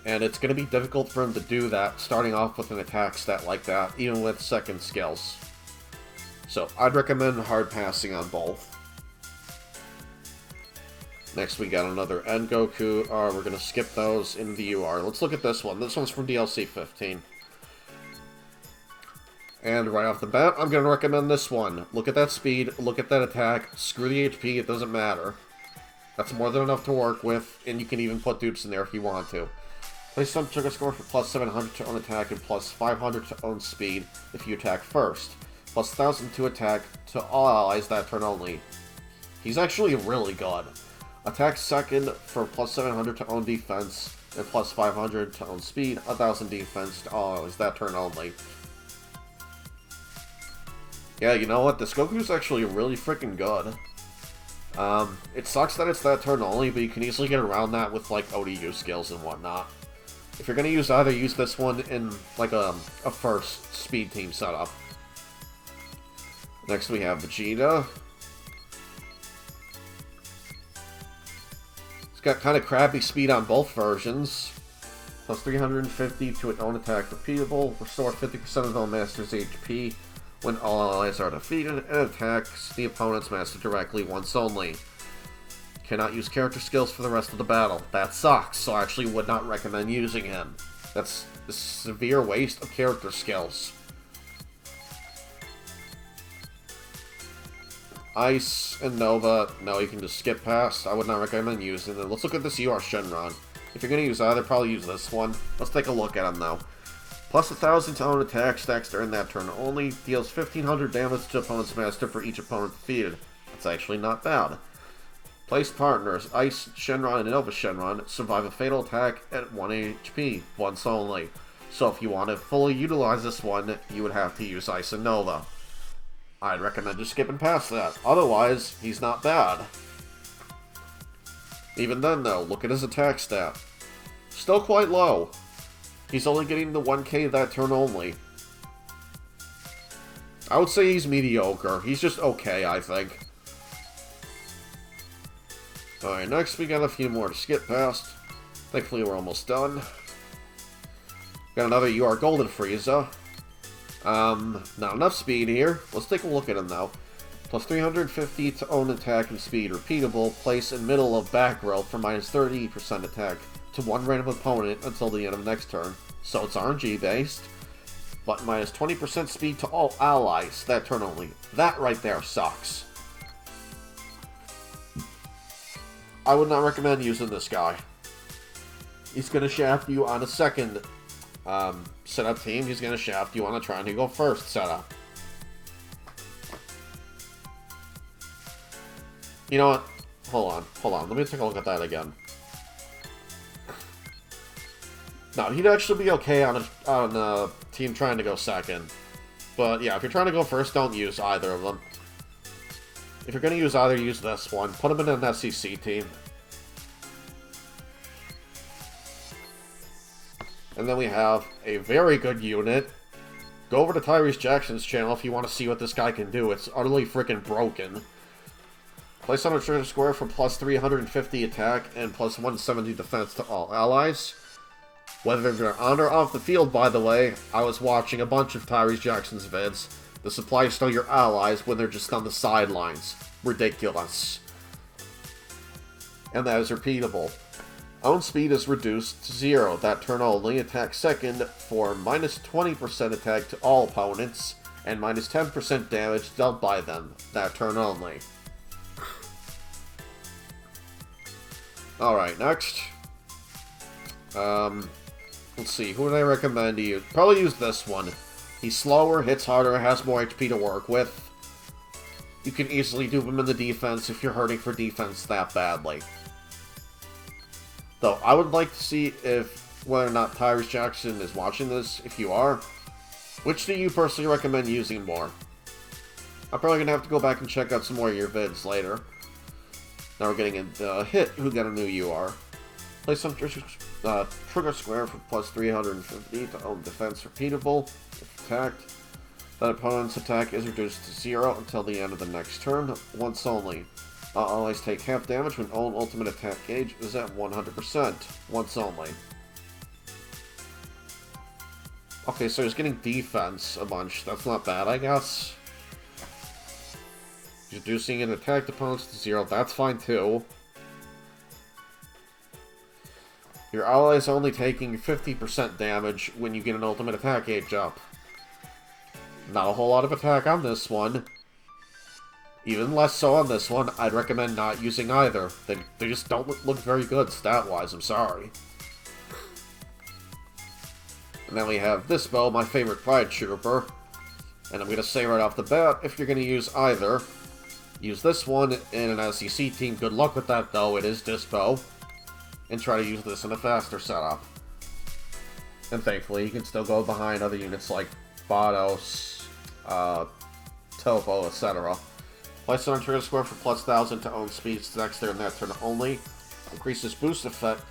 And it's going to be difficult for him to do that, starting off with an attack stat like that, even with second skills. So, I'd recommend hard passing on both. Next, we got another N Goku. We're going to skip those in the UR. Let's look at this one. This one's from DLC 15. And right off the bat, I'm going to recommend this one. Look at that speed, look at that attack, screw the HP, it doesn't matter. That's more than enough to work with, and you can even put dupes in there if you want to. Place some trigger score for plus 700 to own attack and plus 500 to own speed if you attack first. Plus 1000 to attack to all allies that turn only. He's actually really good. Attack second for plus 700 to own defense, and plus 500 to own speed, 1000 defense to all allies that turn only. Yeah, you know what? This Goku's actually really freaking good. It sucks that it's that turn only, but you can easily get around that with, like, ODU skills and whatnot. If you're gonna use either, use this one in, like, a first speed team setup. Next we have Vegeta. It's got kind of crappy speed on both versions. Plus 350 to its own attack repeatable. Restore 50% of the master's HP when all allies are defeated, and attacks the opponent's master directly once only. Cannot use character skills for the rest of the battle. That sucks, so I actually would not recommend using him. That's a severe waste of character skills. Ice and Nova, no, you can just skip past. I would not recommend using them. Let's look at this UR Shenron. If you're going to use either, probably use this one. Let's take a look at him, though. Plus 1000 to own attack stacks during that turn only. Deals 1500 damage to opponent's master for each opponent defeated. That's actually not bad. Place partners, Ice Shenron and Nova Shenron, survive a fatal attack at 1 HP, once only. So if you want to fully utilize this one, you would have to use Ice and Nova. I'd recommend just skipping past that. Otherwise, he's not bad. Even then, though, look at his attack stat. Still quite low. He's only getting the 1k that turn only. I would say he's mediocre. He's just okay, I think. Alright, next we got a few more to skip past. Thankfully, we're almost done. Got another UR Golden Frieza. Not enough speed here. Let's take a look at him, though. Plus 350 to own attack and speed. Repeatable. Place in middle of back row for minus 30% attack to one random opponent until the end of next turn. So it's RNG based. But minus 20% speed to all allies that turn only. That right there sucks. I would not recommend using this guy. He's going to shaft you on a second setup team. He's going to shaft you on a trying to go first setup. You know what? Hold on. Let me take a look at that again. No, he'd actually be okay on a team trying to go second. But yeah, if you're trying to go first, don't use either of them. If you're going to use either, use this one. Put him in an SEC team. And then we have a very good unit. Go over to Tyrese Jackson's channel if you want to see what this guy can do. It's utterly freaking broken. Place on a trigger square for plus 350 attack and plus 170 defense to all allies. Whether they're on or off the field, by the way, I was watching a bunch of Tyrese Jackson's vids. This applies to your allies when they're just on the sidelines. Ridiculous. And that is repeatable. Own speed is reduced to 0. That turn only. Attack second for minus 20% attack to all opponents and minus 10% damage dealt by them. That turn only. Alright, next. Let's see, who would I recommend to use? Probably use this one. He's slower, hits harder, has more HP to work with. You can easily dupe him in the defense if you're hurting for defense that badly. Though, I would like to see whether or not Tyrese Jackson is watching this. If you are, which do you personally recommend using more? I'm probably going to have to go back and check out some more of your vids later. Now we're getting into Hit, who got a new UR. Place some trigger square for plus 350 to own defense repeatable if attacked. That opponent's attack is reduced to 0 until the end of the next turn, once only. Allies take half damage when own ultimate attack gauge is at 100%, once only. Okay, so he's getting defense a bunch. That's not bad, I guess. Reducing an attacked opponents to 0, that's fine too. Your ally is only taking 50% damage when you get an ultimate attack gauge up. Not a whole lot of attack on this one. Even less so on this one. I'd recommend not using either. They just don't look very good stat-wise, I'm sorry. And then we have this bow, my favorite Pride Trooper. And I'm going to say right off the bat, if you're going to use either, use this one in an SEC team. Good luck with that, though. It is this bow. And try to use this in a faster setup. And thankfully, you can still go behind other units like Vados, Topo, etc. Place it on trigger square for plus 1000 to own speeds next turn, that turn only. Increases boost effect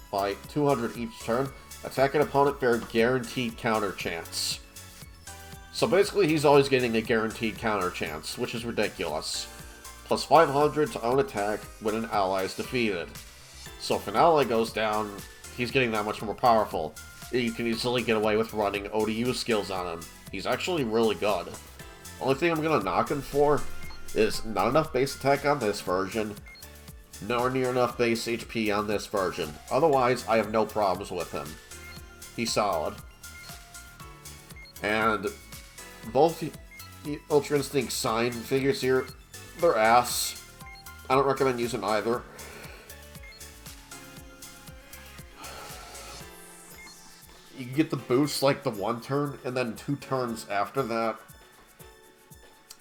by 200 each turn. Attack an opponent for a guaranteed counter chance. So basically, he's always getting a guaranteed counter chance, which is ridiculous. Plus 500 to own attack when an ally is defeated. So if an ally goes down, he's getting that much more powerful. You can easily get away with running ODU skills on him. He's actually really good. Only thing I'm going to knock him for is not enough base attack on this version, nor near enough base HP on this version. Otherwise, I have no problems with him. He's solid. And both Ultra Instinct Sign figures here, they're ass. I don't recommend using either. You can get the boost like the one turn, and then 2 turns after that,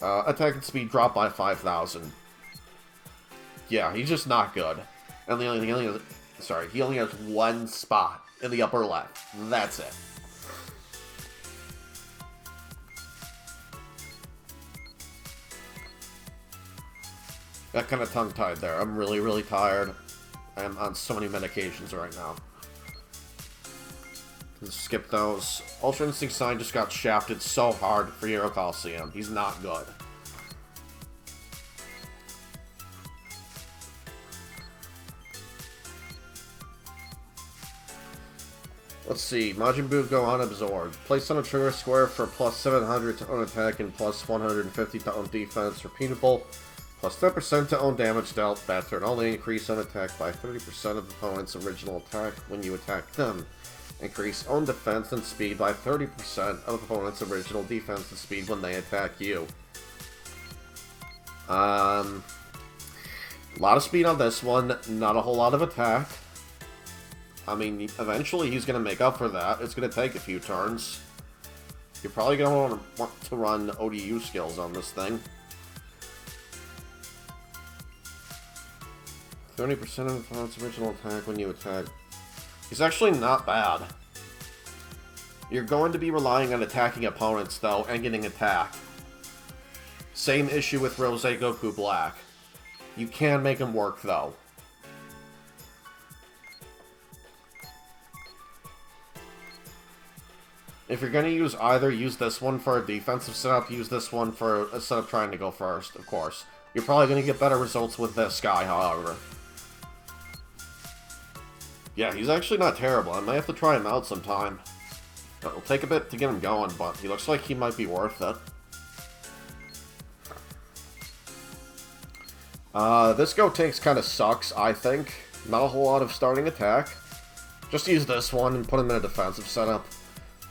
attack and speed drop by 5,000. Yeah, he's just not good. And he only has one spot in the upper left. That's it. Got kind of tongue-tied there. I'm really, really tired. I am on so many medications right now. Skip those. Ultra Instinct Sign just got shafted so hard for Euro Colosseum. He's not good. Let's see. Majin Buu go unabsorbed. Place on a trigger square for plus 700 to own attack and plus 150 to own defense. Repeatable. Plus 10% to own damage dealt. That turn only. Increase own attack by 30% of the opponent's original attack when you attack them. Increase own defense and speed by 30% of the opponent's original defense and speed when they attack you. A lot of speed on this one. Not a whole lot of attack. I mean, eventually he's going to make up for that. It's going to take a few turns. You're probably going to want to run ODU skills on this thing. 30% of the opponent's original attack when you attack. He's actually not bad. You're going to be relying on attacking opponents, though, and getting attacked. Same issue with Rose Goku Black. You can make him work, though. If you're going to use either, use this one for a defensive setup, use this one for a setup trying to go first, of course. You're probably going to get better results with this guy, however. Yeah, he's actually not terrible. I might have to try him out sometime. It'll take a bit to get him going, but he looks like he might be worth it. This Go Tanks kind of sucks, I think. Not a whole lot of starting attack. Just use this one and put him in a defensive setup.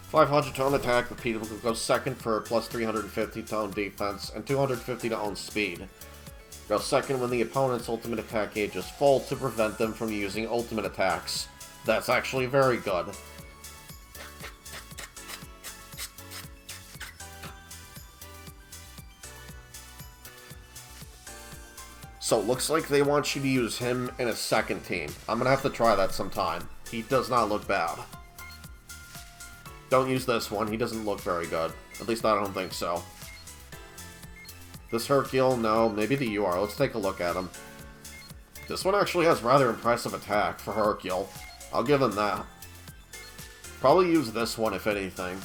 500 to own attack, repeatable, go second for plus 350 to own defense, and 250 to own speed. Go second when the opponent's ultimate attack gauge is full to prevent them from using ultimate attacks. That's actually very good. So it looks like they want you to use him in a second team. I'm gonna have to try that sometime. He does not look bad. Don't use this one, he doesn't look very good. At least I don't think so. This Hercule, no. Maybe the UR. Let's take a look at him. This one actually has rather impressive attack for Hercule. I'll give him that. Probably use this one if anything.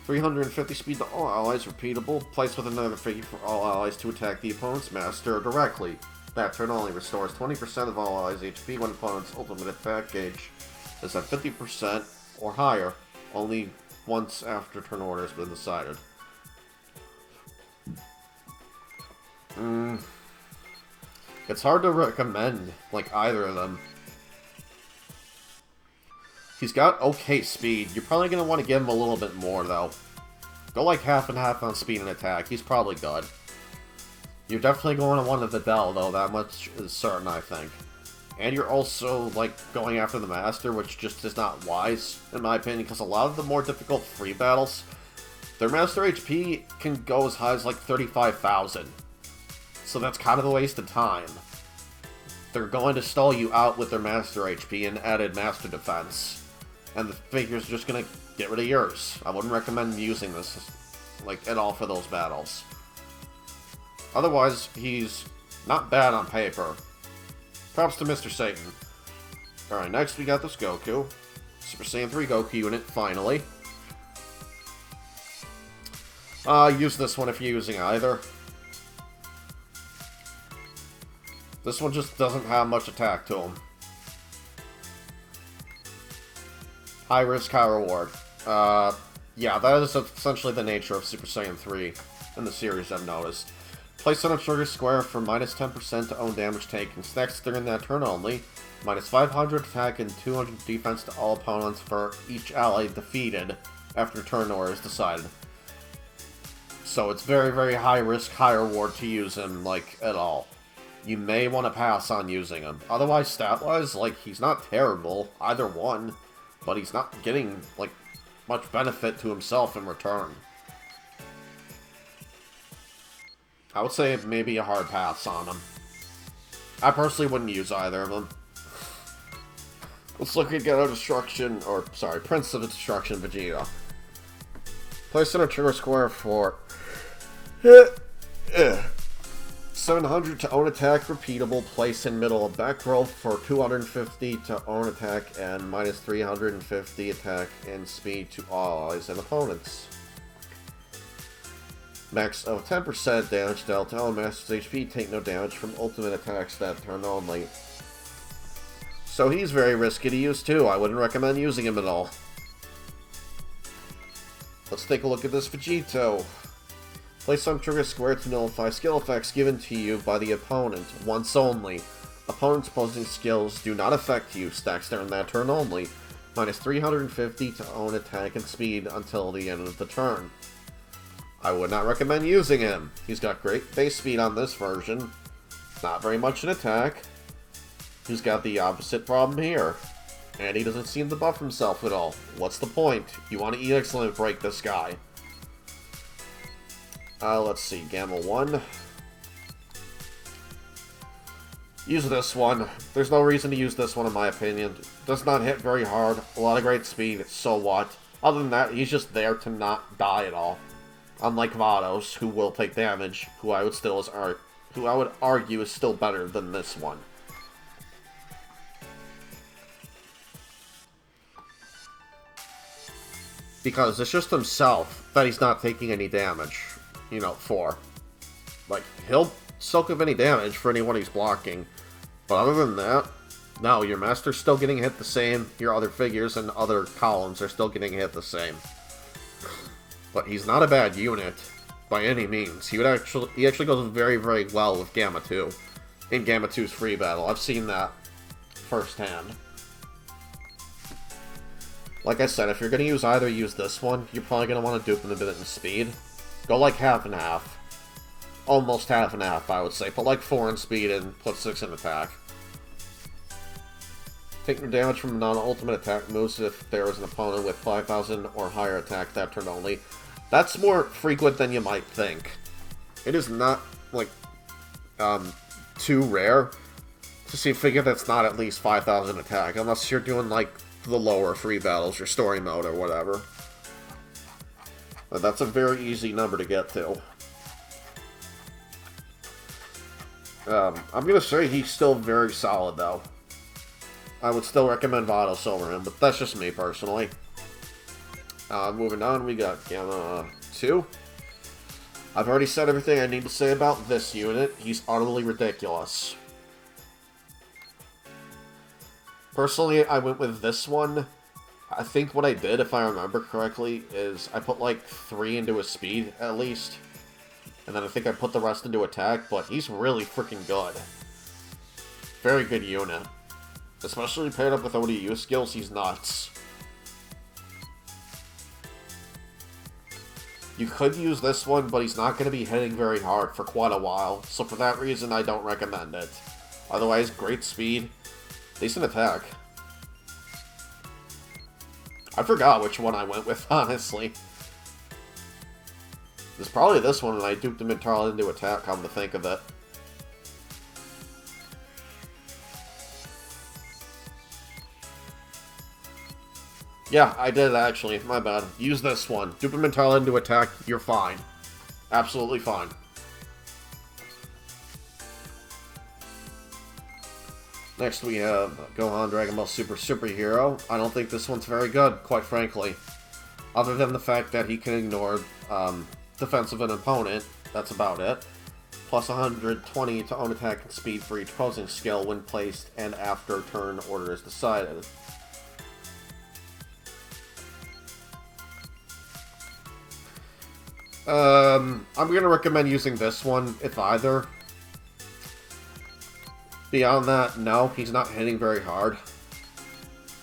350 speed to all allies, repeatable. Place with another figure for all allies to attack the opponent's master directly. That turn only restores 20% of all allies' HP when opponent's ultimate attack gauge is at 50% or higher, only once after turn order has been decided. It's hard to recommend, like, either of them. He's got okay speed. You're probably going to want to give him a little bit more, though. Go like half and half on speed and attack. He's probably good. You're definitely going to want to Videl, though. That much is certain, I think. And you're also, like, going after the Master, which just is not wise, in my opinion, because a lot of the more difficult free battles, their Master HP can go as high as, like, 35,000. So that's kind of a waste of time. They're going to stall you out with their Master HP and added Master Defense. And the figure's just going to get rid of yours. I wouldn't recommend using this, like, at all for those battles. Otherwise, he's not bad on paper. Props to Mr. Satan. Alright, next we got this Goku. Super Saiyan 3 Goku unit, finally. Use this one if you're using either. This one just doesn't have much attack to him. High risk, high reward. Yeah, that is essentially the nature of Super Saiyan 3 in the series, I've noticed. Place on a trigger square for minus 10% to own damage taken. Next during that turn only. Minus 500 attack and 200 defense to all opponents for each ally defeated after turn order is decided. So it's very, very high risk, high reward to use him, like, at all. You may want to pass on using him. Otherwise, stat-wise, like, he's not terrible, either one. But he's not getting, like, much benefit to himself in return. I would say maybe a hard pass on him. I personally wouldn't use either of them. Let's look at Ghetto Destruction, or, sorry, Prince of Destruction Vegeta. Place in a trigger square for 700 to own attack, repeatable. Place in middle of back row for 250 to own attack, and minus 350 attack and speed to all allies and opponents. Max of 10% damage dealt to all Master's HP, take no damage from ultimate attacks that turn only. So he's very risky to use too. I wouldn't recommend using him at all. Let's take a look at this Vegito. Place on trigger square to nullify skill effects given to you by the opponent, once only. Opponent's opposing skills do not affect you, stacks during that turn only. Minus 350 to own attack and speed until the end of the turn. I would not recommend using him. He's got great base speed on this version. Not very much in attack. He's got the opposite problem here. And he doesn't seem to buff himself at all. What's the point? You want to EX Limit Break this guy. Let's see, Gamma 1. Use this one. There's no reason to use this one in my opinion. Does not hit very hard. A lot of great speed, so what? Other than that, he's just there to not die at all. Unlike Vados, who will take damage, who I would argue is still better than this one. Because it's just himself that he's not taking any damage. You know, for. Like, he'll soak up any damage for anyone he's blocking. But other than that, no, your Master's still getting hit the same. Your other figures and other columns are still getting hit the same. But he's not a bad unit, by any means. He actually goes very, very well with Gamma 2. In Gamma 2's free battle. I've seen that firsthand. Like I said, if you're going to use either, use this one. You're probably going to want to dupe him a bit in speed. Go like half and half. Almost half and half, I would say. Put like 4 in speed and put 6 in attack. Take no damage from non-ultimate attack moves if there is an opponent with 5,000 or higher attack that turn only. That's more frequent than you might think. It is not, like, too rare to see a figure that's not at least 5,000 attack, unless you're doing, like, the lower free battles, your story mode or whatever. But that's a very easy number to get to. I'm gonna say he's still very solid, though. I would still recommend Vados over him, but that's just me, personally. Moving on, we got Gamma 2. I've already said everything I need to say about this unit. He's utterly ridiculous. Personally, I went with this one. I think what I did, if I remember correctly, is I put like 3 into his speed, at least. And then I think I put the rest into attack, but he's really freaking good. Very good unit. Especially paired up with ODU skills, he's nuts. You could use this one, but he's not going to be hitting very hard for quite a while, so for that reason I don't recommend it. Otherwise, great speed, decent attack. I forgot which one I went with, honestly. It's probably this one, and I duped him entirely into attack, come to think of it. Yeah, I did actually, my bad. Use this one. Dupe him entirely into attack, you're fine. Absolutely fine. Next we have Gohan Dragon Ball Super Superhero. I don't think this one's very good, quite frankly. Other than the fact that he can ignore defense of an opponent, that's about it. Plus 120 to own attack and speed for each opposing skill when placed and after turn order is decided. I'm going to recommend using this one, if either. Beyond that, no, he's not hitting very hard.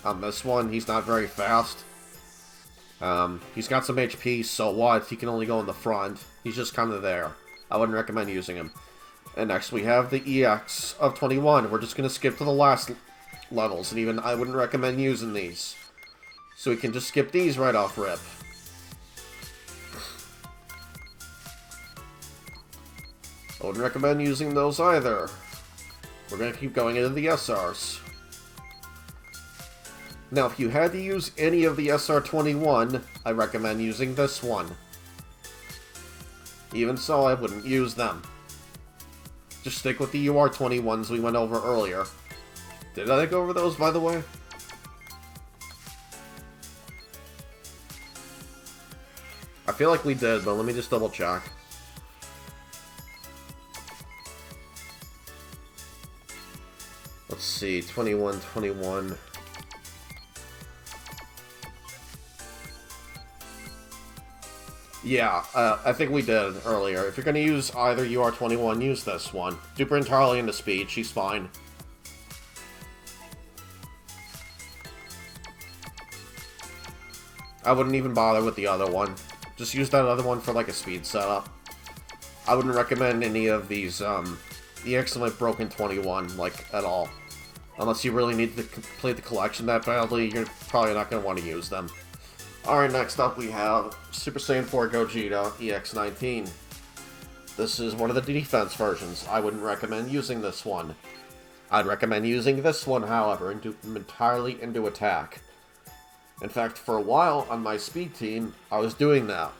On this one, he's not very fast. He's got some HP, so what? He can only go in the front. He's just kind of there. I wouldn't recommend using him. And next we have the EX of 21. We're just going to skip to the last levels, and even I wouldn't recommend using these. So we can just skip these right off rip. I wouldn't recommend using those either. We're going to keep going into the SRs. Now, if you had to use any of the SR21, I recommend using this one. Even so, I wouldn't use them. Just stick with the UR21s we went over earlier. Did I go over those, by the way? I feel like we did, but let me just double check. Let's see, 21, 21. Yeah, I think we did earlier. If you're going to use either UR21, use this one. Dupe her entirely into speed, she's fine. I wouldn't even bother with the other one. Just use that other one for like a speed setup. I wouldn't recommend any of these EX like Broken 21, like, at all. Unless you really need to complete the collection that badly, you're probably not going to want to use them. Alright, next up we have Super Saiyan 4 Gogeta EX19. This is one of the defense versions. I wouldn't recommend using this one. I'd recommend using this one, however, and dupe them entirely into attack. In fact, for a while on my speed team, I was doing that.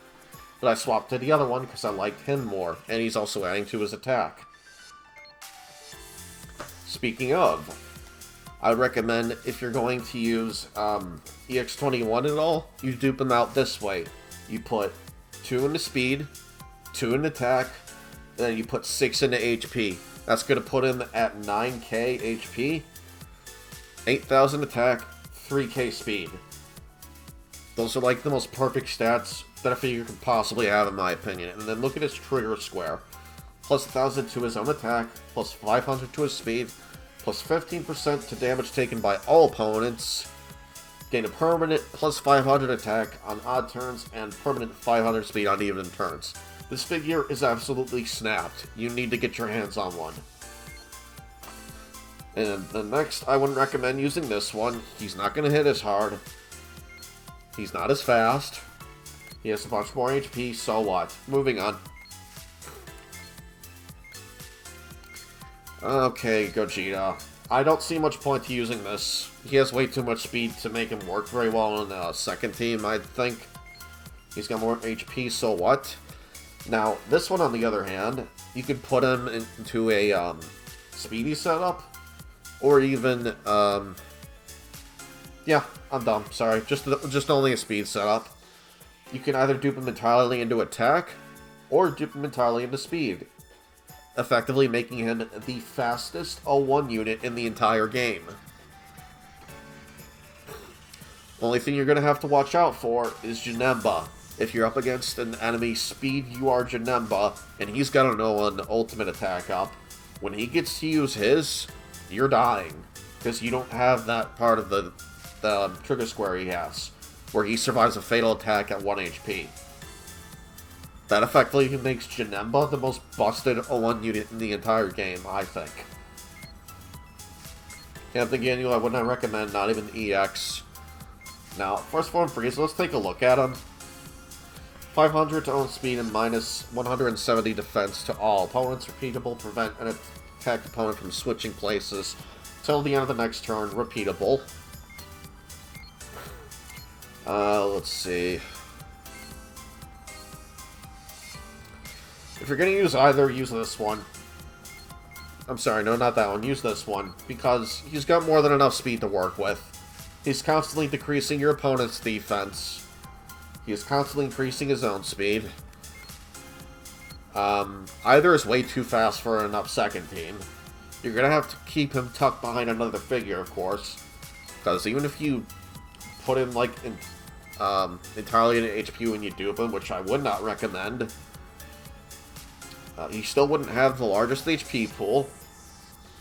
But I swapped to the other one because I liked him more, and he's also adding to his attack. Speaking of, I would recommend, if you're going to use EX21 at all, you dupe them out this way. You put 2 into speed, 2 in attack, and then you put 6 into HP. That's going to put him at 9k HP, 8,000 attack, 3k speed. Those are like the most perfect stats that a figure could possibly have, in my opinion. And then look at his trigger square. Plus 1,000 to his own attack, plus 500 to his speed, plus 15% to damage taken by all opponents, gain a permanent plus 500 attack on odd turns, and permanent 500 speed on even turns. This figure is absolutely snapped. You need to get your hands on one. And then next, I wouldn't recommend using this one. He's not going to hit as hard. He's not as fast. He has a bunch more HP, so what? Moving on. Okay, Gogeta. I don't see much point to using this. He has way too much speed to make him work very well in a second team, I think. He's got more HP, so what? Now, this one, on the other hand, you could put him into a speedy setup, or even, yeah, I'm dumb, sorry. Just only a speed setup. You can either dupe him entirely into attack, or dupe him entirely into speed, effectively making him the fastest 01 unit in the entire game. Only thing you're going to have to watch out for is Janemba. If you're up against an enemy speed, you are Janemba, and he's got an 01 ultimate attack up. When he gets to use his, you're dying, because you don't have that part of the trigger square he has, where he survives a fatal attack at 1 HP. That effectively makes Janemba the most busted 01 unit in the entire game, I think. Captain Ganuel, I would not recommend, not even the EX. Now, first form freeze, let's take a look at him. 500 to own speed and minus 170 defense to all opponents. Repeatable, prevent an attacked opponent from switching places till the end of the next turn. Repeatable. Let's see. If you're going to use either, use this one. I'm sorry, no, not that one. Use this one, because he's got more than enough speed to work with. He's constantly decreasing your opponent's defense. He is constantly increasing his own speed. Either is way too fast for an up second team. You're going to have to keep him tucked behind another figure, of course. Because even if you put him, like, entirely into HP when you dupe him, which I would not recommend, he still wouldn't have the largest HP pool.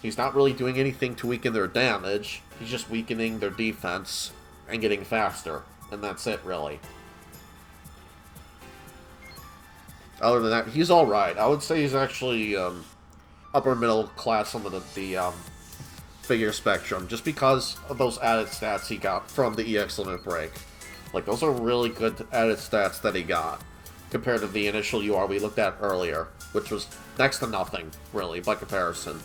He's not really doing anything to weaken their damage. He's just weakening their defense and getting faster. And that's it, really. Other than that, he's alright. I would say he's actually upper middle class on the figure spectrum, just because of those added stats he got from the EX Limit Break. Like, those are really good added stats that he got, compared to the initial UR we looked at earlier, which was next to nothing, really, by comparison.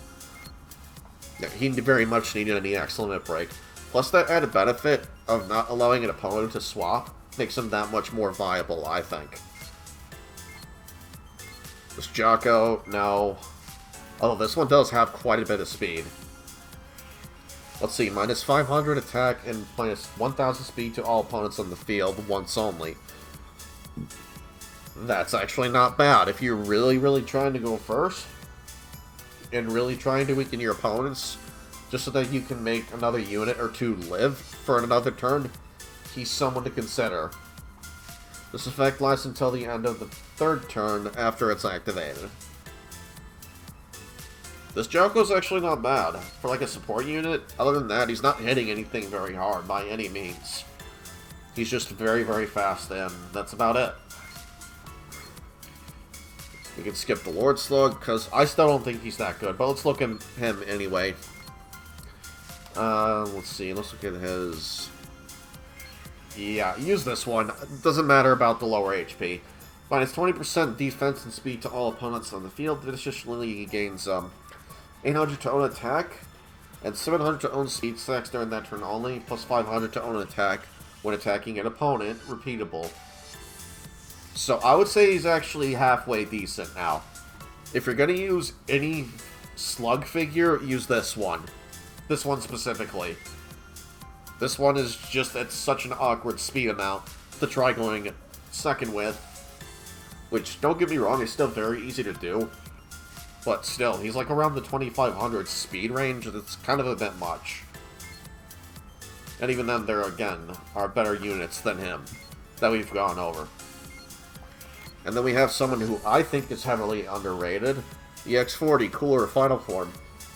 Yeah, he very much needed an EX Limit Break. Plus, that added benefit of not allowing an opponent to swap makes him that much more viable, I think. This Jocko, no. Although this one does have quite a bit of speed. Let's see, minus 500 attack and minus 1000 speed to all opponents on the field once only. That's actually not bad. If you're really, really trying to go first, and really trying to weaken your opponents, just so that you can make another unit or two live for another turn, he's someone to consider. This effect lasts until the end of the third turn after it's activated. This Jocko's actually not bad. For like a support unit, other than that, he's not hitting anything very hard by any means. He's just very, very fast, and that's about it. We can skip the Lord Slug, because I still don't think he's that good, but let's look at him anyway. Let's see, let's look at his... Yeah, use this one. It doesn't matter about the lower HP. Minus 20% defense and speed to all opponents on the field. Additionally, he gains 800 to own attack, and 700 to own speed stacks during that turn only, plus 500 to own attack when attacking an opponent. Repeatable. So I would say he's actually halfway decent now. If you're going to use any slug figure, use this one. This one specifically. This one is just at such an awkward speed amount to try going second with. Which, don't get me wrong, is still very easy to do. But still, he's like around the 2500 speed range, and it's kind of a bit much. And even then, there again are better units than him that we've gone over. And then we have someone who I think is heavily underrated. EX40, Cooler Final Form.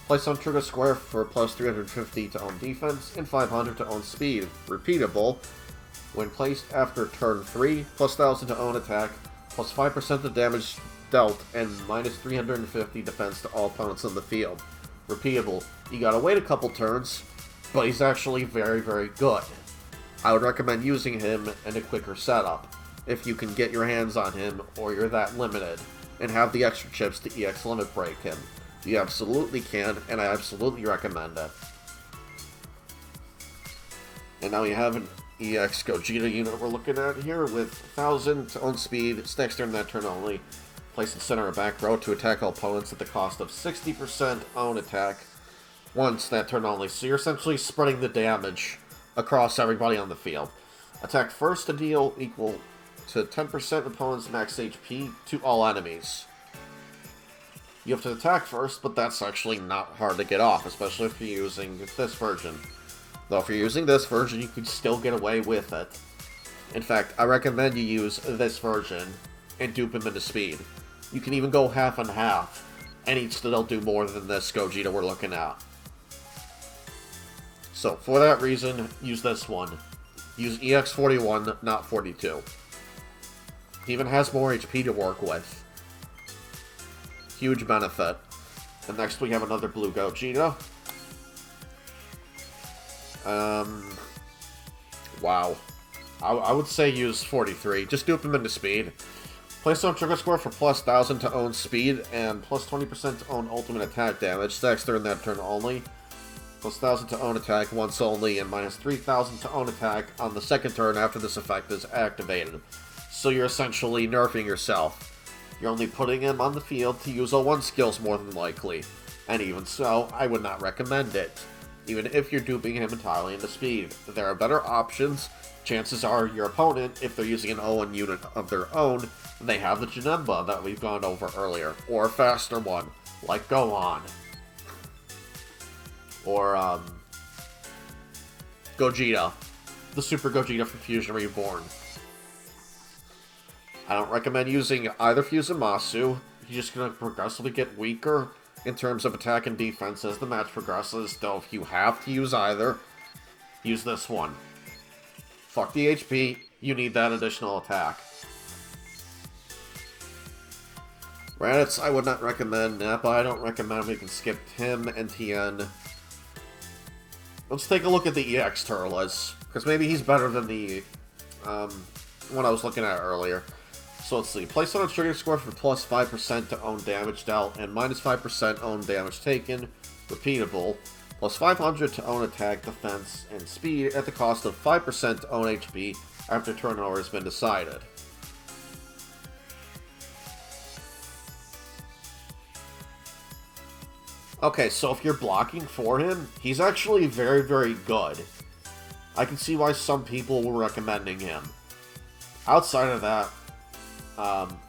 Place on trigger square for plus 350 to own defense and 500 to own speed. Repeatable. When placed after turn 3, plus 1000 to own attack, plus 5% of damage dealt, and minus 350 defense to all opponents on the field. Repeatable. You gotta wait a couple turns, but he's actually very, very good. I would recommend using him in a quicker setup, if you can get your hands on him, or you're that limited, and have the extra chips to EX Limit Break him. You absolutely can, and I absolutely recommend it. And now we have an EX Gogeta unit we're looking at here with 1000 to own speed, stacks during that turn only. Place in center or back row to attack all opponents at the cost of 60% own attack once that turn only. So you're essentially spreading the damage across everybody on the field. Attack first to deal equal to 10% opponent's max HP to all enemies. You have to attack first, but that's actually not hard to get off, especially if you're using this version. Though if you're using this version, you can still get away with it. In fact, I recommend you use this version and dupe him into speed. You can even go half and half, and he'd still do more than this Gogeta we're looking at. So, for that reason, use this one. Use EX41, not 42. He even has more HP to work with. Huge benefit. And next we have another blue Gogeta. Wow. I would say use 43. Just dupe him into speed. Place on trigger score for plus 1000 to own speed and plus 20% to own ultimate attack damage. Stacks during that turn only. Plus 1000 to own attack once only, and minus 3000 to own attack on the second turn after this effect is activated. So you're essentially nerfing yourself. You're only putting him on the field to use 01 skills more than likely. And even so, I would not recommend it. Even if you're duping him entirely into speed. There are better options. Chances are your opponent, if they're using an 01 unit of their own, they have the Janemba that we've gone over earlier. Or a faster one, like Gohan. Or, Gogeta. The Super Gogeta from Fusion Reborn. I don't recommend using either Fusamasu. He's just going to progressively get weaker in terms of attack and defense as the match progresses, though if you have to use either, use this one. Fuck the HP, you need that additional attack. Raditz, I would not recommend. Nappa, I don't recommend. We can skip him and Tien. Let's take a look at the EX Turles, because maybe he's better than the one I was looking at earlier. So let's see. Place on a trigger score for plus 5% to own damage dealt, and minus 5% own damage taken. Repeatable. Plus 500 to own attack, defense, and speed at the cost of 5% to own HP after turn order has been decided. Okay, so if you're blocking for him, he's actually very, very good. I can see why some people were recommending him. Outside of that,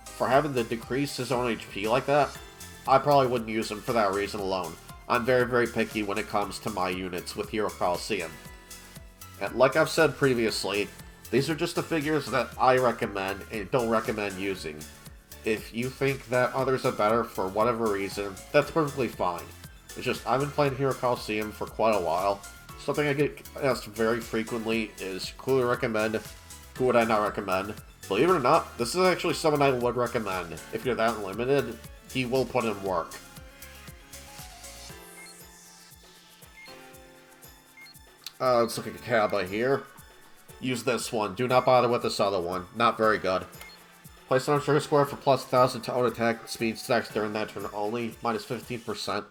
for having to decrease his own HP like that, I probably wouldn't use him for that reason alone. I'm very, very picky when it comes to my units with Hero Colosseum. And like I've said previously, these are just the figures that I recommend and don't recommend using. If you think that others are better for whatever reason, that's perfectly fine. It's just, I've been playing Hero Colosseum for quite a while. Something I get asked very frequently is, who would I recommend? Who would I not recommend? Believe it or not, this is actually someone I would recommend. If you're that limited, he will put in work. Let's look at Kaba here. Use this one. Do not bother with this other one. Not very good. Place on a trigger score for plus 1000 to own attack speed stacks during that turn only. Minus 15%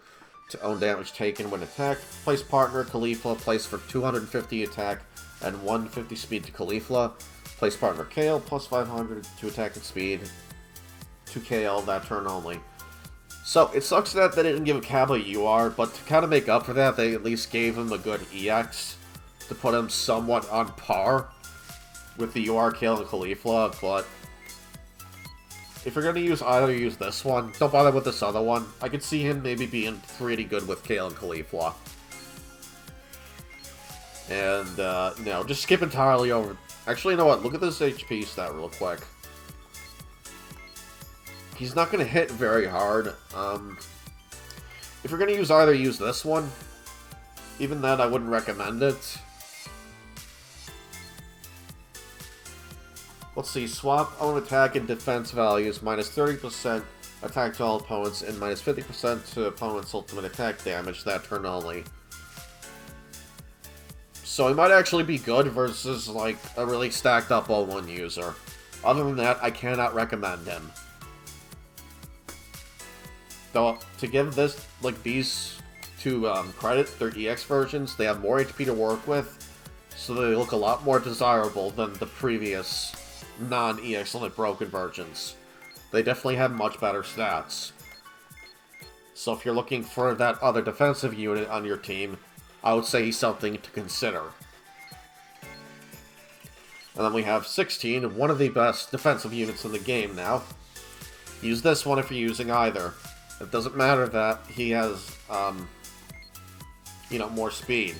to own damage taken when attacked. Place partner Khalifa. Place for 250 attack and 150 speed to Khalifa. Place partner Kale. Plus 500 to attack and speed to Kale that turn only. So, it sucks that they didn't give a Kaba UR, but to kind of make up for that, they at least gave him a good EX to put him somewhat on par with the UR, Kale, and Khalifa, but if you're going to use either, use this one. Don't bother with this other one. I could see him maybe being pretty good with Kale and Khalifa. And, no, just skip entirely over. Actually, you know what? Look at this HP stat real quick. He's not going to hit very hard. If you're going to use either, use this one. Even then, I wouldn't recommend it. Let's see, swap own attack and defense values, minus 30% attack to all opponents, and minus 50% to opponents' ultimate attack damage, that turn only. So he might actually be good versus, like, a really stacked up 01 user. Other than that, I cannot recommend him. Though, to give this, like, these two credit, their EX versions, they have more HP to work with, so they look a lot more desirable than the previous non-EX Limit Broken versions. They definitely have much better stats. So if you're looking for that other defensive unit on your team, I would say he's something to consider. And then we have 16, one of the best defensive units in the game now. Use this one if you're using either. It doesn't matter that he has, you know, more speed.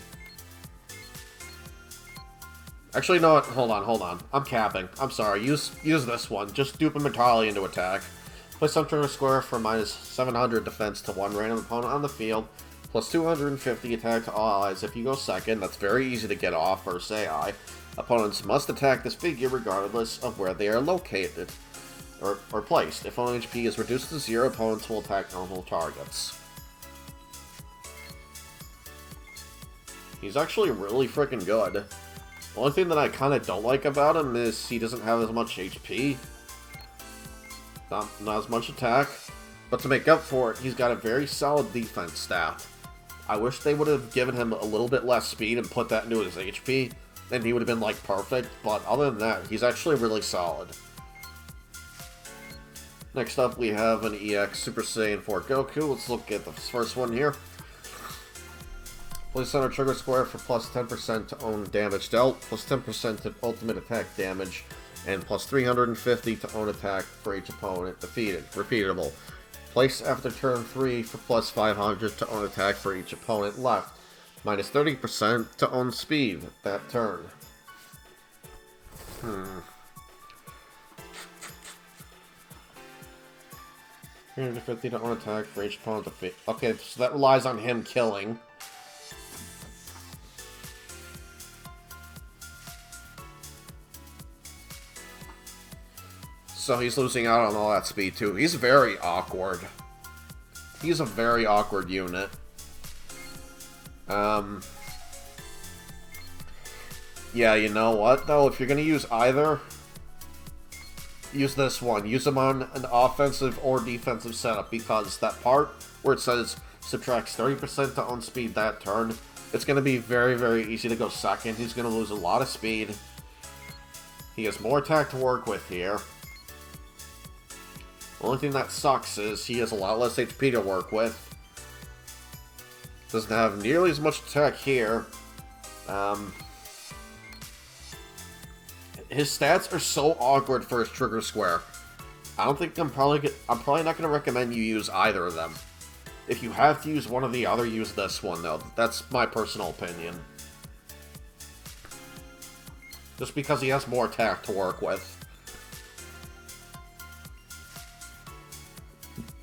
Actually, no, hold on. I'm capping. I'm sorry. Use this one. Just dupe him entirely into attack. Place some trigger square for minus 700 defense to one random opponent on the field, plus 250 attack to all allies. If you go second, that's very easy to get off versus AI. Opponents must attack this figure regardless of where they are located or placed. If opponent HP is reduced to 0, opponents will attack normal targets. He's actually really freaking good. The only thing that I kind of don't like about him is he doesn't have as much HP. Not as much attack. But to make up for it, he's got a very solid defense stat. I wish they would have given him a little bit less speed and put that into his HP. Then he would have been, like, perfect. But other than that, he's actually really solid. Next up, we have an EX Super Saiyan 4 Goku. Let's look at the first one here. Place center trigger square for plus 10% to own damage dealt, plus 10% to ultimate attack damage, and plus 350 to own attack for each opponent defeated. Repeatable. Place after turn 3 for plus 500 to own attack for each opponent left. Minus 30% to own speed that turn. 350 to own attack for each opponent defeated. Okay, so that relies on him killing. So he's losing out on all that speed too. He's very awkward. He's a very awkward unit. Yeah, you know what though? If you're gonna use either, use this one. Use them on an offensive or defensive setup, because that part where it says subtracts 30% to own speed that turn, it's gonna be very, very easy to go second. He's gonna lose a lot of speed. He has more attack to work with here. The only thing that sucks is he has a lot less HP to work with. Doesn't have nearly as much attack here. His stats are so awkward for his trigger square. I don't think I'm probably not going to recommend you use either of them. If you have to use one or the other, use this one though. That's my personal opinion. Just because he has more attack to work with.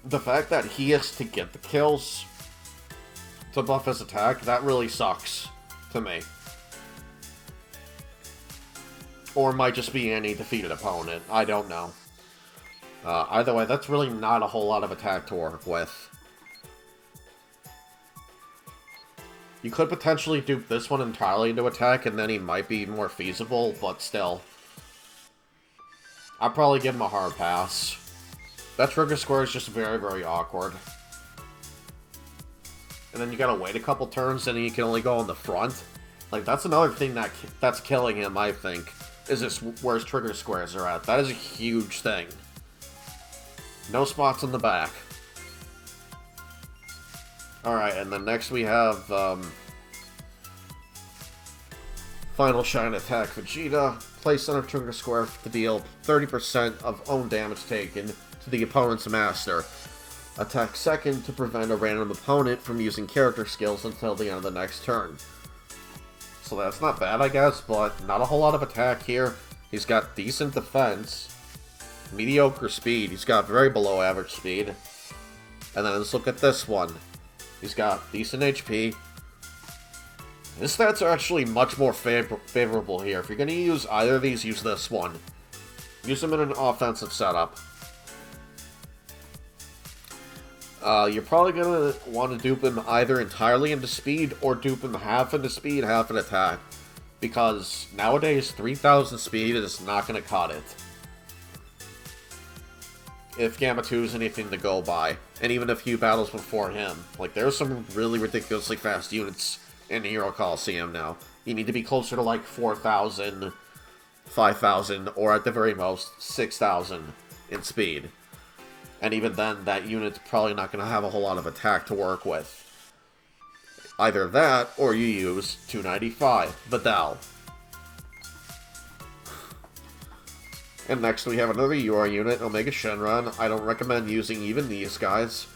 The fact that he has to get the kills to buff his attack, that really sucks to me. Or it might just be any defeated opponent. I don't know. Either way, that's really not a whole lot of attack to work with. You could potentially dupe this one entirely into attack, and then he might be more feasible, but still. I'd probably give him a hard pass. That trigger square is just very, very awkward. And then you gotta wait a couple turns, and he can only go on the front. Like, that's another thing that's killing him, I think, is just where his trigger squares are at. That is a huge thing. No spots in the back. Alright, and then next we have, Final Shine Attack Vegeta. Place center trigger square to deal 30% of own damage taken to the opponent's master. Attack second to prevent a random opponent from using character skills until the end of the next turn. So that's not bad, I guess, but not a whole lot of attack here. He's got decent defense, mediocre speed. He's got very below average speed. And then let's look at this one. He's got decent HP. His stats are actually much more favorable here. If you're going to use either of these, use this one. Use them in an offensive setup. You're probably going to want to dupe him either entirely into speed or dupe him half into speed, half in attack. Because nowadays, 3000 speed is not going to cut it. If Gamma 2 is anything to go by. And even a few battles before him. Like, there's some really ridiculously fast units in Hero Colosseum now. You need to be closer to like 4000, 5000, or at the very most, 6000 in speed. And even then, that unit's probably not going to have a whole lot of attack to work with. Either that, or you use 295, Vidal. And next we have another UR unit, Omega Shenron. I don't recommend using even these guys.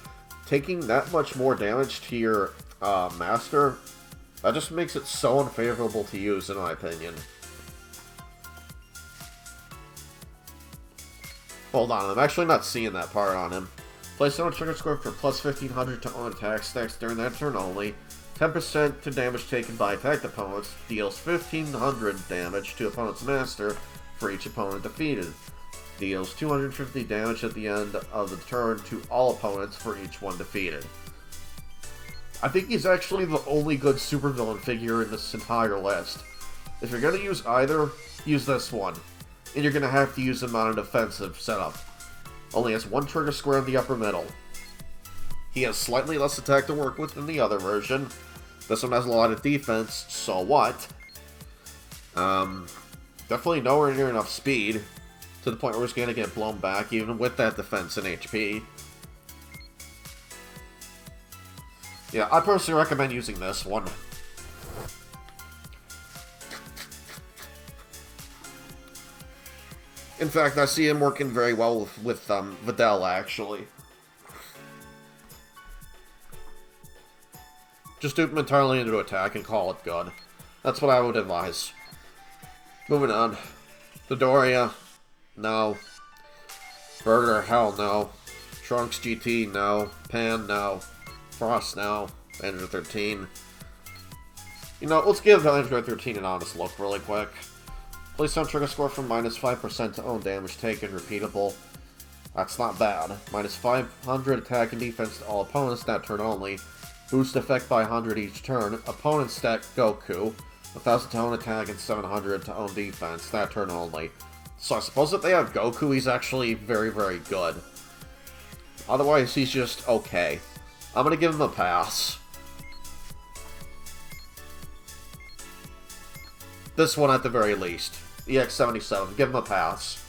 Taking that much more damage to your Master, that just makes it so unfavorable to use, in my opinion. Hold on, I'm actually not seeing that part on him. Place on trigger score for plus 1500 to own attack stacks during that turn only. 10% to damage taken by attacked opponents. Deals 1500 damage to opponent's master for each opponent defeated. Deals 250 damage at the end of the turn to all opponents for each one defeated. I think he's actually the only good supervillain figure in this entire list. If you're going to use either, use this one. And you're going to have to use him on an offensive setup. Only has one trigger square in the upper middle. He has slightly less attack to work with than the other version. This one has a lot of defense, so what? Definitely nowhere near enough speed, to the point where it's going to get blown back, even with that defense and HP. Yeah, I personally recommend using this one. In fact, I see him working very well with Videl, actually. Just dupe him entirely into attack and call it good. That's what I would advise. Moving on. Dodoria, no. Burger, hell no. Trunks GT, no. Pan, no. Frost, no. Android 13. You know, let's give Android 13 an honest look really quick. Place on trigger score from minus 5% to own damage taken, repeatable. That's not bad. Minus 500 attack and defense to all opponents that turn only. Boost effect by 100 each turn. Opponent stack Goku. 1000 to own attack and 700 to own defense. That turn only. So I suppose if they have Goku, he's actually very, very good. Otherwise, he's just okay. I'm gonna give him a pass. This one at the very least. EX77. Give him a pass.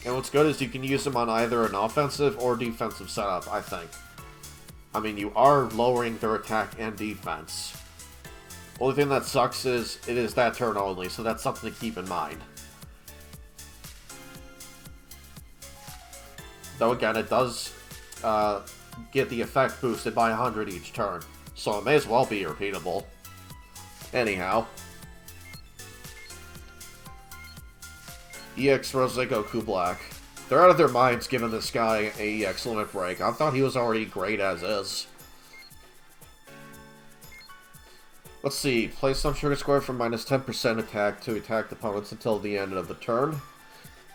And what's good is you can use them on either an offensive or defensive setup, I think. I mean, you are lowering their attack and defense. Only thing that sucks is it is that turn only, so that's something to keep in mind. Though again, it does get the effect boosted by 100 each turn, so it may as well be repeatable. Anyhow. EX Rose Goku Black. They're out of their minds giving this guy a EX limit break. I thought he was already great as is. Let's see. Place some trigger score from minus 10% attack to attack opponents until the end of the turn.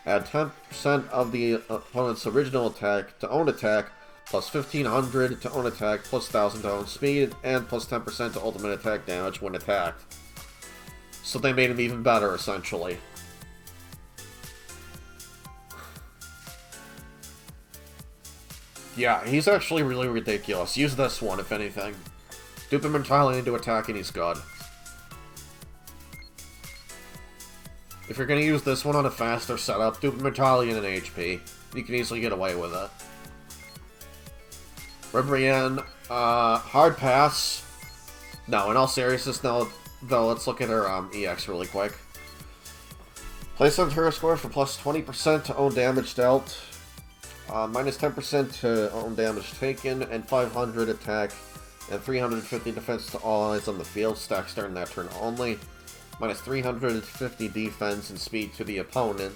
Add 10% of the opponent's original attack to own attack, plus 1500 to own attack, plus 1000 to own speed, and plus 10% to ultimate attack damage when attacked. So they made him even better, essentially. Yeah, he's actually really ridiculous. Use this one, if anything. Dupe him entirely into attack and he's good. If you're going to use this one on a faster setup, dupe him entirely in an HP. You can easily get away with it. Ribrienne, hard pass. No, in all seriousness, no, though, let's look at her EX really quick. Place on trigger score for plus 20% to own damage dealt. Minus 10% to own damage taken, and 500 attack, and 350 defense to all eyes on the field, stacks during that turn only. Minus 350 defense and speed to the opponent,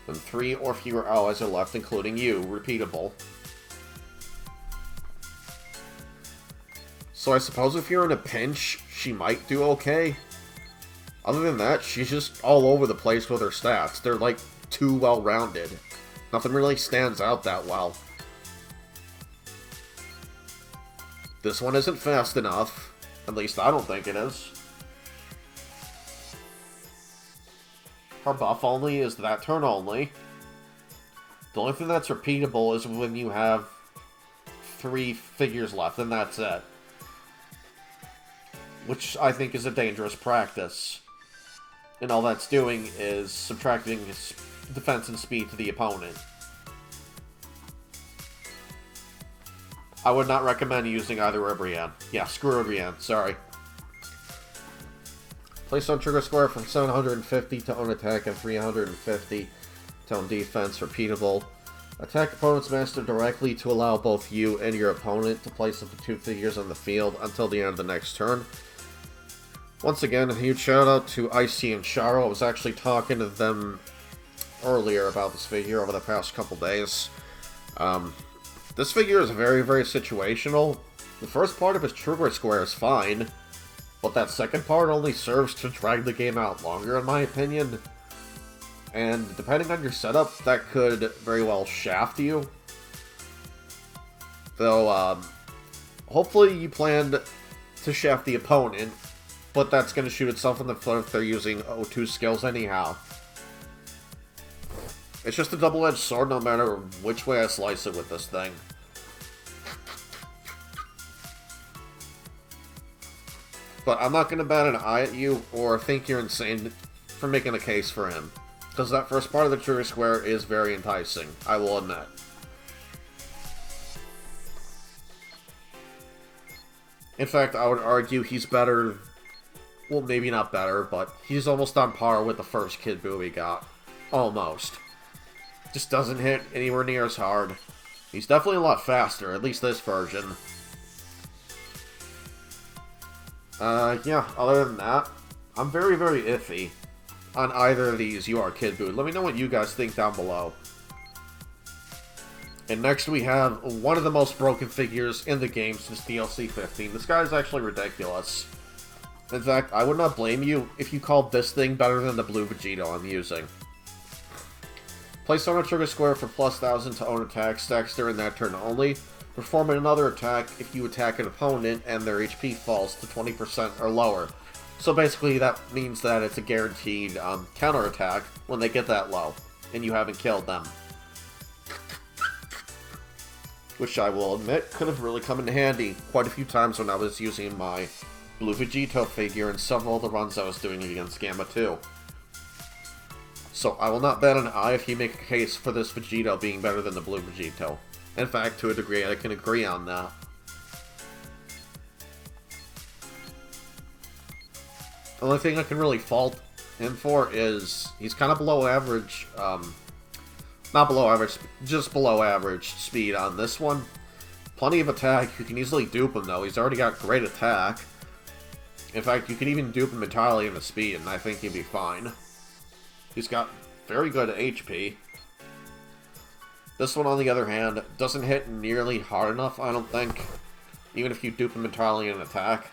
when 3 or fewer allies are left, including you. Repeatable. So I suppose if you're in a pinch, she might do okay. Other than that, she's just all over the place with her stats. They're like too well-rounded. Nothing really stands out that well. This one isn't fast enough. At least I don't think it is. Her buff only is that turn only. The only thing that's repeatable is when you have 3 figures left, and that's it. Which I think is a dangerous practice. And all that's doing is subtracting his defense and speed to the opponent. I would not recommend using either Ribrienne. Yeah, screw Ribrienne, sorry. Place on trigger square from 750 to own attack and 350 to own defense. Repeatable. Attack opponent's master directly to allow both you and your opponent to place up to 2 figures on the field until the end of the next turn. Once again, a huge shout out to Icy and Charo. I was actually talking to them earlier about this figure over the past couple days. This figure is very, very situational. The first part of his trigger square is fine, but that second part only serves to drag the game out longer, in my opinion. And depending on your setup, that could very well shaft you. Though, hopefully you planned to shaft the opponent, but that's going to shoot itself in the foot if they're using O2 skills anyhow. It's just a double-edged sword no matter which way I slice it with this thing. But I'm not going to bat an eye at you or think you're insane for making a case for him. Because that first part of the trigger square is very enticing, I will admit. In fact, I would argue he's better, well, maybe not better, but he's almost on par with the first Kid Buu we got. Almost. Just doesn't hit anywhere near as hard. He's definitely a lot faster, at least this version. Yeah, other than that, I'm very, very iffy on either of these You Are Kid Buu. Let me know what you guys think down below. And next we have one of the most broken figures in the game since DLC 15. This guy is actually ridiculous. In fact, I would not blame you if you called this thing better than the blue Vegito I'm using. Place on a trigger square for plus 1000 to own attack, stacks during that turn only. Perform another attack if you attack an opponent and their HP falls to 20% or lower. So basically that means that it's a guaranteed counterattack when they get that low, and you haven't killed them. Which I will admit could have really come in handy quite a few times when I was using my blue Vegito figure in several of the runs I was doing against Gamma 2. So I will not bat an eye if you make a case for this Vegito being better than the blue Vegito. In fact, to a degree, I can agree on that. The only thing I can really fault him for is he's kind of below average, not below average, just below average speed on this one. Plenty of attack, you can easily dupe him though, he's already got great attack. In fact, you can even dupe him entirely into speed and I think he'd be fine. He's got very good HP. This one, on the other hand, doesn't hit nearly hard enough, I don't think. Even if you dupe him entirely in attack.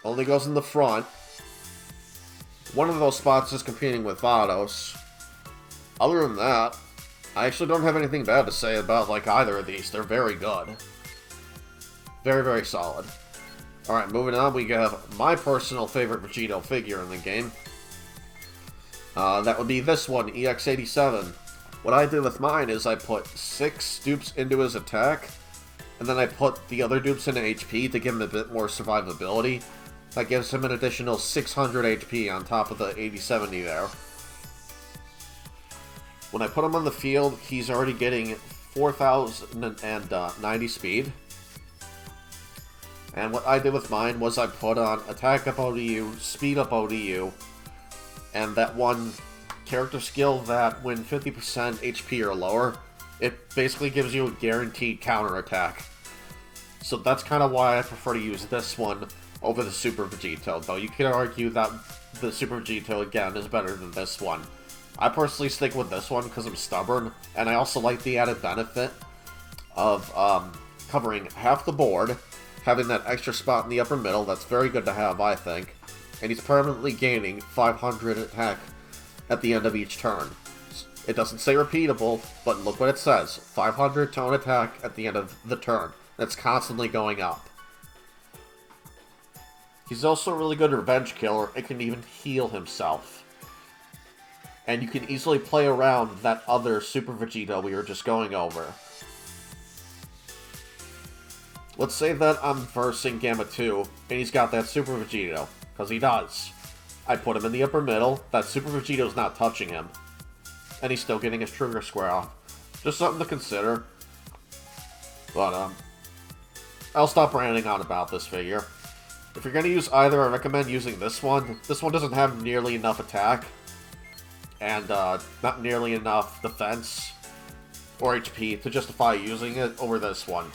Only goes in the front. One of those spots is competing with Vados. Other than that, I actually don't have anything bad to say about like either of these. They're very good. Very, very solid. Alright, moving on, we have my personal favorite Vegito figure in the game. That would be this one, EX87. What I did with mine is I put 6 dupes into his attack, and then I put the other dupes into HP to give him a bit more survivability. That gives him an additional 600 HP on top of the 8070 there. When I put him on the field, he's already getting 4090 speed. And what I did with mine was I put on attack up ODU, speed up ODU, and that one character skill that when 50% HP or lower, it basically gives you a guaranteed counterattack. So that's kind of why I prefer to use this one over the Super Vegito, though you could argue that the Super Vegito, again, is better than this one. I personally stick with this one because I'm stubborn, and I also like the added benefit of covering half the board, having that extra spot in the upper middle. That's very good to have, I think. And he's permanently gaining 500 attack at the end of each turn. It doesn't say repeatable, but look what it says. 500 tone attack at the end of the turn. That's constantly going up. He's also a really good revenge killer. It can even heal himself. And you can easily play around that other Super Vegito we were just going over. Let's say that I'm versing Gamma 2, and he's got that Super Vegito. Because he does. I put him in the upper middle, that Super Vegito's not touching him. And he's still getting his trigger square off. Just something to consider. But, I'll stop ranting on about this figure. If you're going to use either, I recommend using this one. This one doesn't have nearly enough attack, and not nearly enough defense or HP to justify using it over this one.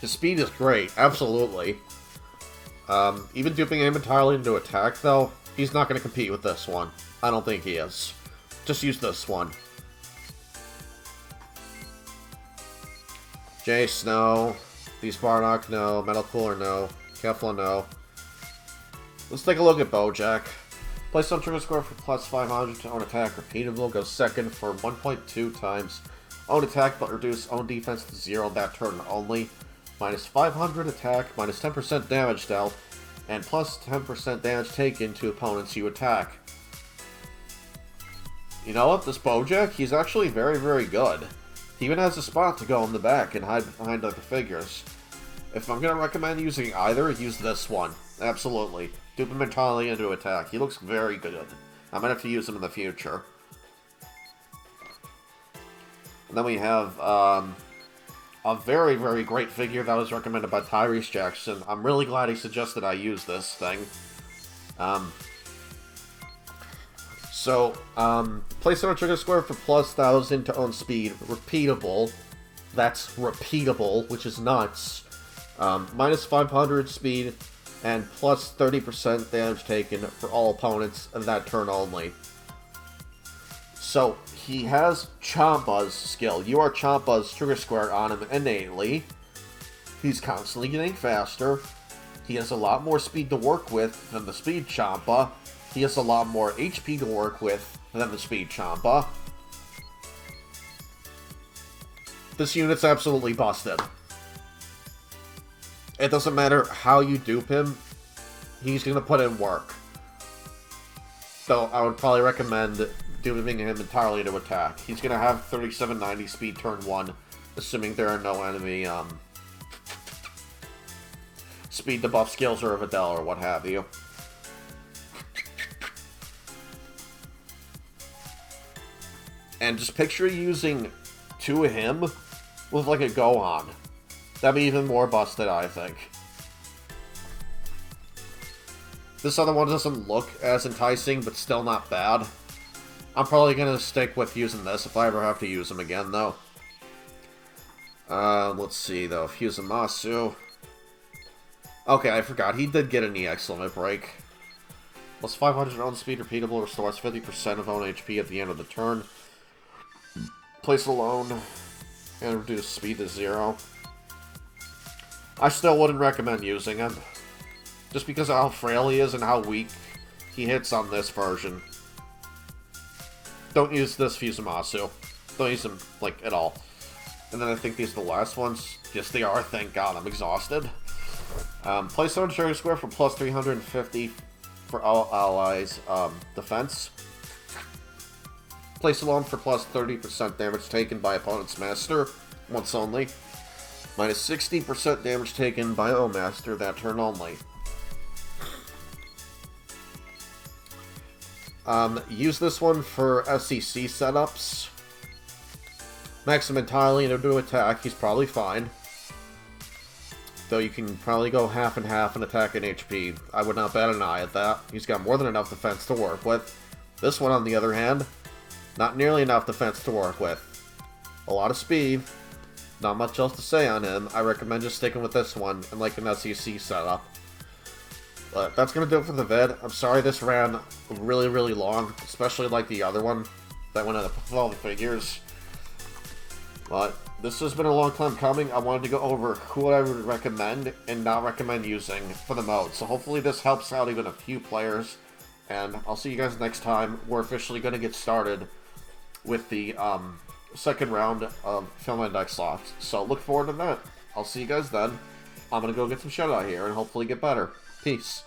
His speed is great, absolutely. Even duping him entirely into attack, though, he's not going to compete with this one. I don't think he is. Just use this one. Jace, no. These Bardock, no. Metal Cooler, no. Kefla, no. Let's take a look at Bojack. Place on trigger score for plus 500 to own attack. Repeatable, goes second for 1.2 times own attack, but reduce own defense to 0 that turn only. Minus 500 attack, minus 10% damage dealt, and plus 10% damage taken to opponents you attack. You know what? This Bojack, he's actually very, very good. He even has a spot to go in the back and hide behind other figures. If I'm going to recommend using either, use this one. Absolutely. Dupe him entirely into attack. He looks very good. I might have to use him in the future. And then we have a very, very great figure that was recommended by Tyrese Jackson. I'm really glad he suggested I use this thing. Place on a trigger square for plus 1000 to own speed. Repeatable. That's repeatable, which is nuts. Minus 500 speed, and plus 30% damage taken for all opponents in that turn only. So, he has Champa's skill. You are Champa's trigger square on him innately. He's constantly getting faster. He has a lot more speed to work with than the Speed Champa. He has a lot more HP to work with than the Speed Champa. This unit's absolutely busted. It doesn't matter how you dupe him, he's going to put in work. So I would probably recommend duping him entirely to attack. He's going to have 3790 speed turn 1, assuming there are no enemy speed debuff skills or a Videl or what have you. And just picture using 2 of him with like a Gohan. That'd be even more busted, I think. This other one doesn't look as enticing, but still not bad. I'm probably going to stick with using this if I ever have to use him again, though. Let's see, though. Fusamasu. Okay, I forgot. He did get an EX limit break. Plus 500 own speed repeatable, restores 50% of own HP at the end of the turn. Place alone, and reduce speed to 0. I still wouldn't recommend using him. Just because of how frail he is and how weak he hits on this version. Don't use this Fusamasu. Don't use him, like, at all. And then I think these are the last ones. Yes, they are. Thank God. I'm exhausted. Place on trigger square for plus 350 for all allies defense. Place alone for plus 30% damage taken by opponent's master, once only. Minus 60% damage taken by O-Master that turn only. Use this one for SCC setups. Max him entirely into attack, he's probably fine. Though you can probably go half and half in attack and HP. I would not bat an eye at that. He's got more than enough defense to work with. This one, on the other hand, not nearly enough defense to work with. A lot of speed. Not much else to say on him. I recommend just sticking with this one and like an SEC setup. But that's going to do it for the vid. I'm sorry this ran really, really long, especially like the other one that went with all the figures. But this has been a long time coming. I wanted to go over who I would recommend and not recommend using for the mode. So hopefully this helps out even a few players. And I'll see you guys next time. We're officially going to get started with the second round of Film Index slots. So look forward to that. I'll see you guys then. I'm going to go get some shut-eye here and hopefully get better. Peace.